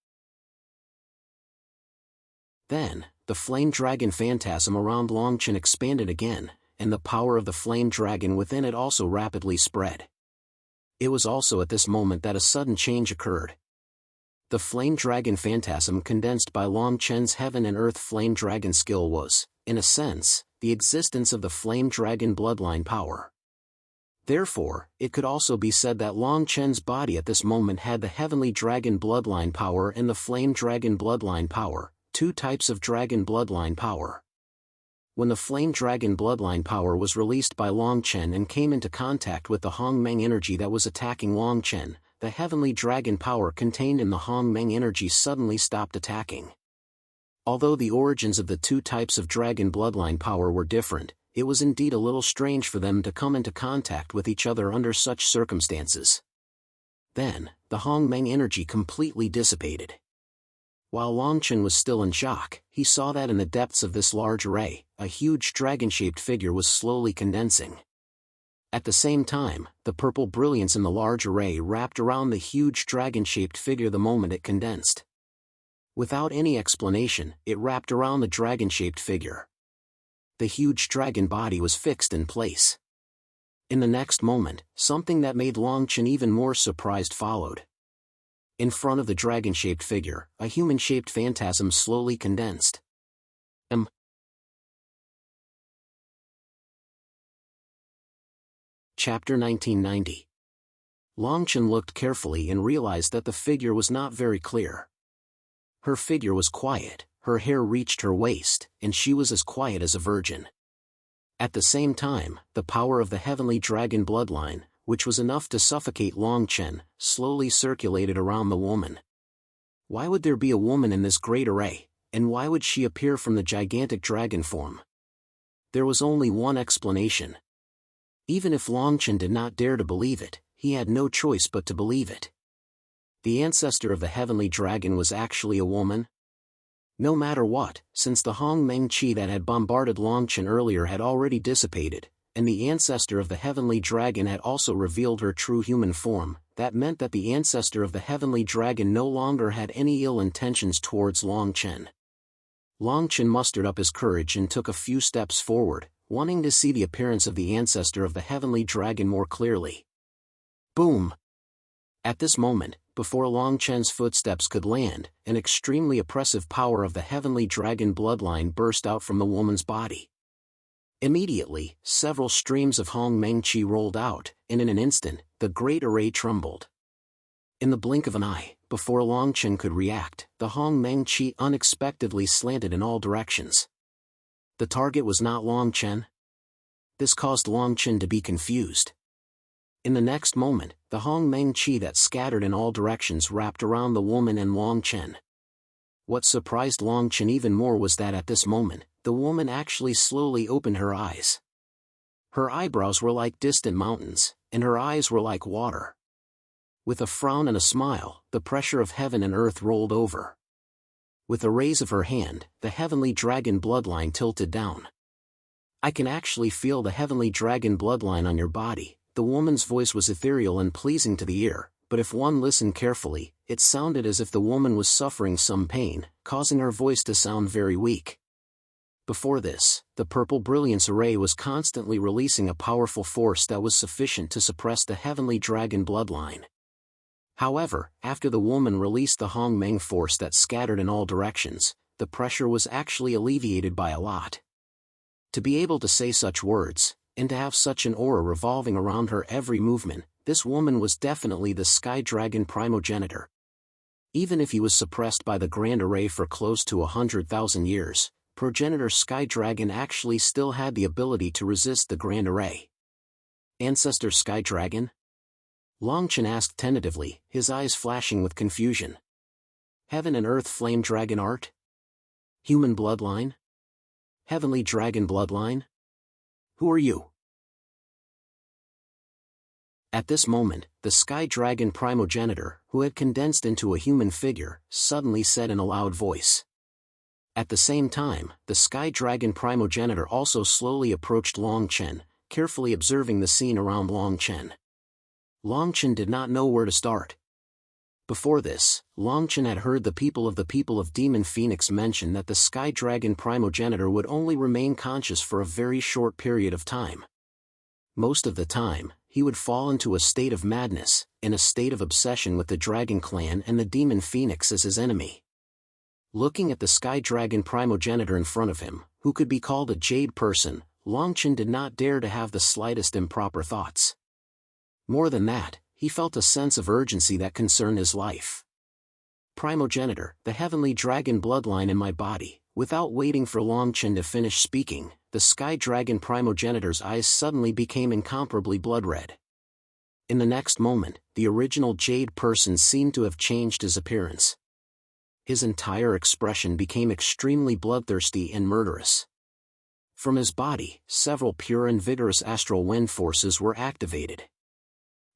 Then, the flame dragon phantasm around Longchen expanded again, and the power of the flame dragon within it also rapidly spread. It was also at this moment that a sudden change occurred. The flame dragon phantasm condensed by Longchen's heaven and earth flame dragon skill was, in a sense, the existence of the flame dragon bloodline power. Therefore, it could also be said that Longchen's body at this moment had the heavenly dragon bloodline power and the flame dragon bloodline power, two types of dragon bloodline power. When the flame dragon bloodline power was released by Longchen and came into contact with the Hong Meng energy that was attacking Longchen, the heavenly dragon power contained in the Hong Meng energy suddenly stopped attacking. Although the origins of the two types of dragon bloodline power were different, it was indeed a little strange for them to come into contact with each other under such circumstances. Then, the Hongmeng energy completely dissipated. While Longchen was still in shock, he saw that in the depths of this large array, a huge dragon-shaped figure was slowly condensing. At the same time, the purple brilliance in the large array wrapped around the huge dragon-shaped figure the moment it condensed. Without any explanation, it wrapped around the dragon-shaped figure. The huge dragon body was fixed in place. In the next moment, something that made Longchen even more surprised followed. In front of the dragon-shaped figure, a human-shaped phantasm slowly condensed. Chapter 1990. Longchen looked carefully and realized that the figure was not very clear. Her figure was quiet, her hair reached her waist, and she was as quiet as a virgin. At the same time, the power of the heavenly dragon bloodline, which was enough to suffocate Longchen, slowly circulated around the woman. Why would there be a woman in this great array, and why would she appear from the gigantic dragon form? There was only one explanation. Even if Longchen did not dare to believe it, he had no choice but to believe it. The ancestor of the heavenly dragon was actually a woman? No matter what, since the Hongmeng Qi that had bombarded Longchen earlier had already dissipated, and the ancestor of the heavenly dragon had also revealed her true human form, that meant that the ancestor of the heavenly dragon no longer had any ill intentions towards Longchen. Longchen mustered up his courage and took a few steps forward, wanting to see the appearance of the ancestor of the heavenly dragon more clearly. Boom! At this moment, before Longchen's footsteps could land, an extremely oppressive power of the heavenly dragon bloodline burst out from the woman's body. Immediately, several streams of Hongmeng Qi rolled out, and in an instant, the great array trembled. In the blink of an eye, before Longchen could react, the Hongmeng Qi unexpectedly slanted in all directions. The target was not Longchen. This caused Longchen to be confused. In the next moment, the Hongmeng Qi that scattered in all directions wrapped around the woman and Longchen. What surprised Longchen even more was that at this moment, the woman actually slowly opened her eyes. Her eyebrows were like distant mountains, and her eyes were like water. With a frown and a smile, the pressure of heaven and earth rolled over. With a raise of her hand, the heavenly dragon bloodline tilted down. I can actually feel the heavenly dragon bloodline on your body. The woman's voice was ethereal and pleasing to the ear, but if one listened carefully, it sounded as if the woman was suffering some pain, causing her voice to sound very weak. Before this, the purple brilliance array was constantly releasing a powerful force that was sufficient to suppress the heavenly dragon bloodline. However, after the woman released the Hongmeng force that scattered in all directions, the pressure was actually alleviated by a lot. To be able to say such words, and to have such an aura revolving around her every movement, this woman was definitely the Sky Dragon primogenitor. Even if he was suppressed by the Grand Array for close to 100,000 years, progenitor Sky Dragon actually still had the ability to resist the Grand Array. Ancestor Sky Dragon? Longchen asked tentatively, his eyes flashing with confusion. Heaven and Earth Flame Dragon Art? Human bloodline? Heavenly Dragon bloodline? Who are you? At this moment, the Sky Dragon primogenitor, who had condensed into a human figure, suddenly said in a loud voice. At the same time, the Sky Dragon primogenitor also slowly approached Longchen, carefully observing the scene around Longchen. Longchen did not know where to start. Before this, Longchen had heard the people of Demon Phoenix mention that the Sky Dragon primogenitor would only remain conscious for a very short period of time. Most of the time, he would fall into a state of madness, in a state of obsession with the Dragon Clan and the Demon Phoenix as his enemy. Looking at the Sky Dragon primogenitor in front of him, who could be called a jade person, Longchen did not dare to have the slightest improper thoughts. More than that, he felt a sense of urgency that concerned his life. Primogenitor, the heavenly dragon bloodline in my body. Without waiting for Longchen to finish speaking, the Sky Dragon primogenitor's eyes suddenly became incomparably blood-red. In the next moment, the original jade person seemed to have changed his appearance. His entire expression became extremely bloodthirsty and murderous. From his body, several pure and vigorous astral wind forces were activated.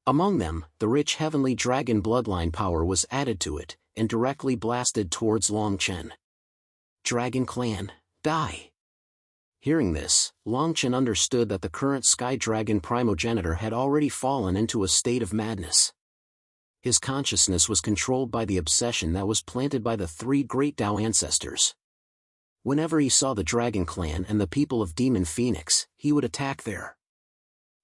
Among them, the rich heavenly dragon bloodline power was added to it, and directly blasted towards Longchen. Dragon Clan, die! Hearing this, Longchen understood that the current Sky Dragon primogenitor had already fallen into a state of madness. His consciousness was controlled by the obsession that was planted by the three great Tao ancestors. Whenever he saw the Dragon Clan and the people of Demon Phoenix, he would attack there.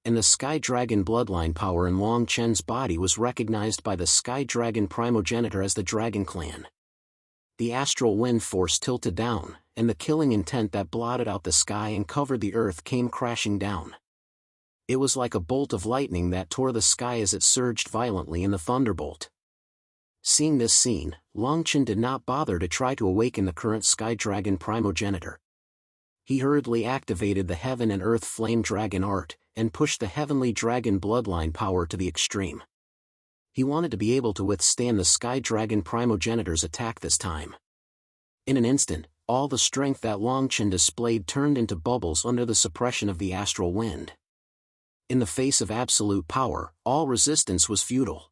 And the Sky Dragon bloodline power in Longchen's body was recognized by the Sky Dragon primogenitor as the Dragon Clan. The astral wind force tilted down, and the killing intent that blotted out the sky and covered the earth came crashing down. It was like a bolt of lightning that tore the sky as it surged violently in the thunderbolt. Seeing this scene, Longchen did not bother to try to awaken the current Sky Dragon primogenitor. He hurriedly activated the Heaven and Earth Flame Dragon art, and pushed the Heavenly Dragon bloodline power to the extreme. He wanted to be able to withstand the Sky Dragon primogenitor's attack this time. In an instant, all the strength that Longchen displayed turned into bubbles under the suppression of the astral wind. In the face of absolute power, all resistance was futile.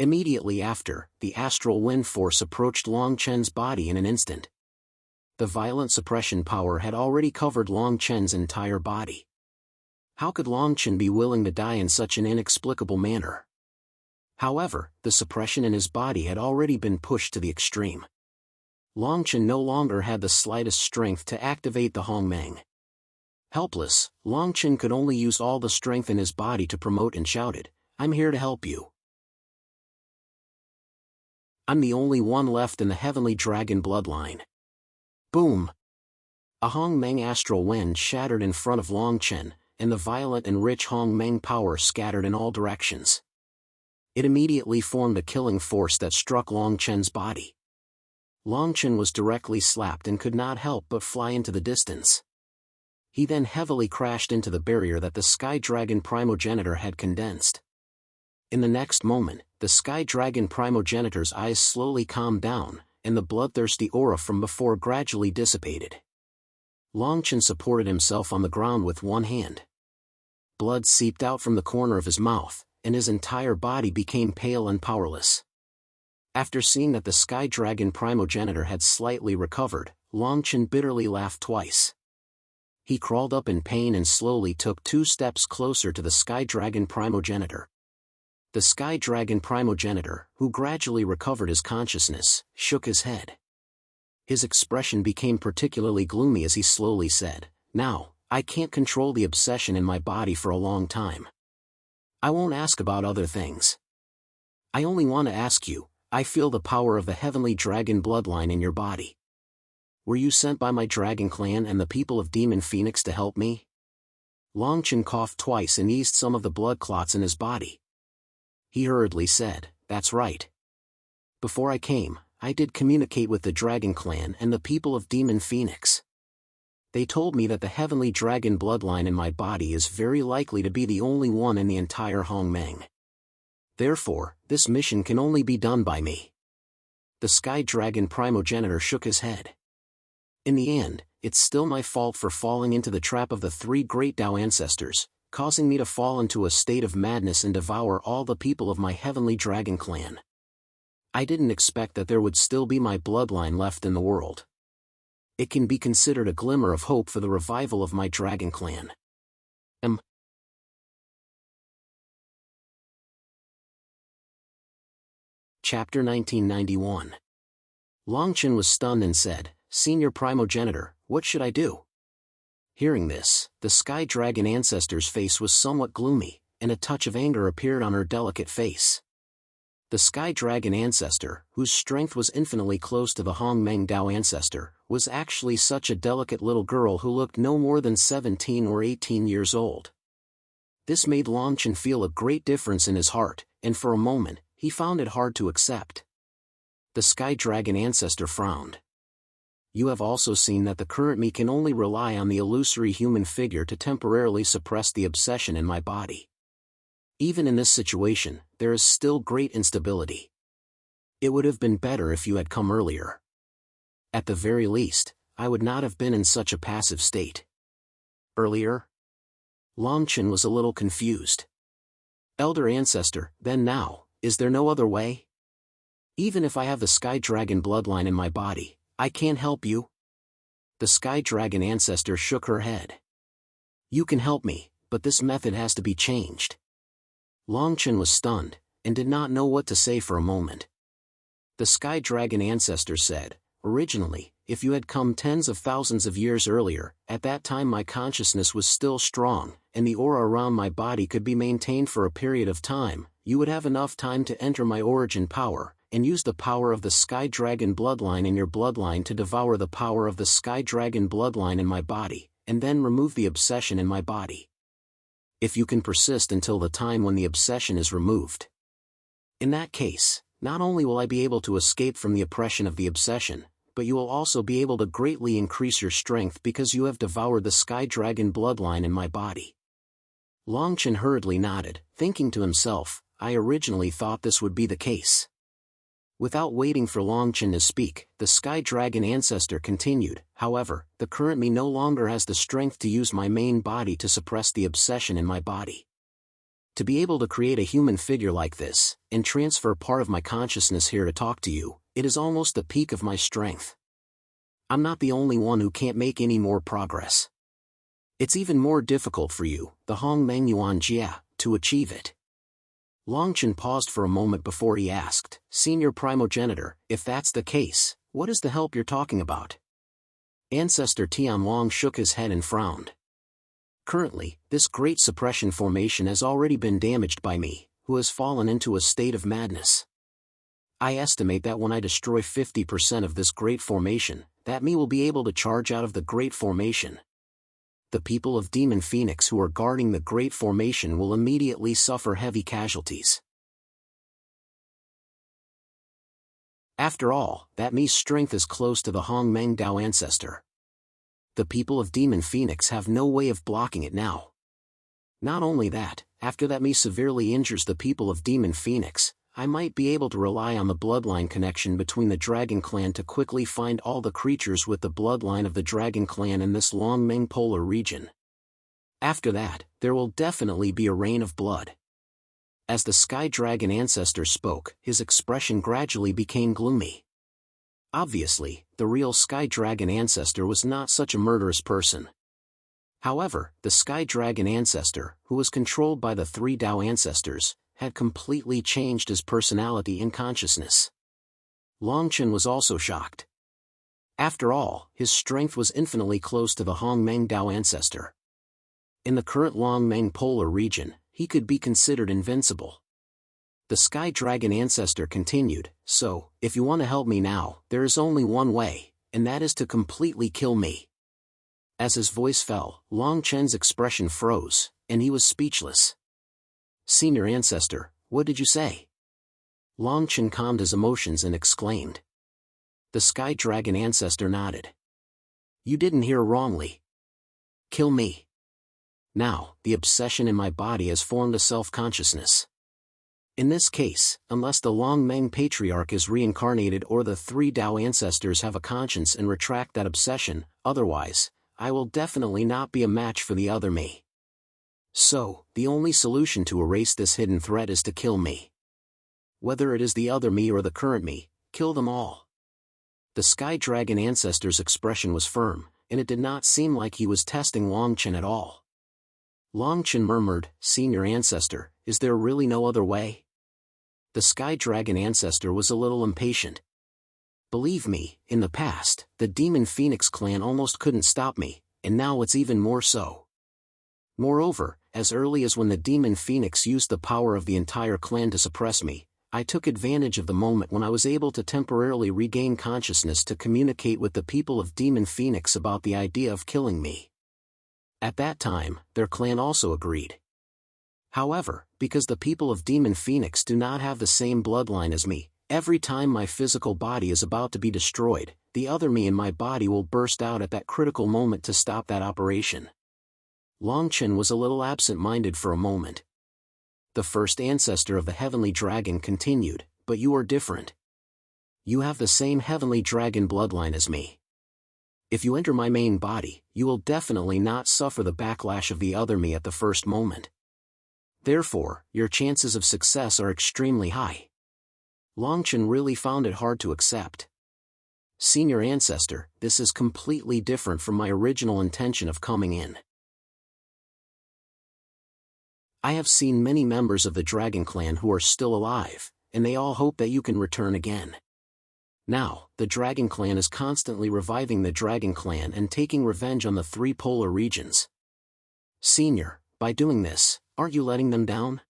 Immediately after, the astral wind force approached Longchen's body in an instant. The violent suppression power had already covered Longchen's entire body. How could Longchen be willing to die in such an inexplicable manner? However, the suppression in his body had already been pushed to the extreme. Longchen no longer had the slightest strength to activate the Hongmeng. Helpless, Longchen could only use all the strength in his body to promote and shouted, "I'm here to help you. I'm the only one left in the Heavenly Dragon bloodline." Boom! A Hongmeng astral wind shattered in front of Longchen, and the violent and rich Hongmeng power scattered in all directions. It immediately formed a killing force that struck Longchen's body. Longchen was directly slapped and could not help but fly into the distance. He then heavily crashed into the barrier that the Sky Dragon primogenitor had condensed. In the next moment, the Sky Dragon primogenitor's eyes slowly calmed down, and the bloodthirsty aura from before gradually dissipated. Longchen supported himself on the ground with one hand. Blood seeped out from the corner of his mouth, and his entire body became pale and powerless. After seeing that the Sky Dragon primogenitor had slightly recovered, Longchen bitterly laughed twice. He crawled up in pain and slowly took 2 steps closer to the Sky Dragon primogenitor. The Sky Dragon primogenitor, who gradually recovered his consciousness, shook his head. His expression became particularly gloomy as he slowly said, "Now, I can't control the obsession in my body for a long time. I won't ask about other things. I only want to ask you, I feel the power of the Heavenly Dragon bloodline in your body. Were you sent by my Dragon Clan and the people of Demon Phoenix to help me?" Longchen coughed twice and eased some of the blood clots in his body. He hurriedly said, "That's right. Before I came, I did communicate with the Dragon Clan and the people of Demon Phoenix. They told me that the Heavenly Dragon bloodline in my body is very likely to be the only one in the entire Hongmeng. Therefore, this mission can only be done by me." The Sky Dragon primogenitor shook his head. "In the end, it's still my fault for falling into the trap of the 3 great Tao ancestors, causing me to fall into a state of madness and devour all the people of my Heavenly Dragon Clan. I didn't expect that there would still be my bloodline left in the world. It can be considered a glimmer of hope for the revival of my Dragon Clan." Chapter 1991. Longchen was stunned and said, "Senior primogenitor, what should I do?" Hearing this, the Sky Dragon ancestor's face was somewhat gloomy, and a touch of anger appeared on her delicate face. The Sky Dragon ancestor, whose strength was infinitely close to the Hongmeng Dao ancestor, was actually such a delicate little girl who looked no more than 17 or 18 years old. This made Longchen feel a great difference in his heart, and for a moment, he found it hard to accept. The Sky Dragon ancestor frowned. "You have also seen that the current me can only rely on the illusory human figure to temporarily suppress the obsession in my body. Even in this situation, there is still great instability. It would have been better if you had come earlier. At the very least, I would not have been in such a passive state. earlier? Longchen was a little confused. Elder Ancestor, then now, is there no other way? Even if I have the Sky Dragon bloodline in my body, I can't help you? The Sky Dragon Ancestor shook her head. You can help me, but this method has to be changed. Longchen was stunned, and did not know what to say for a moment. The Sky Dragon Ancestor said, originally, if you had come tens of thousands of years earlier, at that time my consciousness was still strong, and the aura around my body could be maintained for a period of time, you would have enough time to enter my origin power, and use the power of the Sky Dragon bloodline in your bloodline to devour the power of the Sky Dragon bloodline in my body, and then remove the obsession in my body. If you can persist until the time when the obsession is removed. In that case, not only will I be able to escape from the oppression of the obsession, but you will also be able to greatly increase your strength because you have devoured the Sky Dragon bloodline in my body. Longchen hurriedly nodded, thinking to himself, I originally thought this would be the case. Without waiting for Longchen to speak, the Sky Dragon Ancestor continued, however, the current me no longer has the strength to use my main body to suppress the obsession in my body. To be able to create a human figure like this, and transfer part of my consciousness here to talk to you, it is almost the peak of my strength. I'm not the only one who can't make any more progress. It's even more difficult for you, the Hongmeng Yuan Jia, to achieve it. Longchen paused for a moment before he asked, Senior Primogenitor, if that's the case, what is the help you're talking about? Ancestor Tianlong shook his head and frowned. Currently, this great suppression formation has already been damaged by me, who has fallen into a state of madness. I estimate that when I destroy 50% of this great formation, that me will be able to charge out of the great formation. The people of Demon Phoenix who are guarding the great formation will immediately suffer heavy casualties. After all, that me's strength is close to the Hongmeng Dao Ancestor. The people of Demon Phoenix have no way of blocking it now. Not only that, after that me severely injures the people of Demon Phoenix, I might be able to rely on the bloodline connection between the Dragon Clan to quickly find all the creatures with the bloodline of the Dragon Clan in this Longmeng Polar region. After that, there will definitely be a rain of blood. As the Sky Dragon Ancestor spoke, his expression gradually became gloomy. Obviously, the real Sky Dragon Ancestor was not such a murderous person. However, the Sky Dragon Ancestor, who was controlled by the three Dao Ancestors, had completely changed his personality and consciousness. Longchen was also shocked. After all, his strength was infinitely close to the Hongmeng Dao Ancestor. In the current Longmeng Polar region, he could be considered invincible. The Sky Dragon Ancestor continued, so, if you want to help me now, there is only one way, and that is to completely kill me. As his voice fell, Longchen's expression froze, and he was speechless. Senior Ancestor, what did you say? Longchen calmed his emotions and exclaimed. The Sky Dragon Ancestor nodded. You didn't hear wrongly. Kill me. Now, the obsession in my body has formed a self-consciousness. In this case, unless the Longmeng Patriarch is reincarnated or the three Dao Ancestors have a conscience and retract that obsession, otherwise, I will definitely not be a match for the other me. So, the only solution to erase this hidden threat is to kill me. Whether it is the other me or the current me, kill them all. The Sky Dragon Ancestor's expression was firm, and it did not seem like he was testing Longchen at all. Longchen murmured, Senior Ancestor, is there really no other way? The Sky Dragon Ancestor was a little impatient. Believe me, in the past, the Demon Phoenix clan almost couldn't stop me, and now it's even more so. Moreover, as early as when the Demon Phoenix used the power of the entire clan to suppress me, I took advantage of the moment when I was able to temporarily regain consciousness to communicate with the people of Demon Phoenix about the idea of killing me. At that time, their clan also agreed. However, because the people of Demon Phoenix do not have the same bloodline as me, every time my physical body is about to be destroyed, the other me in my body will burst out at that critical moment to stop that operation. Longchen was a little absent-minded for a moment. The first ancestor of the Heavenly Dragon continued, but you are different. You have the same Heavenly Dragon bloodline as me. If you enter my main body, you will definitely not suffer the backlash of the other me at the first moment. Therefore, your chances of success are extremely high. Longchen really found it hard to accept. Senior Ancestor, this is completely different from my original intention of coming in. I have seen many members of the Dragon Clan who are still alive, and they all hope that you can return again. Now, the Dragon Clan is constantly reviving the Dragon Clan and taking revenge on the 3 polar regions. Senior, by doing this, aren't you letting them down?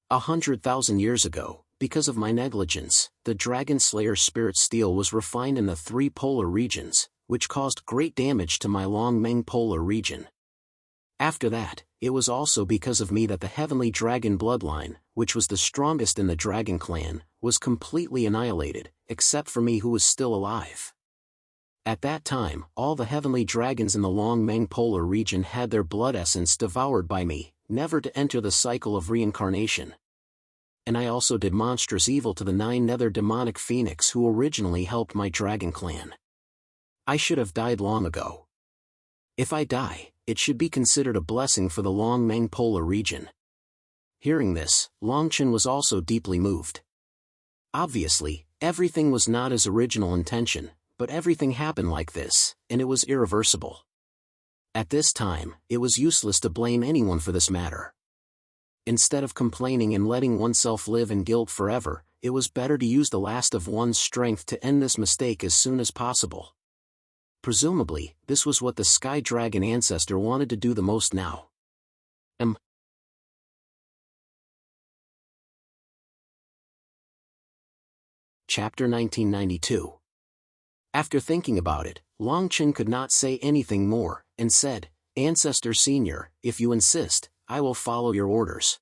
100,000 years ago, because of my negligence, the Dragon Slayer Spirit Steel was refined in the 3 polar regions, which caused great damage to my Longmeng polar region. After that, it was also because of me that the Heavenly Dragon bloodline, which was the strongest in the Dragon Clan, was completely annihilated, except for me who was still alive. At that time, all the Heavenly Dragons in the Longmeng polar region had their blood essence devoured by me, never to enter the cycle of reincarnation. And I also did monstrous evil to the 9 nether demonic phoenix who originally helped my Dragon Clan. I should have died long ago. If I die, it should be considered a blessing for the Longmeng polar region. Hearing this, Longchen was also deeply moved. Obviously, everything was not his original intention, but everything happened like this, and it was irreversible. At this time, it was useless to blame anyone for this matter. Instead of complaining and letting oneself live in guilt forever, it was better to use the last of one's strength to end this mistake as soon as possible. Presumably, this was what the Sky Dragon Ancestor wanted to do the most now. Chapter 1992. After thinking about it, Longchen could not say anything more, and said, "Ancestor Senior, if you insist, I will follow your orders."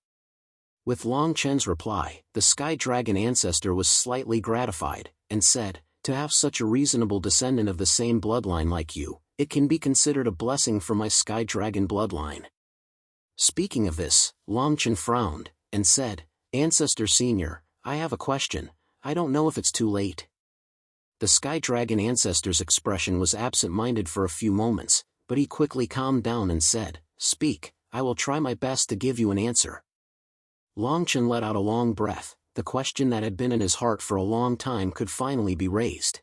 With Longchen's reply, the Sky Dragon Ancestor was slightly gratified, and said, "To have such a reasonable descendant of the same bloodline like you, it can be considered a blessing for my Sky Dragon bloodline." Speaking of this, Longchen frowned, and said, "Ancestor Senior, I have a question. I don't know if it's too late." The Sky Dragon Ancestor's expression was absent-minded for a few moments, but he quickly calmed down and said, "Speak, I will try my best to give you an answer." Longchen let out a long breath. The question that had been in his heart for a long time could finally be raised.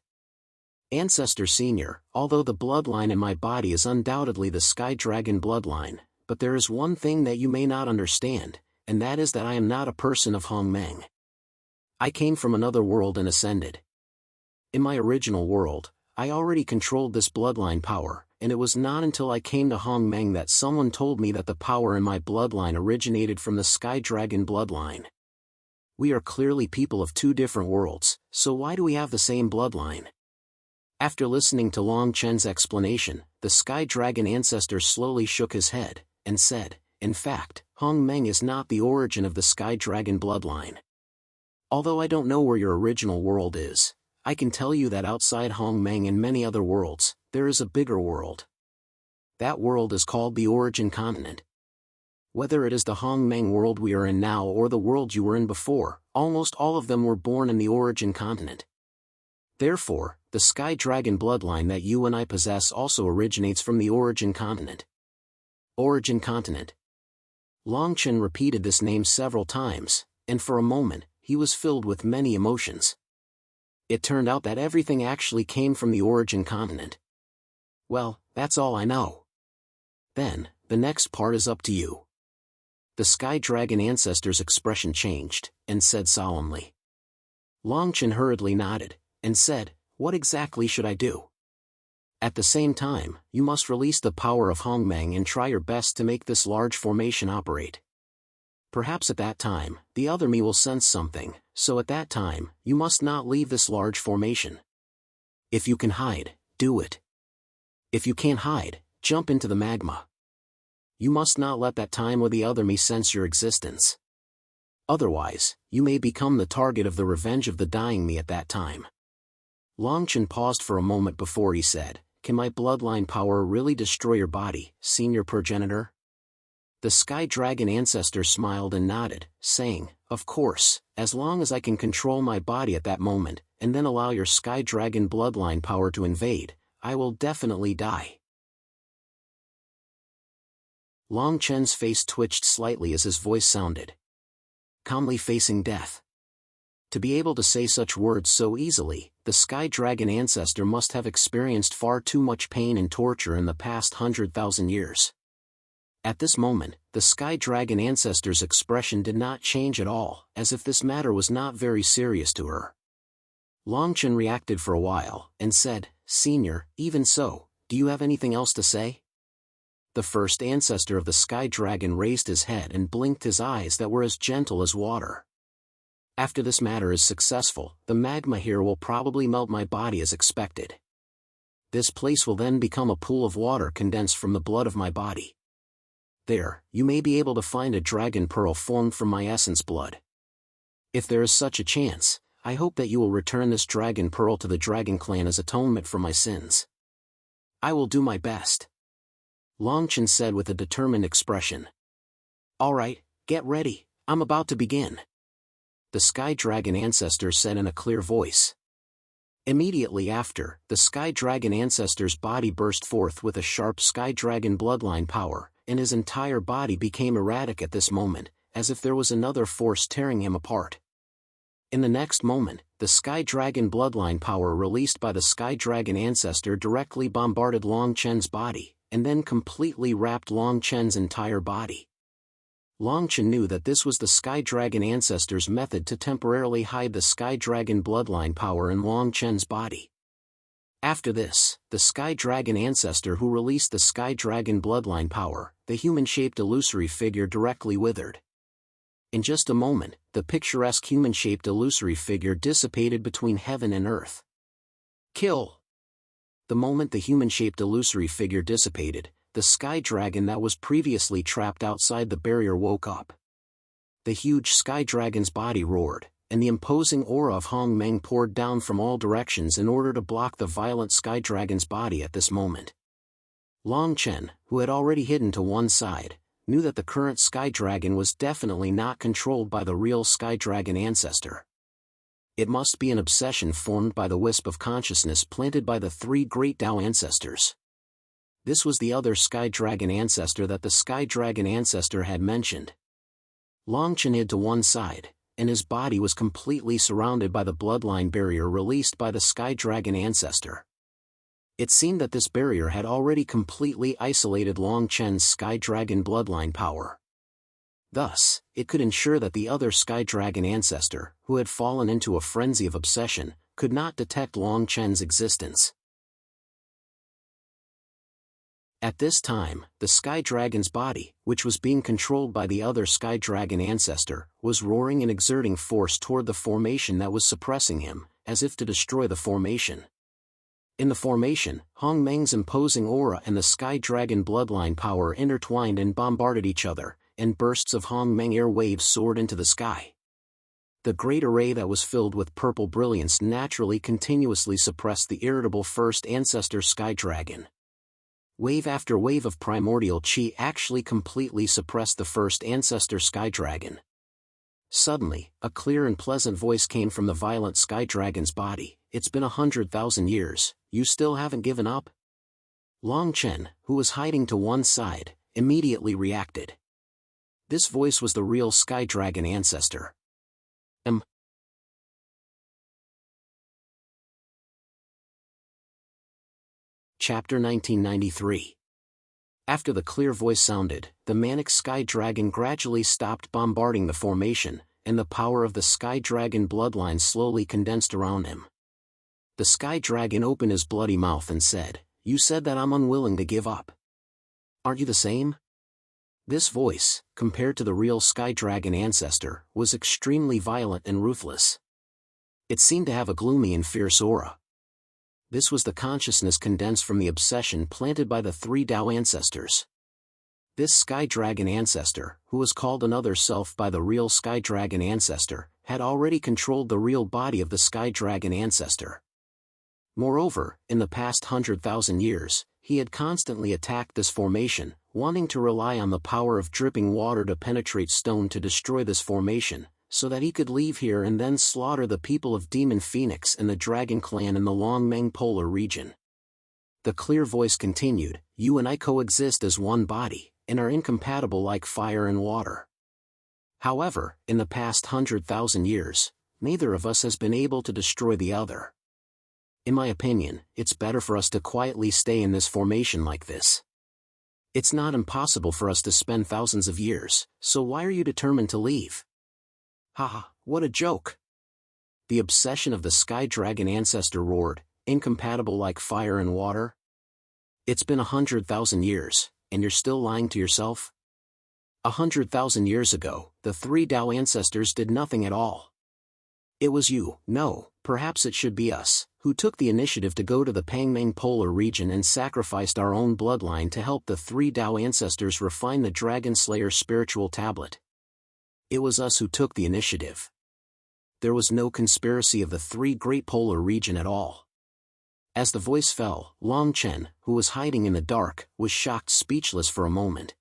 "Ancestor Senior, although the bloodline in my body is undoubtedly the Sky Dragon bloodline, but there is one thing that you may not understand, and that is that I am not a person of Hongmeng. I came from another world and ascended. In my original world, I already controlled this bloodline power, and it was not until I came to Hongmeng that someone told me that the power in my bloodline originated from the Sky Dragon bloodline. We are clearly people of 2 different worlds, so why do we have the same bloodline?" After listening to Longchen's explanation, the Sky Dragon Ancestor slowly shook his head, and said, "In fact, Hongmeng is not the origin of the Sky Dragon bloodline. Although I don't know where your original world is, I can tell you that outside Hongmeng and many other worlds, there is a bigger world. That world is called the Origin Continent. Whether it is the Hongmeng world we are in now or the world you were in before, almost all of them were born in the Origin Continent. Therefore, the Sky Dragon bloodline that you and I possess also originates from the Origin Continent." Origin Continent. Longchen repeated this name several times, and for a moment, he was filled with many emotions. It turned out that everything actually came from the Origin Continent. "Well, that's all I know." "Then, the next part is up to you." The Sky Dragon Ancestor's expression changed, and said solemnly. Longchen hurriedly nodded, and said, "What exactly should I do?" "At the same time, you must release the power of Hongmeng and try your best to make this large formation operate. Perhaps at that time, the other me will sense something, so at that time, you must not leave this large formation. If you can hide, do it. If you can't hide, jump into the magma. You must not let that time or the other me sense your existence. Otherwise, you may become the target of the revenge of the dying me at that time." Longchen paused for a moment before he said, "Can my bloodline power really destroy your body, senior progenitor?" The Sky Dragon Ancestor smiled and nodded, saying, "Of course, as long as I can control my body at that moment, and then allow your Sky Dragon bloodline power to invade, I will definitely die. Long Chen's face twitched slightly as his voice sounded. Calmly facing death. To be able to say such words so easily, the Sky Dragon ancestor must have experienced far too much pain and torture in the past 100,000 years. At this moment, the Sky Dragon ancestor's expression did not change at all, as if this matter was not very serious to her. Long Chen reacted for a while, and said, "Senior, even so, do you have anything else to say?" The first ancestor of the Sky Dragon raised his head and blinked his eyes that were as gentle as water. "After this matter is successful, the magma here will probably melt my body as expected. This place will then become a pool of water condensed from the blood of my body. There, you may be able to find a dragon pearl formed from my essence blood. If there is such a chance, I hope that you will return this dragon pearl to the Dragon Clan as atonement for my sins." "I will do my best," Long Chen said with a determined expression. "All right, get ready, I'm about to begin," the Sky Dragon ancestor said in a clear voice. Immediately after, the Sky Dragon ancestor's body burst forth with a sharp Sky Dragon bloodline power, and his entire body became erratic at this moment, as if there was another force tearing him apart. In the next moment, the Sky Dragon bloodline power released by the Sky Dragon ancestor directly bombarded Long Chen's body, and then completely wrapped Long Chen's entire body. Long Chen knew that this was the Sky Dragon ancestor's method to temporarily hide the Sky Dragon bloodline power in Long Chen's body. After this, the Sky Dragon ancestor who released the Sky Dragon bloodline power, the human-shaped illusory figure directly withered. In just a moment, the picturesque human-shaped illusory figure dissipated between heaven and earth. Kill! The moment the human-shaped illusory figure dissipated, the Sky Dragon that was previously trapped outside the barrier woke up. The huge Sky Dragon's body roared, and the imposing aura of Hong Meng poured down from all directions in order to block the violent Sky Dragon's body at this moment. Long Chen, who had already hidden to one side, knew that the current Sky Dragon was definitely not controlled by the real Sky Dragon ancestor. It must be an obsession formed by the wisp of consciousness planted by the three great Tao ancestors. This was the other Sky Dragon ancestor that the Sky Dragon ancestor had mentioned. Long Chen hid to one side, and his body was completely surrounded by the bloodline barrier released by the Sky Dragon ancestor. It seemed that this barrier had already completely isolated Long Chen's Sky Dragon bloodline power. Thus, it could ensure that the other Sky Dragon ancestor, who had fallen into a frenzy of obsession, could not detect Long Chen's existence. At this time, the Sky Dragon's body, which was being controlled by the other Sky Dragon ancestor, was roaring and exerting force toward the formation that was suppressing him, as if to destroy the formation. In the formation, Hong Meng's imposing aura and the Sky Dragon bloodline power intertwined and bombarded each other, and bursts of Hong Meng air waves soared into the sky. The great array that was filled with purple brilliance naturally continuously suppressed the irritable first ancestor Sky Dragon. Wave after wave of primordial chi actually completely suppressed the first ancestor Sky Dragon. Suddenly, a clear and pleasant voice came from the violent Sky Dragon's body. "It's been 100,000 years, you still haven't given up?" Long Chen, who was hiding to one side, immediately reacted. This voice was the real Sky Dragon ancestor. Chapter 1993. After the clear voice sounded, the manic Sky Dragon gradually stopped bombarding the formation, and the power of the Sky Dragon bloodline slowly condensed around him. The Sky Dragon opened his bloody mouth and said, "You said that I'm unwilling to give up. Aren't you the same?" This voice, compared to the real Sky Dragon ancestor, was extremely violent and ruthless. It seemed to have a gloomy and fierce aura. This was the consciousness condensed from the obsession planted by the three Tao ancestors. This Sky Dragon ancestor, who was called another self by the real Sky Dragon ancestor, had already controlled the real body of the Sky Dragon ancestor. Moreover, in the past 100,000 years, he had constantly attacked this formation, wanting to rely on the power of dripping water to penetrate stone to destroy this formation, so that he could leave here and then slaughter the people of Demon Phoenix and the Dragon Clan in the Long Meng Polar region. The clear voice continued, "You and I coexist as one body, and are incompatible like fire and water. However, in the past 100,000 years, neither of us has been able to destroy the other. In my opinion, it's better for us to quietly stay in this formation like this. It's not impossible for us to spend thousands of years, so why are you determined to leave?" Haha, what a joke! The obsession of the sky dragon ancestor roared, "Incompatible like fire and water? It's been 100,000 years, and you're still lying to yourself? 100,000 years ago, the three Tao ancestors did nothing at all. It was you, no, perhaps it should be us, who took the initiative to go to the Pangmeng polar region and sacrificed our own bloodline to help the three Tao ancestors refine the Dragon Slayer spiritual tablet. It was us who took the initiative. There was no conspiracy of the three great polar region at all." As the voice fell, Long Chen, who was hiding in the dark, was shocked speechless for a moment.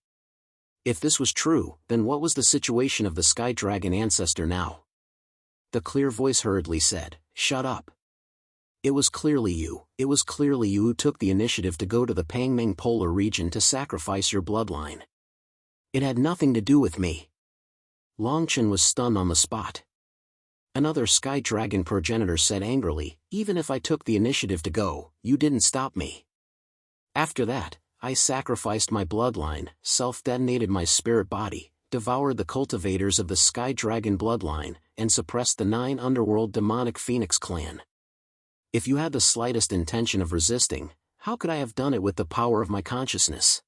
If this was true, then what was the situation of the Sky Dragon ancestor now? The clear voice hurriedly said, "Shut up. It was clearly you who took the initiative to go to the Pangmeng polar region to sacrifice your bloodline. It had nothing to do with me." Long Chen was stunned on the spot. Another Sky Dragon progenitor said angrily, "Even if I took the initiative to go, you didn't stop me. After that, I sacrificed my bloodline, self-detonated my spirit body, devoured the cultivators of the Sky Dragon bloodline, and suppressed the 9 underworld demonic Phoenix clan. If you had the slightest intention of resisting, how could I have done it with the power of my consciousness?"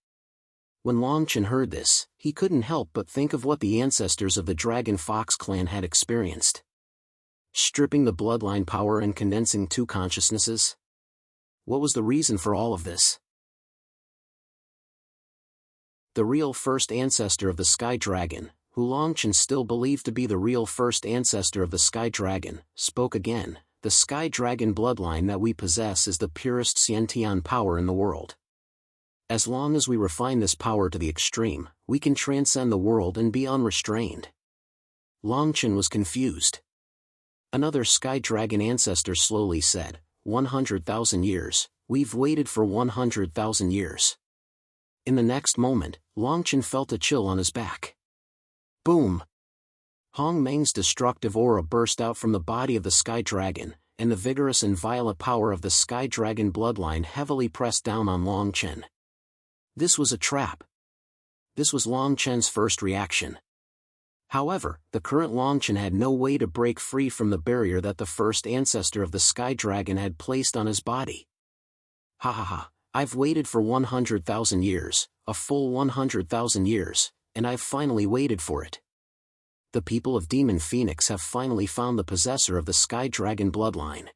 When Long Chen heard this, he couldn't help but think of what the ancestors of the Dragon Fox clan had experienced. Stripping the bloodline power and condensing 2 consciousnesses? What was the reason for all of this? The real first ancestor of the Sky Dragon, who Long Chen still believed to be the real first ancestor of the Sky Dragon, spoke again. "The Sky Dragon bloodline that we possess is the purest Xiantian power in the world. As long as we refine this power to the extreme, we can transcend the world and be unrestrained." Long Chen was confused. Another Sky Dragon ancestor slowly said, 100,000 years, we've waited for 100,000 years. In the next moment, Long Chen felt a chill on his back. Boom! Hong Meng's destructive aura burst out from the body of the Sky Dragon, and the vigorous and violent power of the Sky Dragon bloodline heavily pressed down on Long Chen. This was a trap. This was Long Chen's first reaction. However, the current Long Chen had no way to break free from the barrier that the first ancestor of the Sky Dragon had placed on his body. Ha ha ha, I've waited for 100,000 years, a full 100,000 years, and I've finally waited for it. The people of Demon Phoenix have finally found the possessor of the Sky Dragon bloodline.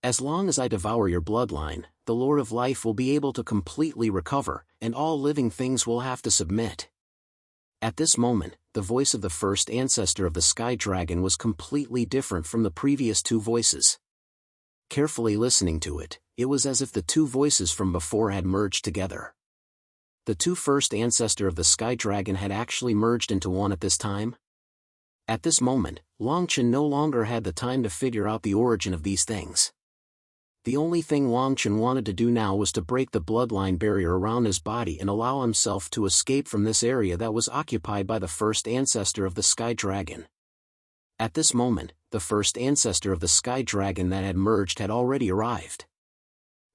As long as I devour your bloodline, the Lord of Life will be able to completely recover, and all living things will have to submit." At this moment, the voice of the first ancestor of the Sky Dragon was completely different from the previous 2 voices. Carefully listening to it, it was as if the 2 voices from before had merged together. The 2 first ancestor of the Sky Dragon had actually merged into one at this time? At this moment, Long Chen no longer had the time to figure out the origin of these things. The only thing Long Chen wanted to do now was to break the bloodline barrier around his body and allow himself to escape from this area that was occupied by the first ancestor of the Sky Dragon. At this moment, the first ancestor of the Sky Dragon that had merged had already arrived.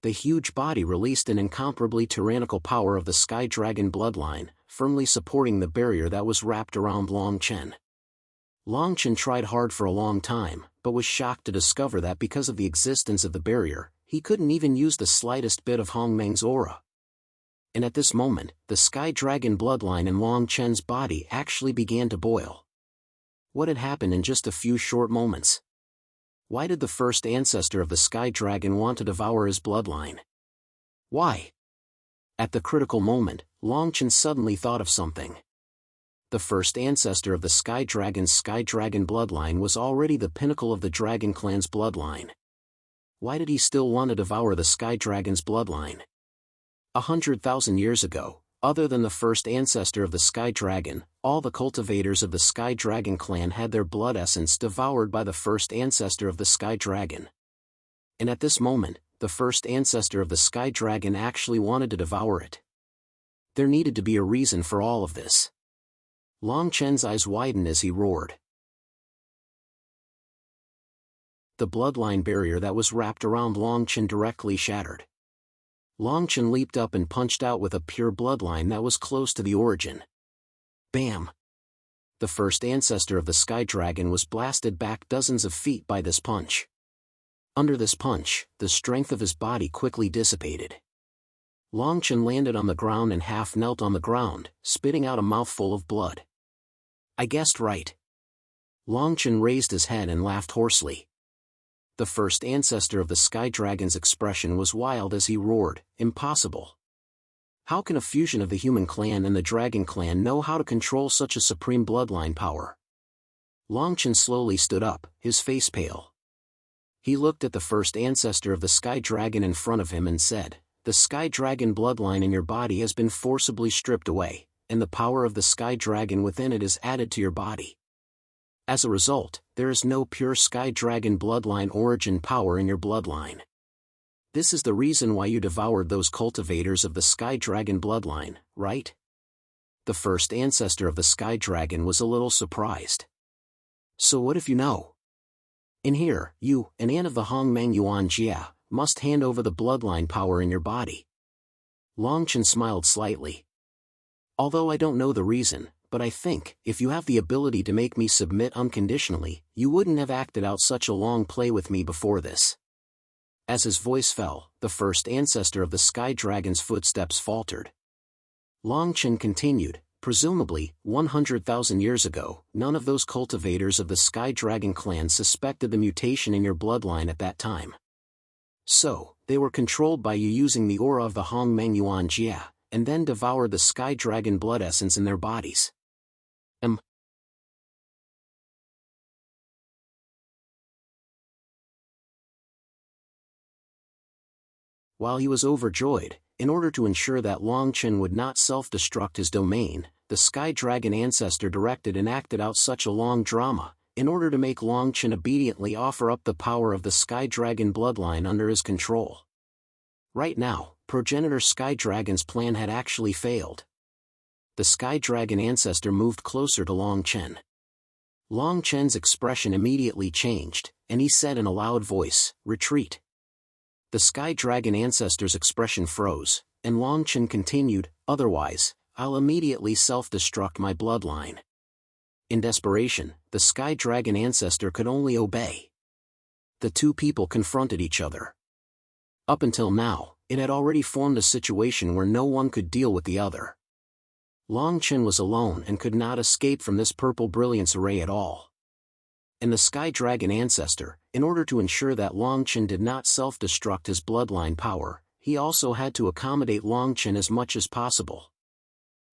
The huge body released an incomparably tyrannical power of the Sky Dragon bloodline, firmly supporting the barrier that was wrapped around Long Chen. Long Chen tried hard for a long time, but was shocked to discover that because of the existence of the barrier, he couldn't even use the slightest bit of Hong Meng's aura. And at this moment, the Sky Dragon bloodline in Long Chen's body actually began to boil. What had happened in just a few short moments? Why did the first ancestor of the Sky Dragon want to devour his bloodline? Why? At the critical moment, Long Chen suddenly thought of something. The first ancestor of the Sky Dragon bloodline was already the pinnacle of the Dragon Clan's bloodline. Why did he still want to devour the Sky Dragon's bloodline? 100,000 years ago, other than the first ancestor of the Sky Dragon, all the cultivators of the Sky Dragon clan had their blood essence devoured by the first ancestor of the Sky Dragon. And at this moment, the first ancestor of the sky dragon actually wanted to devour it. There needed to be a reason for all of this. Long Chen's eyes widened as he roared. The bloodline barrier that was wrapped around Long Chen directly shattered. Long Chen leaped up and punched out with a pure bloodline that was close to the origin. Bam! The first ancestor of the sky dragon was blasted back dozens of feet by this punch. Under this punch, the strength of his body quickly dissipated. Long Chen landed on the ground and half knelt on the ground, spitting out a mouthful of blood. I guessed right. Long Chen raised his head and laughed hoarsely. The first ancestor of the sky dragon's expression was wild as he roared, impossible. How can a fusion of the human clan and the dragon clan know how to control such a supreme bloodline power? Long Chen slowly stood up, his face pale. He looked at the first ancestor of the sky dragon in front of him and said, "The sky dragon bloodline in your body has been forcibly stripped away, and the power of the sky dragon within it is added to your body. As a result, there is no pure sky dragon bloodline origin power in your bloodline. This is the reason why you devoured those cultivators of the sky dragon bloodline, right?" The first ancestor of the sky dragon was a little surprised. "So what if you know? In here, you, an ant of the Hongmeng Yuan Jia, must hand over the bloodline power in your body." Long Chen smiled slightly. "Although I don't know the reason, but I think, if you have the ability to make me submit unconditionally, you wouldn't have acted out such a long play with me before this." As his voice fell, the first ancestor of the sky dragon's footsteps faltered. Long Chen continued, "Presumably, 100,000 years ago, none of those cultivators of the sky dragon clan suspected the mutation in your bloodline at that time. So, they were controlled by you using the aura of the Hongmeng Yuan Jia, and then devoured the sky dragon blood essence in their bodies." While he was overjoyed, in order to ensure that Long Chen would not self-destruct his domain, the sky dragon ancestor directed and acted out such a long drama, in order to make Long Chen obediently offer up the power of the sky dragon bloodline under his control. Right now, progenitor sky dragon's plan had actually failed. The sky dragon ancestor moved closer to Long Chen. Long Chen's expression immediately changed, and he said in a loud voice, "Retreat." The sky dragon ancestor's expression froze, and Long Chen continued, "Otherwise, I'll immediately self-destruct my bloodline." In desperation, the sky dragon ancestor could only obey. The two people confronted each other. Up until now, it had already formed a situation where no one could deal with the other. Long Chen was alone and could not escape from this purple brilliance array at all. And the sky dragon ancestor, in order to ensure that Long Chen did not self-destruct his bloodline power, he also had to accommodate Long Chen as much as possible.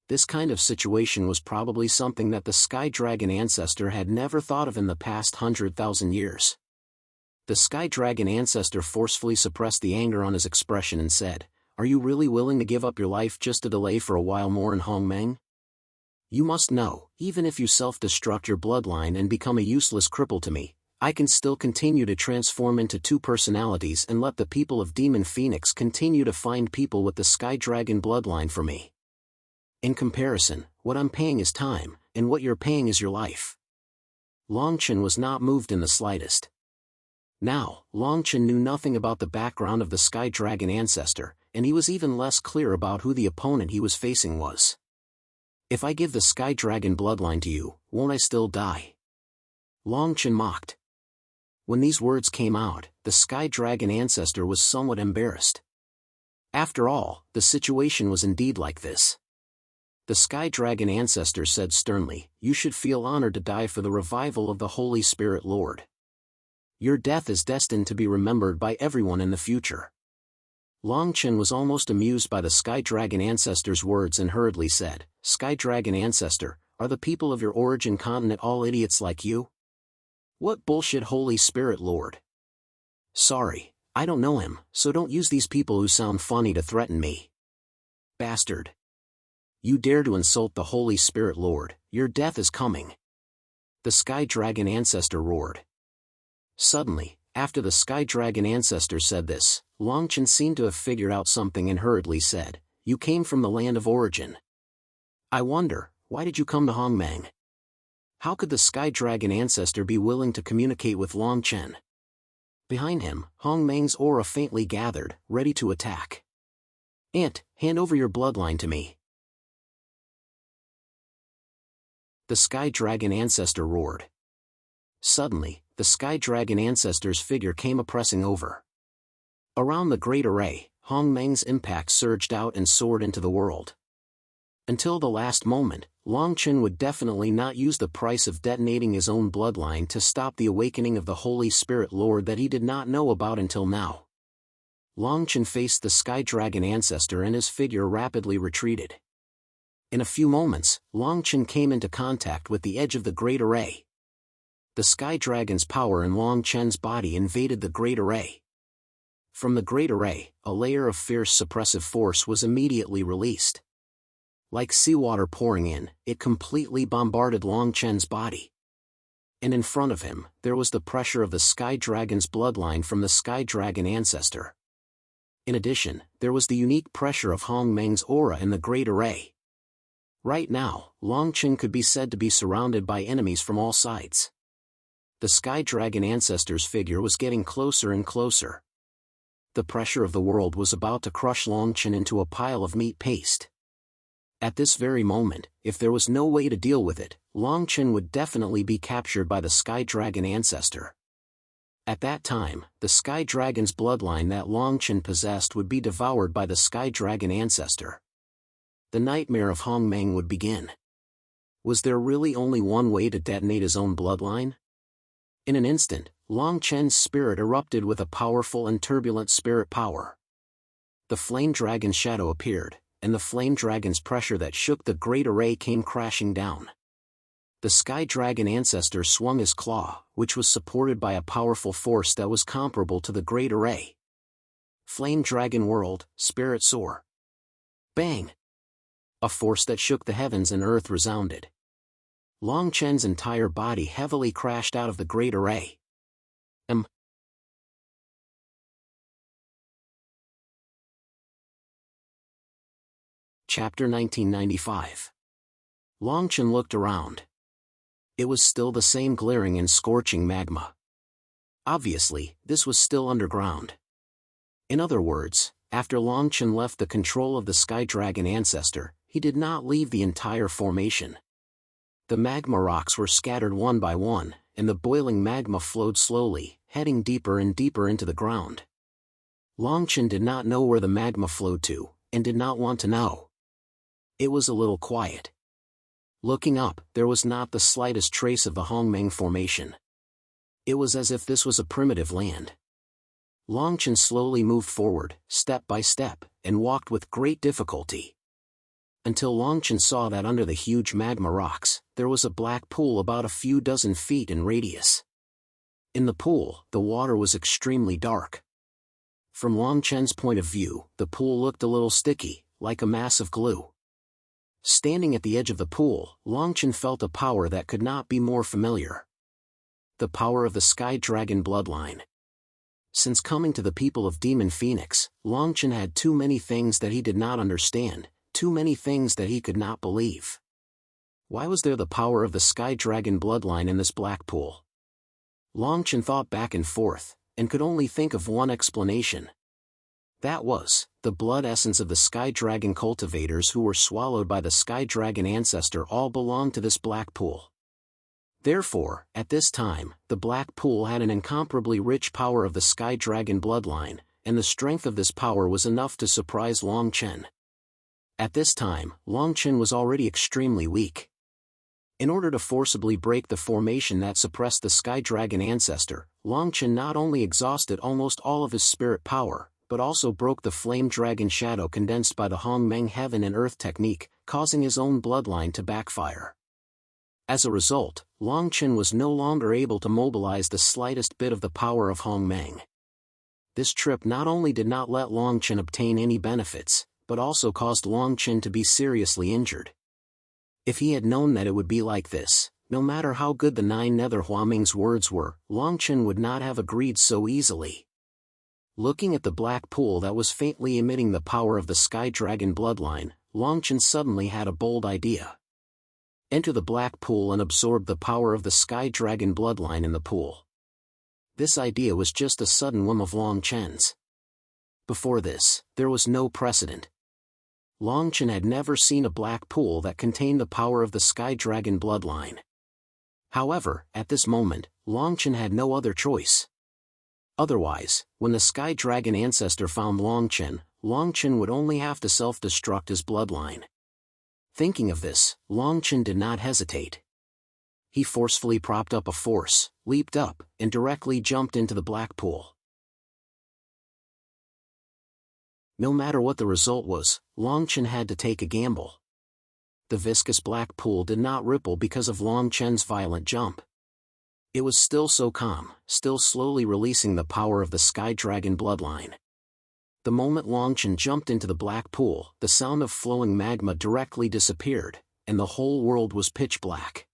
This kind of situation was probably something that the sky dragon ancestor had never thought of in the past 100,000 years. The sky dragon ancestor forcefully suppressed the anger on his expression and said, "Are you really willing to give up your life just to delay for a while more in Hongmeng? You must know, even if you self-destruct your bloodline and become a useless cripple to me, I can still continue to transform into two personalities and let the people of Demon Phoenix continue to find people with the sky dragon bloodline for me. In comparison, what I'm paying is time, and what you're paying is your life." Long Chen was not moved in the slightest. Now, Long Chen knew nothing about the background of the sky dragon ancestor, and he was even less clear about who the opponent he was facing was. "If I give the sky dragon bloodline to you, won't I still die?" Long Chen mocked. When these words came out, the sky dragon ancestor was somewhat embarrassed. After all, the situation was indeed like this. The sky dragon ancestor said sternly, "You should feel honored to die for the revival of the Holy Spirit Lord. Your death is destined to be remembered by everyone in the future." Long Chen was almost amused by the sky dragon ancestor's words and hurriedly said, "Sky dragon ancestor, are the people of your origin continent all idiots like you? What bullshit Holy Spirit Lord? Sorry, I don't know him, so don't use these people who sound funny to threaten me. Bastard. You dare to insult the Holy Spirit Lord, your death is coming." The sky dragon ancestor roared. Suddenly, After the Sky Dragon ancestor said this, Longchen seemed to have figured out something and hurriedly said, "You came from the land of origin. I wonder, why did you come to Hongmeng? How could the Sky Dragon ancestor be willing to communicate with Longchen?" Behind him, Hongmeng's aura faintly gathered, ready to attack. "Aunt, hand over your bloodline to me." The Sky Dragon ancestor roared. Suddenly, the Sky Dragon ancestor's figure came pressing over. Around the Great Array, Hongmeng's impact surged out and soared into the world. Until the last moment, Longchen would definitely not use the price of detonating his own bloodline to stop the awakening of the Holy Spirit Lord that he did not know about until now. Longchen faced the Sky Dragon ancestor and his figure rapidly retreated. In a few moments, Longchen came into contact with the edge of the Great Array. The Sky Dragon's power in Longchen's body invaded the Great Array. From the Great Array, a layer of fierce suppressive force was immediately released. Like seawater pouring in, it completely bombarded Longchen's body. And in front of him, there was the pressure of the Sky Dragon's bloodline from the Sky Dragon ancestor. In addition, there was the unique pressure of Hongmeng's aura in the Great Array. Right now, Longchen could be said to be surrounded by enemies from all sides. The Sky Dragon ancestor's figure was getting closer and closer. The pressure of the world was about to crush Longchen into a pile of meat paste. At this very moment, if there was no way to deal with it, Longchen would definitely be captured by the Sky Dragon ancestor. At that time, the Sky Dragon's bloodline that Longchen possessed would be devoured by the Sky Dragon ancestor. The nightmare of Hongmeng would begin. Was there really only one way to detonate his own bloodline? In an instant, Longchen's spirit erupted with a powerful and turbulent spirit power. The Flame Dragon's shadow appeared, and the Flame Dragon's pressure that shook the Great Array came crashing down. The Sky Dragon ancestor swung his claw, which was supported by a powerful force that was comparable to the Great Array. Flame Dragon World, Spirit Soar. Bang! A force that shook the heavens and earth resounded. Longchen's entire body heavily crashed out of the Great Array. Chapter 1995. Longchen looked around. It was still the same glaring and scorching magma. Obviously, this was still underground. In other words, after Longchen left the control of the Sky Dragon ancestor, he did not leave the entire formation. The magma rocks were scattered one by one, and the boiling magma flowed slowly, heading deeper and deeper into the ground. Longchen did not know where the magma flowed to, and did not want to know. It was a little quiet. Looking up, there was not the slightest trace of the Hongmeng formation. It was as if this was a primitive land. Longchen slowly moved forward, step by step, and walked with great difficulty. Until Longchen saw that under the huge magma rocks, there was a black pool about a few dozen feet in radius. In the pool, the water was extremely dark. From Longchen's point of view, the pool looked a little sticky, like a mass of glue. Standing at the edge of the pool, Longchen felt a power that could not be more familiar. The power of the Sky Dragon bloodline. Since coming to the people of Demon Phoenix, Longchen had too many things that he did not understand, too many things that he could not believe. Why was there the power of the Sky Dragon bloodline in this black pool? Longchen thought back and forth, and could only think of one explanation. That was, the blood essence of the Sky Dragon cultivators who were swallowed by the Sky Dragon ancestor all belonged to this black pool. Therefore, at this time, the black pool had an incomparably rich power of the Sky Dragon bloodline, and the strength of this power was enough to surprise Longchen. At this time, Longchen was already extremely weak. In order to forcibly break the formation that suppressed the Sky Dragon ancestor, Longchen not only exhausted almost all of his spirit power, but also broke the Flame Dragon shadow condensed by the Hongmeng Heaven and Earth technique, causing his own bloodline to backfire. As a result, Longchen was no longer able to mobilize the slightest bit of the power of Hongmeng. This trip not only did not let Longchen obtain any benefits, but also caused Longchen to be seriously injured. If he had known that it would be like this, No matter how good the 9 Nether Huaming's words were, Long Chen would not have agreed so easily. Looking at the black pool that was faintly emitting the power of the Sky Dragon bloodline, Long Chen suddenly had a bold idea. Enter the black pool and absorb the power of the Sky Dragon bloodline in the pool. This idea was just a sudden whim of Long Chen's. Before this, there was no precedent. Long Chen had never seen a black pool that contained the power of the Sky Dragon bloodline. However, at this moment, Long Chen had no other choice. Otherwise, when the Sky Dragon ancestor found Long Chen would only have to self-destruct his bloodline. Thinking of this, Long Chen did not hesitate. He forcefully propped up a force, leaped up, and directly jumped into the black pool. No matter what the result was, Long Chen had to take a gamble. The viscous black pool did not ripple because of Long Chen's violent jump. It was still so calm, still slowly releasing the power of the Sky Dragon bloodline. The moment Long Chen jumped into the black pool, the sound of flowing magma directly disappeared, and the whole world was pitch black.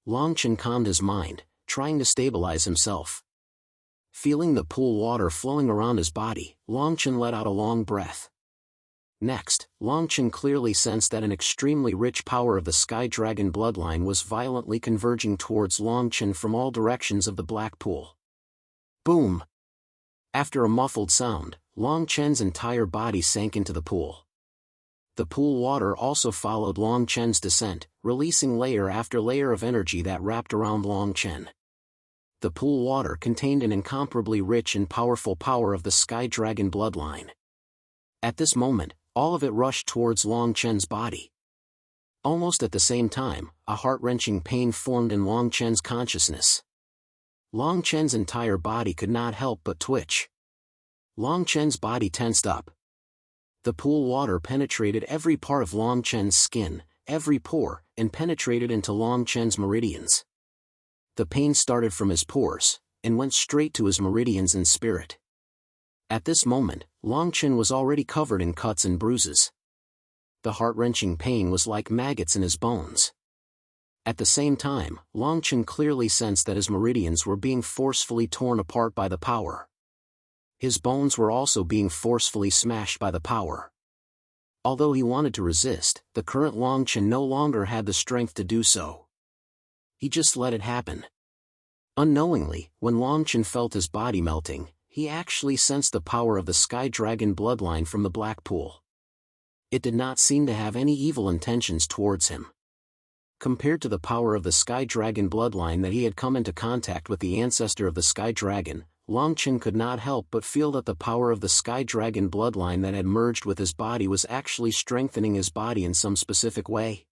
Long Chen calmed his mind, trying to stabilize himself. Feeling the pool water flowing around his body, Long Chen let out a long breath. Next, Long Chen clearly sensed that an extremely rich power of the Sky Dragon bloodline was violently converging towards Long Chen from all directions of the black pool. Boom! After a muffled sound, Long Chen's entire body sank into the pool. The pool water also followed Long Chen's descent, releasing layer after layer of energy that wrapped around Long Chen. The pool water contained an incomparably rich and powerful power of the Sky Dragon bloodline. At this moment, all of it rushed towards Long Chen's body. Almost at the same time, a heart-wrenching pain formed in Long Chen's consciousness. Long Chen's entire body could not help but twitch. Long Chen's body tensed up. The pool water penetrated every part of Long Chen's skin, every pore, and penetrated into Long Chen's meridians. The pain started from his pores, and went straight to his meridians in spirit. At this moment, Long Chen was already covered in cuts and bruises. The heart-wrenching pain was like maggots in his bones. At the same time, Long Chen clearly sensed that his meridians were being forcefully torn apart by the power. His bones were also being forcefully smashed by the power. Although he wanted to resist, the current Long Chen no longer had the strength to do so. He just let it happen. Unknowingly, when Long Chen felt his body melting, he actually sensed the power of the Sky Dragon bloodline from the black pool. It did not seem to have any evil intentions towards him. Compared to the power of the Sky Dragon bloodline that he had come into contact with the ancestor of the Sky Dragon, Long Chen could not help but feel that the power of the Sky Dragon bloodline that had merged with his body was actually strengthening his body in some specific way.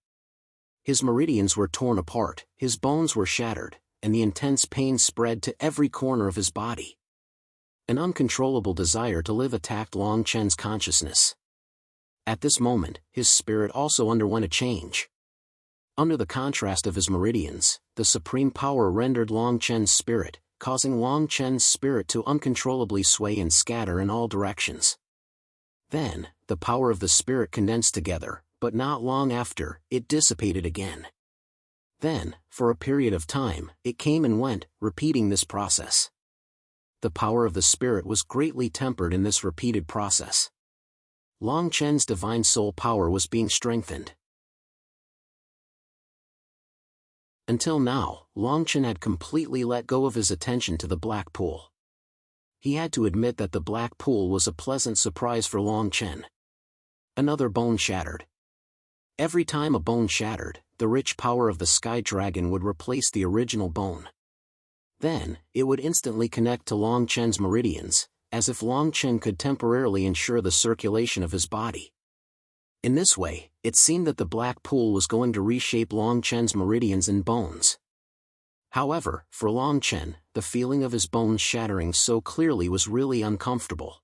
His meridians were torn apart, his bones were shattered, and the intense pain spread to every corner of his body. An uncontrollable desire to live attacked Long Chen's consciousness. At this moment, his spirit also underwent a change. Under the contrast of his meridians, the supreme power rendered Long Chen's spirit, causing Long Chen's spirit to uncontrollably sway and scatter in all directions. Then, the power of the spirit condensed together, but not long after, it dissipated again. Then, for a period of time, it came and went, repeating this process. The power of the spirit was greatly tempered in this repeated process. Long Chen's divine soul power was being strengthened. Until now, Long Chen had completely let go of his attention to the black pool. He had to admit that the black pool was a pleasant surprise for Long Chen. Another bone shattered. Every time a bone shattered, the rich power of the Sky Dragon would replace the original bone. Then, it would instantly connect to Long Chen's meridians, as if Long Chen could temporarily ensure the circulation of his body. In this way, it seemed that the black pool was going to reshape Long Chen's meridians and bones. However, for Long Chen, the feeling of his bones shattering so clearly was really uncomfortable.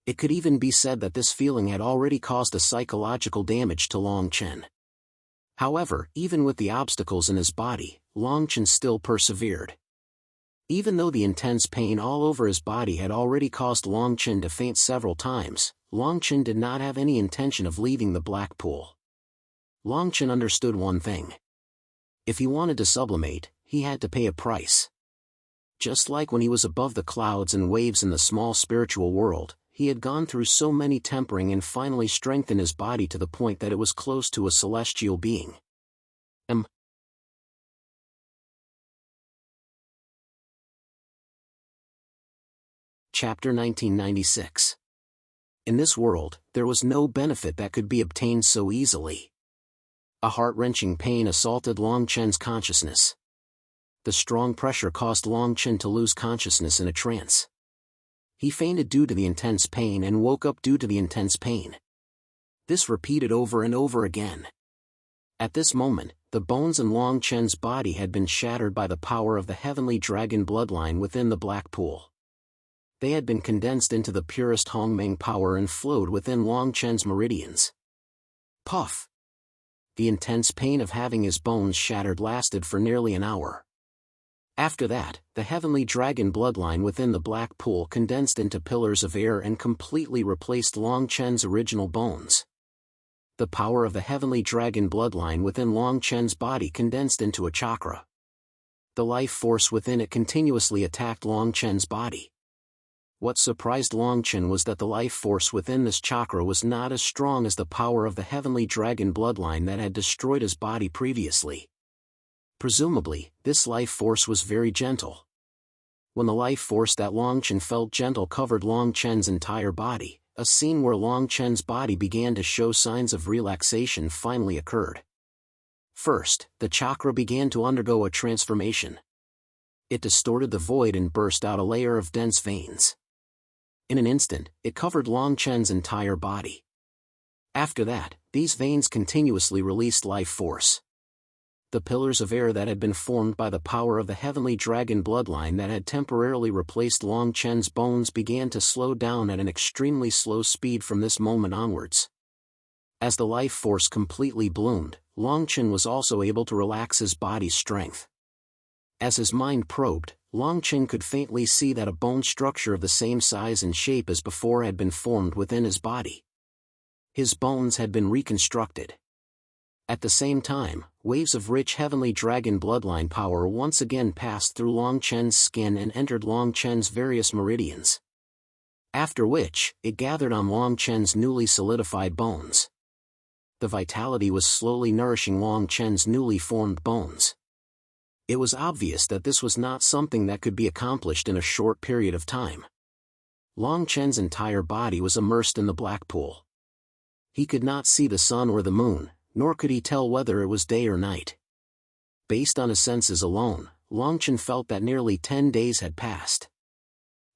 It could even be said that this feeling had already caused a psychological damage to Long Chen. However, even with the obstacles in his body, Long Chen still persevered. Even though the intense pain all over his body had already caused Long Chen to faint several times, Long Chen did not have any intention of leaving the black pool. Long Chen understood one thing. If he wanted to sublimate, he had to pay a price. Just like when he was above the clouds and waves in the small spiritual world, he had gone through so many tempering and finally strengthened his body to the point that it was close to a celestial being. Chapter 1996. In this world, there was no benefit that could be obtained so easily. A heart-wrenching pain assaulted Long Chen's consciousness. The strong pressure caused Long Chen to lose consciousness in a trance. He fainted due to the intense pain and woke up due to the intense pain. This repeated over and over again. At this moment, the bones in Long Chen's body had been shattered by the power of the heavenly dragon bloodline within the black pool. They had been condensed into the purest Hongmeng power and flowed within Long Chen's meridians. Puff! The intense pain of having his bones shattered lasted for nearly an hour. After that, the heavenly dragon bloodline within the black pool condensed into pillars of air and completely replaced Long Chen's original bones. The power of the heavenly dragon bloodline within Long Chen's body condensed into a chakra. The life force within it continuously attacked Long Chen's body. What surprised Long Chen was that the life force within this chakra was not as strong as the power of the heavenly dragon bloodline that had destroyed his body previously. Presumably, this life force was very gentle. When the life force that Long Chen felt gentle covered Long Chen's entire body, a scene where Long Chen's body began to show signs of relaxation finally occurred. First, the chakra began to undergo a transformation. It distorted the void and burst out a layer of dense veins. In an instant, it covered Long Chen's entire body. After that, these veins continuously released life force. The pillars of air that had been formed by the power of the heavenly dragon bloodline that had temporarily replaced Long Chen's bones began to slow down at an extremely slow speed from this moment onwards. As the life force completely bloomed, Long Chen was also able to relax his body's strength. As his mind probed, Long Chen could faintly see that a bone structure of the same size and shape as before had been formed within his body. His bones had been reconstructed. At the same time, waves of rich heavenly dragon bloodline power once again passed through Long Chen's skin and entered Long Chen's various meridians. After which, it gathered on Long Chen's newly solidified bones. The vitality was slowly nourishing Long Chen's newly formed bones. It was obvious that this was not something that could be accomplished in a short period of time. Long Chen's entire body was immersed in the black pool. He could not see the sun or the moon, nor could he tell whether it was day or night. Based on his senses alone, Long Chen felt that nearly 10 days had passed.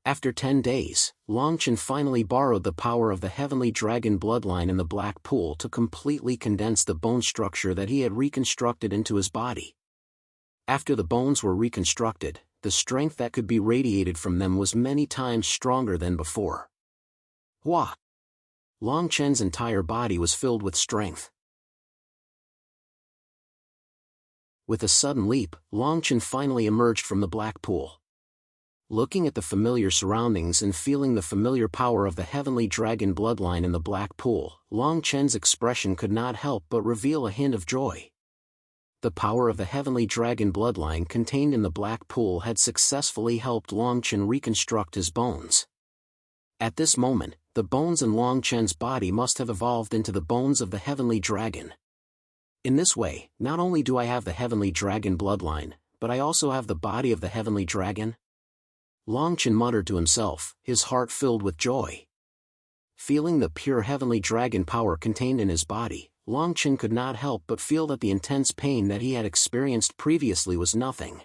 After 10 days, Long Chen finally borrowed the power of the heavenly dragon bloodline in the black pool to completely condense the bone structure that he had reconstructed into his body. After the bones were reconstructed, the strength that could be radiated from them was many times stronger than before. Hua! Long Chen's entire body was filled with strength. With a sudden leap, Long Chen finally emerged from the black pool. Looking at the familiar surroundings and feeling the familiar power of the heavenly dragon bloodline in the black pool, Long Chen's expression could not help but reveal a hint of joy. The power of the heavenly dragon bloodline contained in the black pool had successfully helped Long Chen reconstruct his bones. At this moment, the bones in Long Chen's body must have evolved into the bones of the heavenly dragon. In this way, not only do I have the heavenly dragon bloodline, but I also have the body of the heavenly dragon. Long Chen muttered to himself, his heart filled with joy. Feeling the pure heavenly dragon power contained in his body, Long Chen could not help but feel that the intense pain that he had experienced previously was nothing.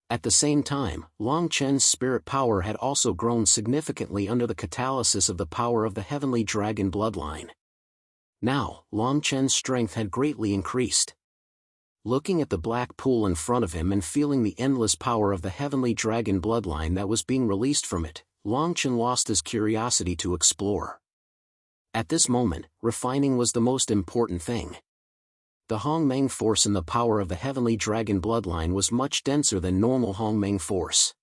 At the same time, Long Chen's spirit power had also grown significantly under the catalysis of the power of the heavenly dragon bloodline. Now, Long Chen's strength had greatly increased. Looking at the black pool in front of him and feeling the endless power of the heavenly dragon bloodline that was being released from it, Long Chen lost his curiosity to explore. At this moment, refining was the most important thing. The Hongmeng force in the power of the heavenly dragon bloodline was much denser than normal Hongmeng force.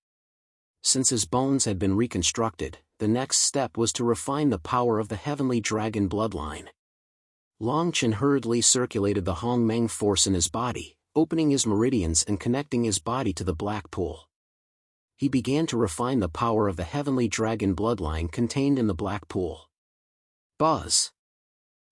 Since his bones had been reconstructed, the next step was to refine the power of the heavenly dragon bloodline. Long Chen hurriedly circulated the Hongmeng force in his body, opening his meridians and connecting his body to the black pool. He began to refine the power of the heavenly dragon bloodline contained in the black pool. Buzz!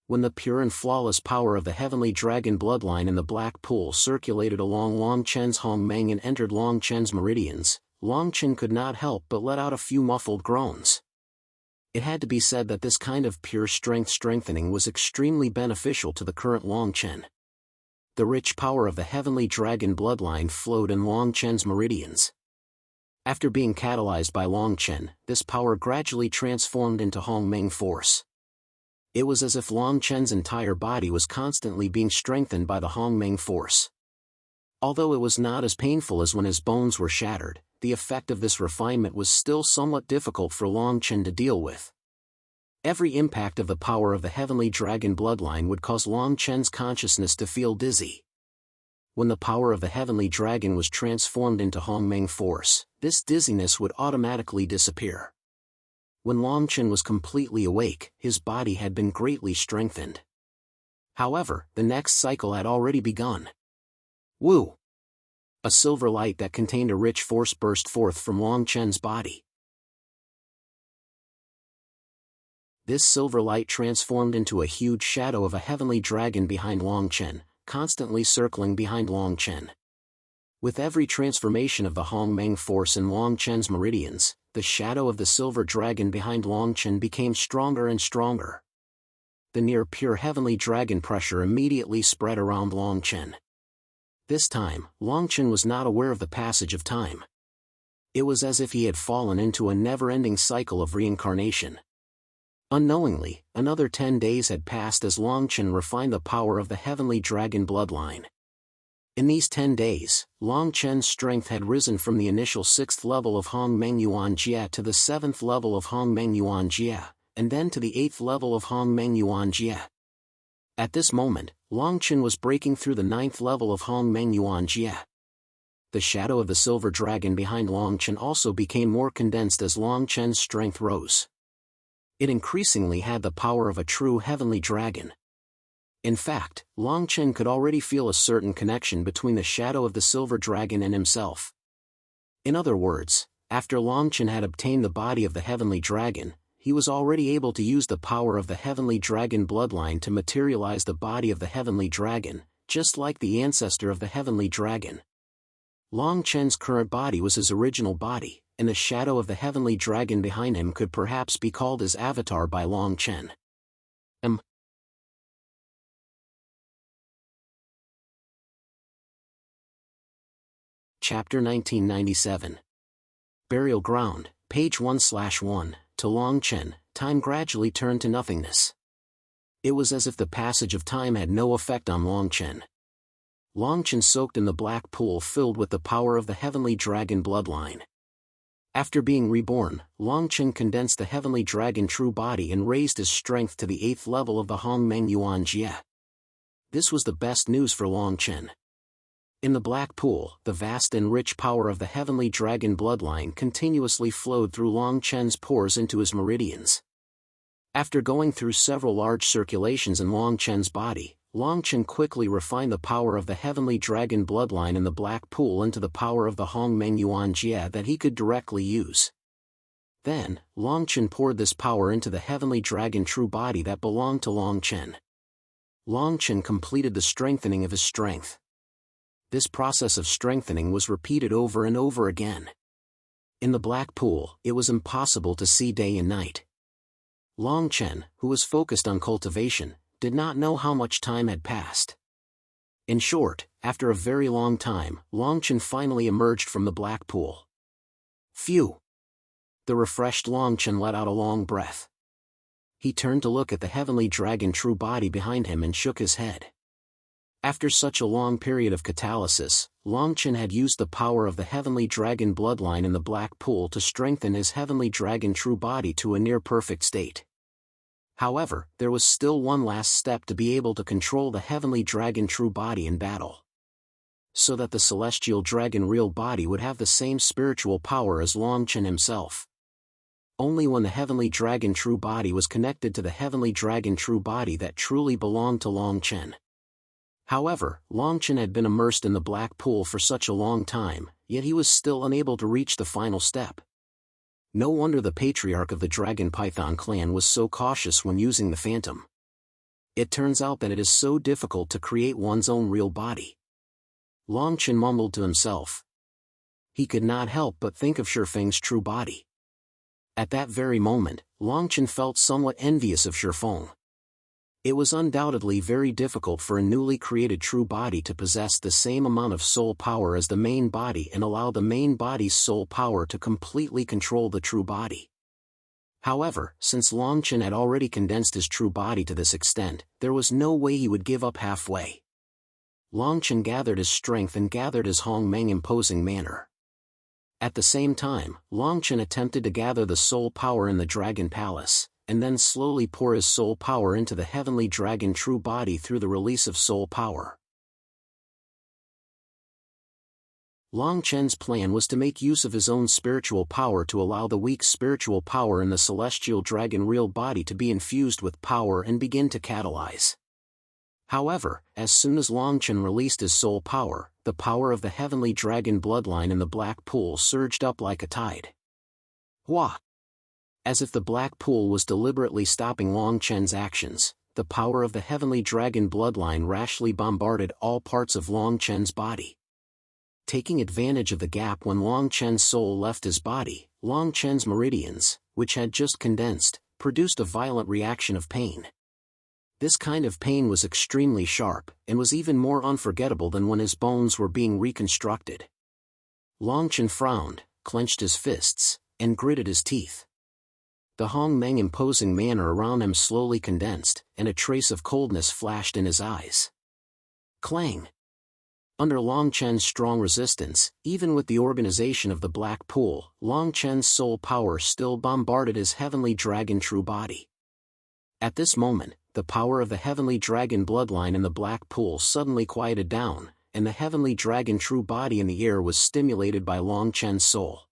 When the pure and flawless power of the heavenly dragon bloodline in the black pool circulated along Long Chen's Hong Meng and entered Long Chen's meridians, Long Chen could not help but let out a few muffled groans. It had to be said that this kind of pure strength strengthening was extremely beneficial to the current Long Chen. The rich power of the heavenly dragon bloodline flowed in Long Chen's meridians. After being catalyzed by Long Chen, this power gradually transformed into Hong Meng force. It was as if Long Chen's entire body was constantly being strengthened by the Hong Meng force. Although it was not as painful as when his bones were shattered, the effect of this refinement was still somewhat difficult for Long Chen to deal with. Every impact of the power of the heavenly dragon bloodline would cause Long Chen's consciousness to feel dizzy. When the power of the heavenly dragon was transformed into Hong Meng force, this dizziness would automatically disappear. When Long Chen was completely awake, his body had been greatly strengthened. However, the next cycle had already begun. Woo! A silver light that contained a rich force burst forth from Long Chen's body. This silver light transformed into a huge shadow of a heavenly dragon behind Long Chen, constantly circling behind Long Chen. With every transformation of the Hong Meng force in Long Chen's meridians, the shadow of the silver dragon behind Long Chen became stronger and stronger. The near-pure heavenly dragon pressure immediately spread around Long Chen. This time, Long Chen was not aware of the passage of time. It was as if he had fallen into a never-ending cycle of reincarnation. Unknowingly, another 10 days had passed as Long Chen refined the power of the heavenly dragon bloodline. In these 10 days, Long Chen's strength had risen from the initial 6th level of Hong Meng Yuan Jie to the 7th level of Hong Meng Yuan Jie, and then to the 8th level of Hong Meng Yuan Jie. At this moment, Long Chen was breaking through the 9th level of Hong Meng Yuan Jie. The shadow of the silver dragon behind Long Chen also became more condensed as Long Chen's strength rose. It increasingly had the power of a true heavenly dragon. In fact, Long Chen could already feel a certain connection between the shadow of the silver dragon and himself. In other words, after Long Chen had obtained the body of the heavenly dragon, he was already able to use the power of the heavenly dragon bloodline to materialize the body of the heavenly dragon, just like the ancestor of the heavenly dragon. Long Chen's current body was his original body, and the shadow of the heavenly dragon behind him could perhaps be called his avatar by Long Chen. Chapter 1997. Burial Ground, page 1/1, to Long Chen, time gradually turned to nothingness. It was as if the passage of time had no effect on Long Chen. Long Chen soaked in the black pool filled with the power of the heavenly dragon bloodline. After being reborn, Long Chen condensed the heavenly dragon true body and raised his strength to the 8th level of the Hong Meng Yuan Jie. This was the best news for Long Chen. In the black pool, the vast and rich power of the heavenly dragon bloodline continuously flowed through Long Chen's pores into his meridians. After going through several large circulations in Long Chen's body, Long Chen quickly refined the power of the heavenly dragon bloodline in the black pool into the power of the Hong Meng Yuan Jie that he could directly use. Then, Long Chen poured this power into the heavenly dragon true body that belonged to Long Chen. Long Chen completed the strengthening of his strength. This process of strengthening was repeated over and over again. In the black pool, it was impossible to see day and night. Long Chen, who was focused on cultivation, did not know how much time had passed. In short, after a very long time, Long Chen finally emerged from the black pool. Phew! The refreshed Long Chen let out a long breath. He turned to look at the heavenly dragon true body behind him and shook his head. After such a long period of catalysis, Long Chen had used the power of the heavenly dragon bloodline in the black pool to strengthen his heavenly dragon true body to a near-perfect state. However, there was still one last step to be able to control the heavenly dragon true body in battle. So that the celestial dragon real body would have the same spiritual power as Long Chen himself. Only when the heavenly dragon true body was connected to the heavenly dragon true body that truly belonged to Long Chen. However, Longchen had been immersed in the black pool for such a long time, yet he was still unable to reach the final step. No wonder the patriarch of the Dragon Python clan was so cautious when using the phantom. It turns out that it is so difficult to create one's own real body. Longchen mumbled to himself. He could not help but think of Shifeng's true body. At that very moment, Longchen felt somewhat envious of Shifeng. It was undoubtedly very difficult for a newly created true body to possess the same amount of soul power as the main body and allow the main body's soul power to completely control the true body. However, since Longchen had already condensed his true body to this extent, there was no way he would give up halfway. Longchen gathered his strength and gathered his Hongmeng imposing manner. At the same time, Longchen attempted to gather the soul power in the Dragon Palace, and then slowly pour his soul power into the heavenly dragon true body through the release of soul power. Longchen's plan was to make use of his own spiritual power to allow the weak spiritual power in the celestial dragon real body to be infused with power and begin to catalyze. However, as soon as Longchen released his soul power, the power of the heavenly dragon bloodline in the black pool surged up like a tide. Hua! As if the black pool was deliberately stopping Longchen's actions, the power of the heavenly dragon bloodline rashly bombarded all parts of Longchen's body. Taking advantage of the gap when Longchen's soul left his body, Longchen's meridians, which had just condensed, produced a violent reaction of pain. This kind of pain was extremely sharp, and was even more unforgettable than when his bones were being reconstructed. Longchen frowned, clenched his fists, and gritted his teeth. The Hongmeng imposing manner around him slowly condensed, and a trace of coldness flashed in his eyes. Clang! Under Longchen's strong resistance, even with the organization of the black pool, Longchen's soul power still bombarded his heavenly dragon true body. At this moment, the power of the heavenly dragon bloodline in the black pool suddenly quieted down, and the heavenly dragon true body in the air was stimulated by Longchen's soul.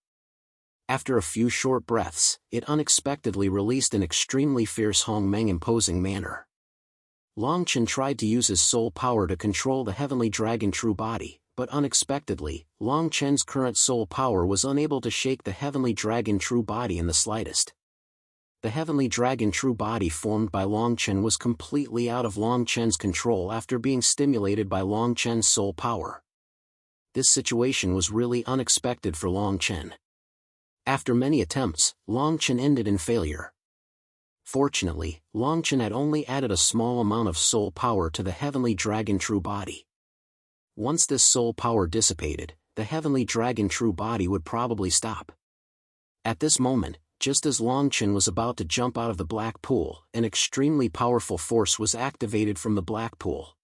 After a few short breaths, it unexpectedly released an extremely fierce Hongmeng imposing manner. Longchen tried to use his soul power to control the heavenly dragon true body, but unexpectedly, Longchen's current soul power was unable to shake the heavenly dragon true body in the slightest. The heavenly dragon true body formed by Longchen was completely out of Longchen's control after being stimulated by Longchen's soul power. This situation was really unexpected for Longchen. After many attempts, Longchen ended in failure. Fortunately, Longchen had only added a small amount of soul power to the heavenly dragon true body. Once this soul power dissipated, the heavenly dragon true body would probably stop. At this moment, just as Longchen was about to jump out of the black pool, an extremely powerful force was activated from the black pool.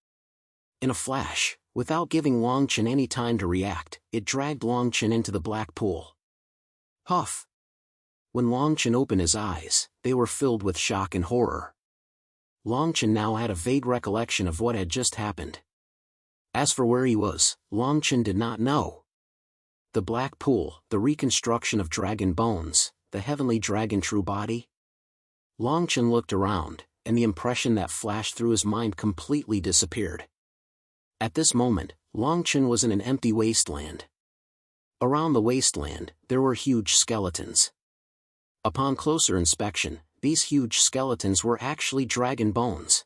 In a flash, without giving Longchen any time to react, it dragged Longchen into the black pool. Huff! When Longchen opened his eyes, they were filled with shock and horror. Longchen now had a vague recollection of what had just happened. As for where he was, Longchen did not know. The black pool, the reconstruction of dragon bones, the heavenly dragon true body? Longchen looked around, and the impression that flashed through his mind completely disappeared. At this moment, Longchen was in an empty wasteland. Around the wasteland, there were huge skeletons. Upon closer inspection, these huge skeletons were actually dragon bones.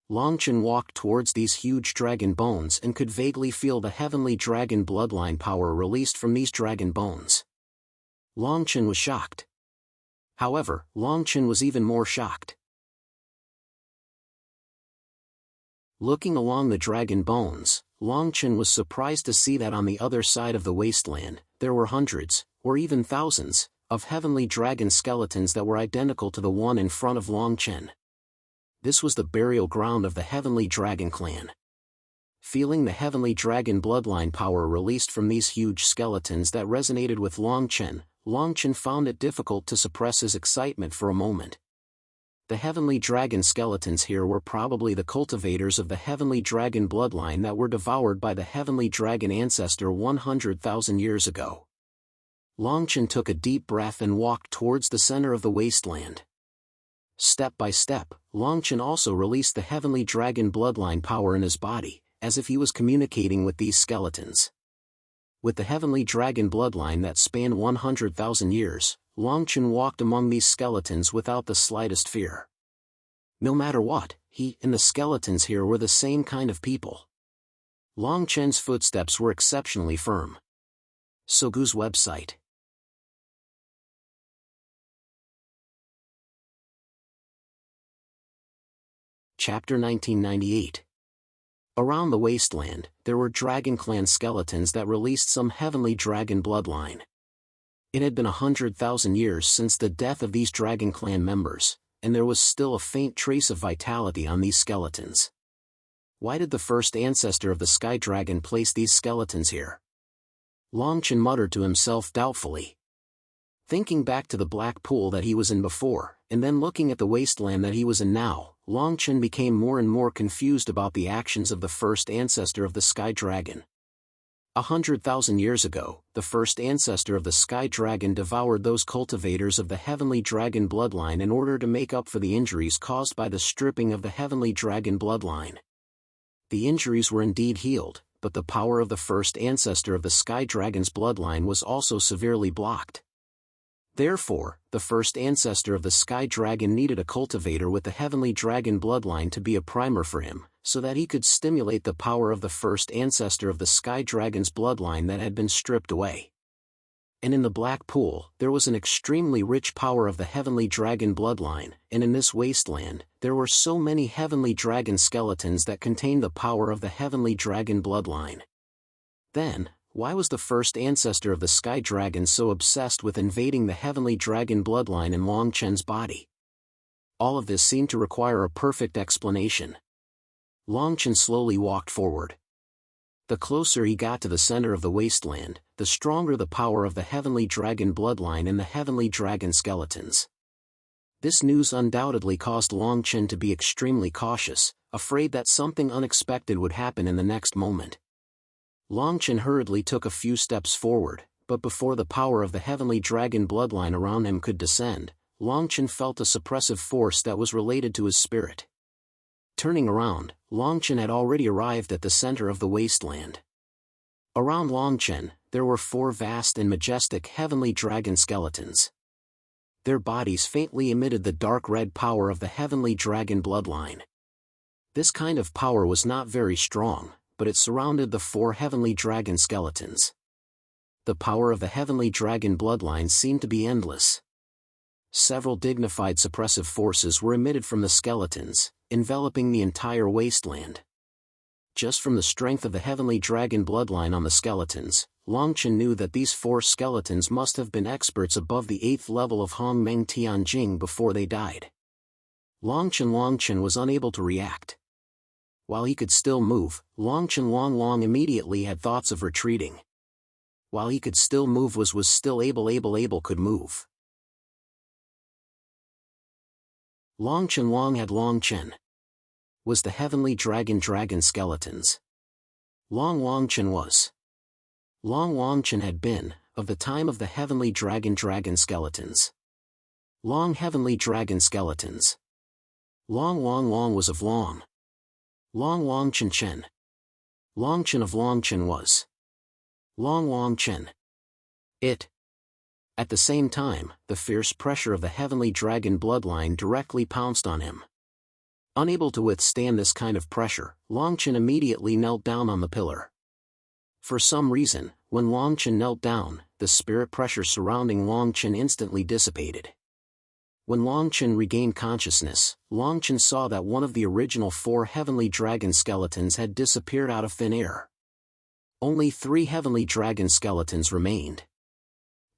Longchen walked towards these huge dragon bones and could vaguely feel the heavenly dragon bloodline power released from these dragon bones. Longchen was shocked. However, Longchen was even more shocked. Looking along the dragon bones, Longchen was surprised to see that on the other side of the wasteland, there were hundreds, or even thousands, of heavenly dragon skeletons that were identical to the one in front of Longchen. This was the burial ground of the heavenly dragon clan. Feeling the heavenly dragon bloodline power released from these huge skeletons that resonated with Longchen, Longchen found it difficult to suppress his excitement for a moment. The heavenly dragon skeletons here were probably the cultivators of the heavenly dragon bloodline that were devoured by the heavenly dragon ancestor 100,000 years ago. Longchen took a deep breath and walked towards the center of the wasteland. Step by step, Longchen also released the heavenly dragon bloodline power in his body, as if he was communicating with these skeletons. With the heavenly dragon bloodline that spanned 100,000 years, Longchen walked among these skeletons without the slightest fear. No matter what, he and the skeletons here were the same kind of people. Longchen's footsteps were exceptionally firm. Sogu's website. Chapter 1998. Around the wasteland, there were Dragon Clan skeletons that released some heavenly dragon bloodline. It had been 100,000 years since the death of these Dragon Clan members, and there was still a faint trace of vitality on these skeletons. Why did the first ancestor of the Sky Dragon place these skeletons here? Longchen muttered to himself doubtfully. Thinking back to the black pool that he was in before, and then looking at the wasteland that he was in now, Longchen became more and more confused about the actions of the first ancestor of the Sky Dragon. 100,000 years ago, the first ancestor of the Sky Dragon devoured those cultivators of the heavenly dragon bloodline in order to make up for the injuries caused by the stripping of the heavenly dragon bloodline. The injuries were indeed healed, but the power of the first ancestor of the Sky Dragon's bloodline was also severely blocked. Therefore, the first ancestor of the Sky Dragon needed a cultivator with the heavenly dragon bloodline to be a primer for him, so that he could stimulate the power of the first ancestor of the Sky Dragon's bloodline that had been stripped away. And in the black pool, there was an extremely rich power of the heavenly dragon bloodline, and in this wasteland, there were so many heavenly dragon skeletons that contained the power of the heavenly dragon bloodline. Then, why was the first ancestor of the Sky Dragon so obsessed with invading the heavenly dragon bloodline in Longchen's body? All of this seemed to require a perfect explanation. Longchen slowly walked forward. The closer he got to the center of the wasteland, the stronger the power of the heavenly dragon bloodline and the heavenly dragon skeletons. This news undoubtedly caused Longchen to be extremely cautious, afraid that something unexpected would happen in the next moment. Longchen hurriedly took a few steps forward, but before the power of the heavenly dragon bloodline around him could descend, Longchen felt a suppressive force that was related to his spirit. Turning around, Longchen had already arrived at the center of the wasteland. Around Longchen, there were 4 vast and majestic heavenly dragon skeletons. Their bodies faintly emitted the dark red power of the heavenly dragon bloodline. This kind of power was not very strong, but it surrounded the 4 heavenly dragon skeletons. The power of the heavenly dragon bloodline seemed to be endless. Several dignified suppressive forces were emitted from the skeletons, enveloping the entire wasteland. Just from the strength of the heavenly dragon bloodline on the skeletons, Longchen knew that these 4 skeletons must have been experts above the 8th level of Hongmeng Tianjing before they died. Longchen was unable to react. While he could still move, Longchen immediately had thoughts of retreating. While he could still move was still able could move. Longchen had Longchen. Was the heavenly dragon skeletons. Longchen was. Longchen had been, of the time of the heavenly dragon skeletons. Heavenly dragon skeletons. Long was of Long. Longchen. Longchen of Longchen was. Longchen. It. At the same time, the fierce pressure of the heavenly dragon bloodline directly pounced on him. Unable to withstand this kind of pressure, Longchen immediately knelt down on the pillar. For some reason, when Longchen knelt down, the spirit pressure surrounding Longchen instantly dissipated. When Longchen regained consciousness, Longchen saw that one of the original 4 heavenly dragon skeletons had disappeared out of thin air. Only 3 heavenly dragon skeletons remained.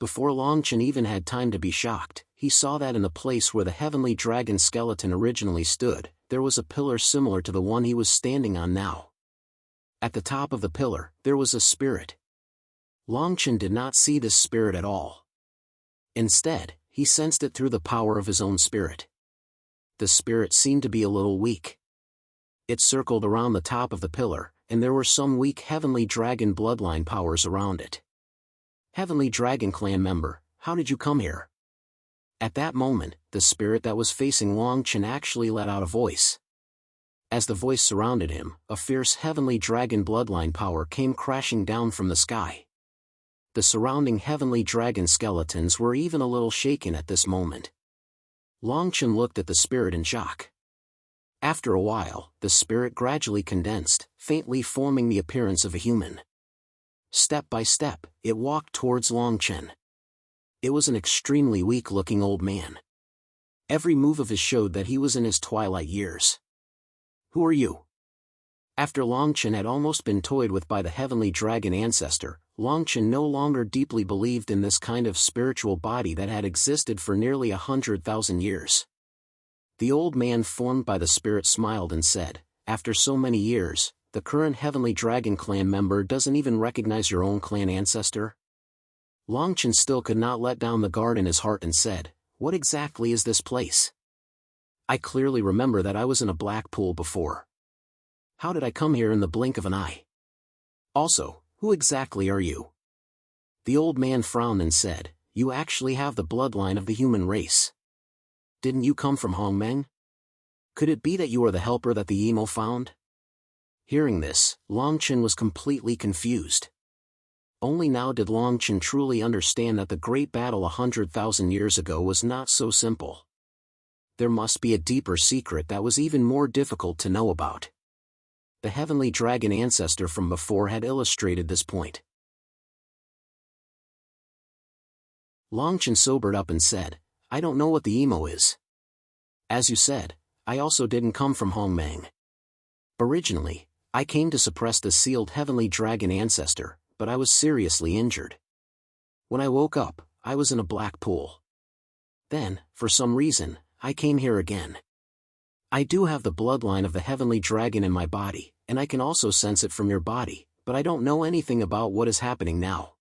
Before Longchen even had time to be shocked, he saw that in the place where the heavenly dragon skeleton originally stood, there was a pillar similar to the one he was standing on now. At the top of the pillar, there was a spirit. Longchen did not see this spirit at all. Instead, he sensed it through the power of his own spirit. The spirit seemed to be a little weak. It circled around the top of the pillar, and there were some weak heavenly dragon bloodline powers around it. Heavenly Dragon Clan member, how did you come here? At that moment, the spirit that was facing Long Chen actually let out a voice. As the voice surrounded him, a fierce heavenly dragon bloodline power came crashing down from the sky. The surrounding heavenly dragon skeletons were even a little shaken at this moment. Long Chen looked at the spirit in shock. After a while, the spirit gradually condensed, faintly forming the appearance of a human. Step by step, it walked towards Long Chen. It was an extremely weak-looking old man. Every move of his showed that he was in his twilight years. "Who are you?" After Long Chen had almost been toyed with by the heavenly dragon ancestor, Long Chen no longer deeply believed in this kind of spiritual body that had existed for nearly 100,000 years. The old man formed by the spirit smiled and said, "After so many years, the current heavenly dragon clan member doesn't even recognize your own clan ancestor?" Long Chen still could not let down the guard in his heart and said, "What exactly is this place? I clearly remember that I was in a black pool before. How did I come here in the blink of an eye? Also, who exactly are you?" The old man frowned and said, "You actually have the bloodline of the human race. Didn't you come from Hongmeng? Could it be that you are the helper that the emo found?" Hearing this, Long Chen was completely confused. Only now did Long Chen truly understand that the great battle 100,000 years ago was not so simple. There must be a deeper secret that was even more difficult to know about. The heavenly dragon ancestor from before had illustrated this point. Long Chen sobered up and said, "I don't know what the emo is. As you said, I also didn't come from Hongmeng. Originally, I came to suppress the sealed heavenly dragon ancestor, but I was seriously injured. When I woke up, I was in a black pool. Then, for some reason, I came here again. I do have the bloodline of the heavenly dragon in my body, and I can also sense it from your body, but I don't know anything about what is happening now."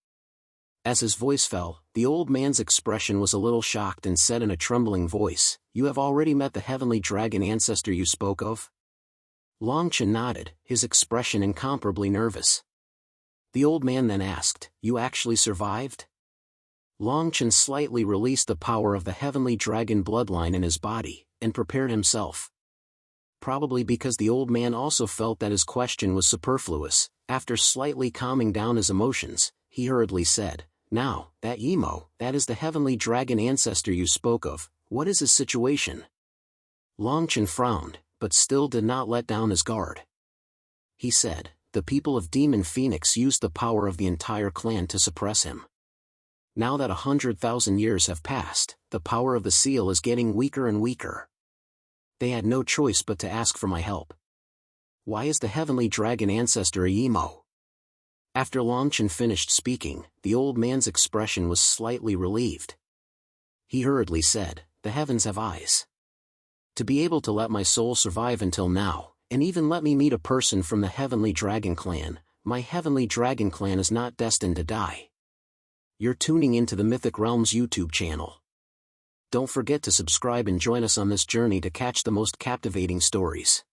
As his voice fell, the old man's expression was a little shocked and said in a trembling voice, "You have already met the heavenly dragon ancestor you spoke of?" Long Chen nodded, his expression incomparably nervous. The old man then asked, "You actually survived?" Long Chen slightly released the power of the heavenly dragon bloodline in his body, and prepared himself. Probably because the old man also felt that his question was superfluous, after slightly calming down his emotions, he hurriedly said, "Now, that emo, that is the heavenly dragon ancestor you spoke of, what is his situation?" Long Chen frowned, but still did not let down his guard. He said, "The people of Demon Phoenix used the power of the entire clan to suppress him. Now that 100,000 years have passed, the power of the seal is getting weaker and weaker. They had no choice but to ask for my help. Why is the heavenly dragon ancestor a emo?" After Long Chen finished speaking, the old man's expression was slightly relieved. He hurriedly said, "The heavens have eyes. To be able to let my soul survive until now, and even let me meet a person from the heavenly dragon clan, my heavenly dragon clan is not destined to die." You're tuning into the Mythic Realms YouTube channel. Don't forget to subscribe and join us on this journey to catch the most captivating stories.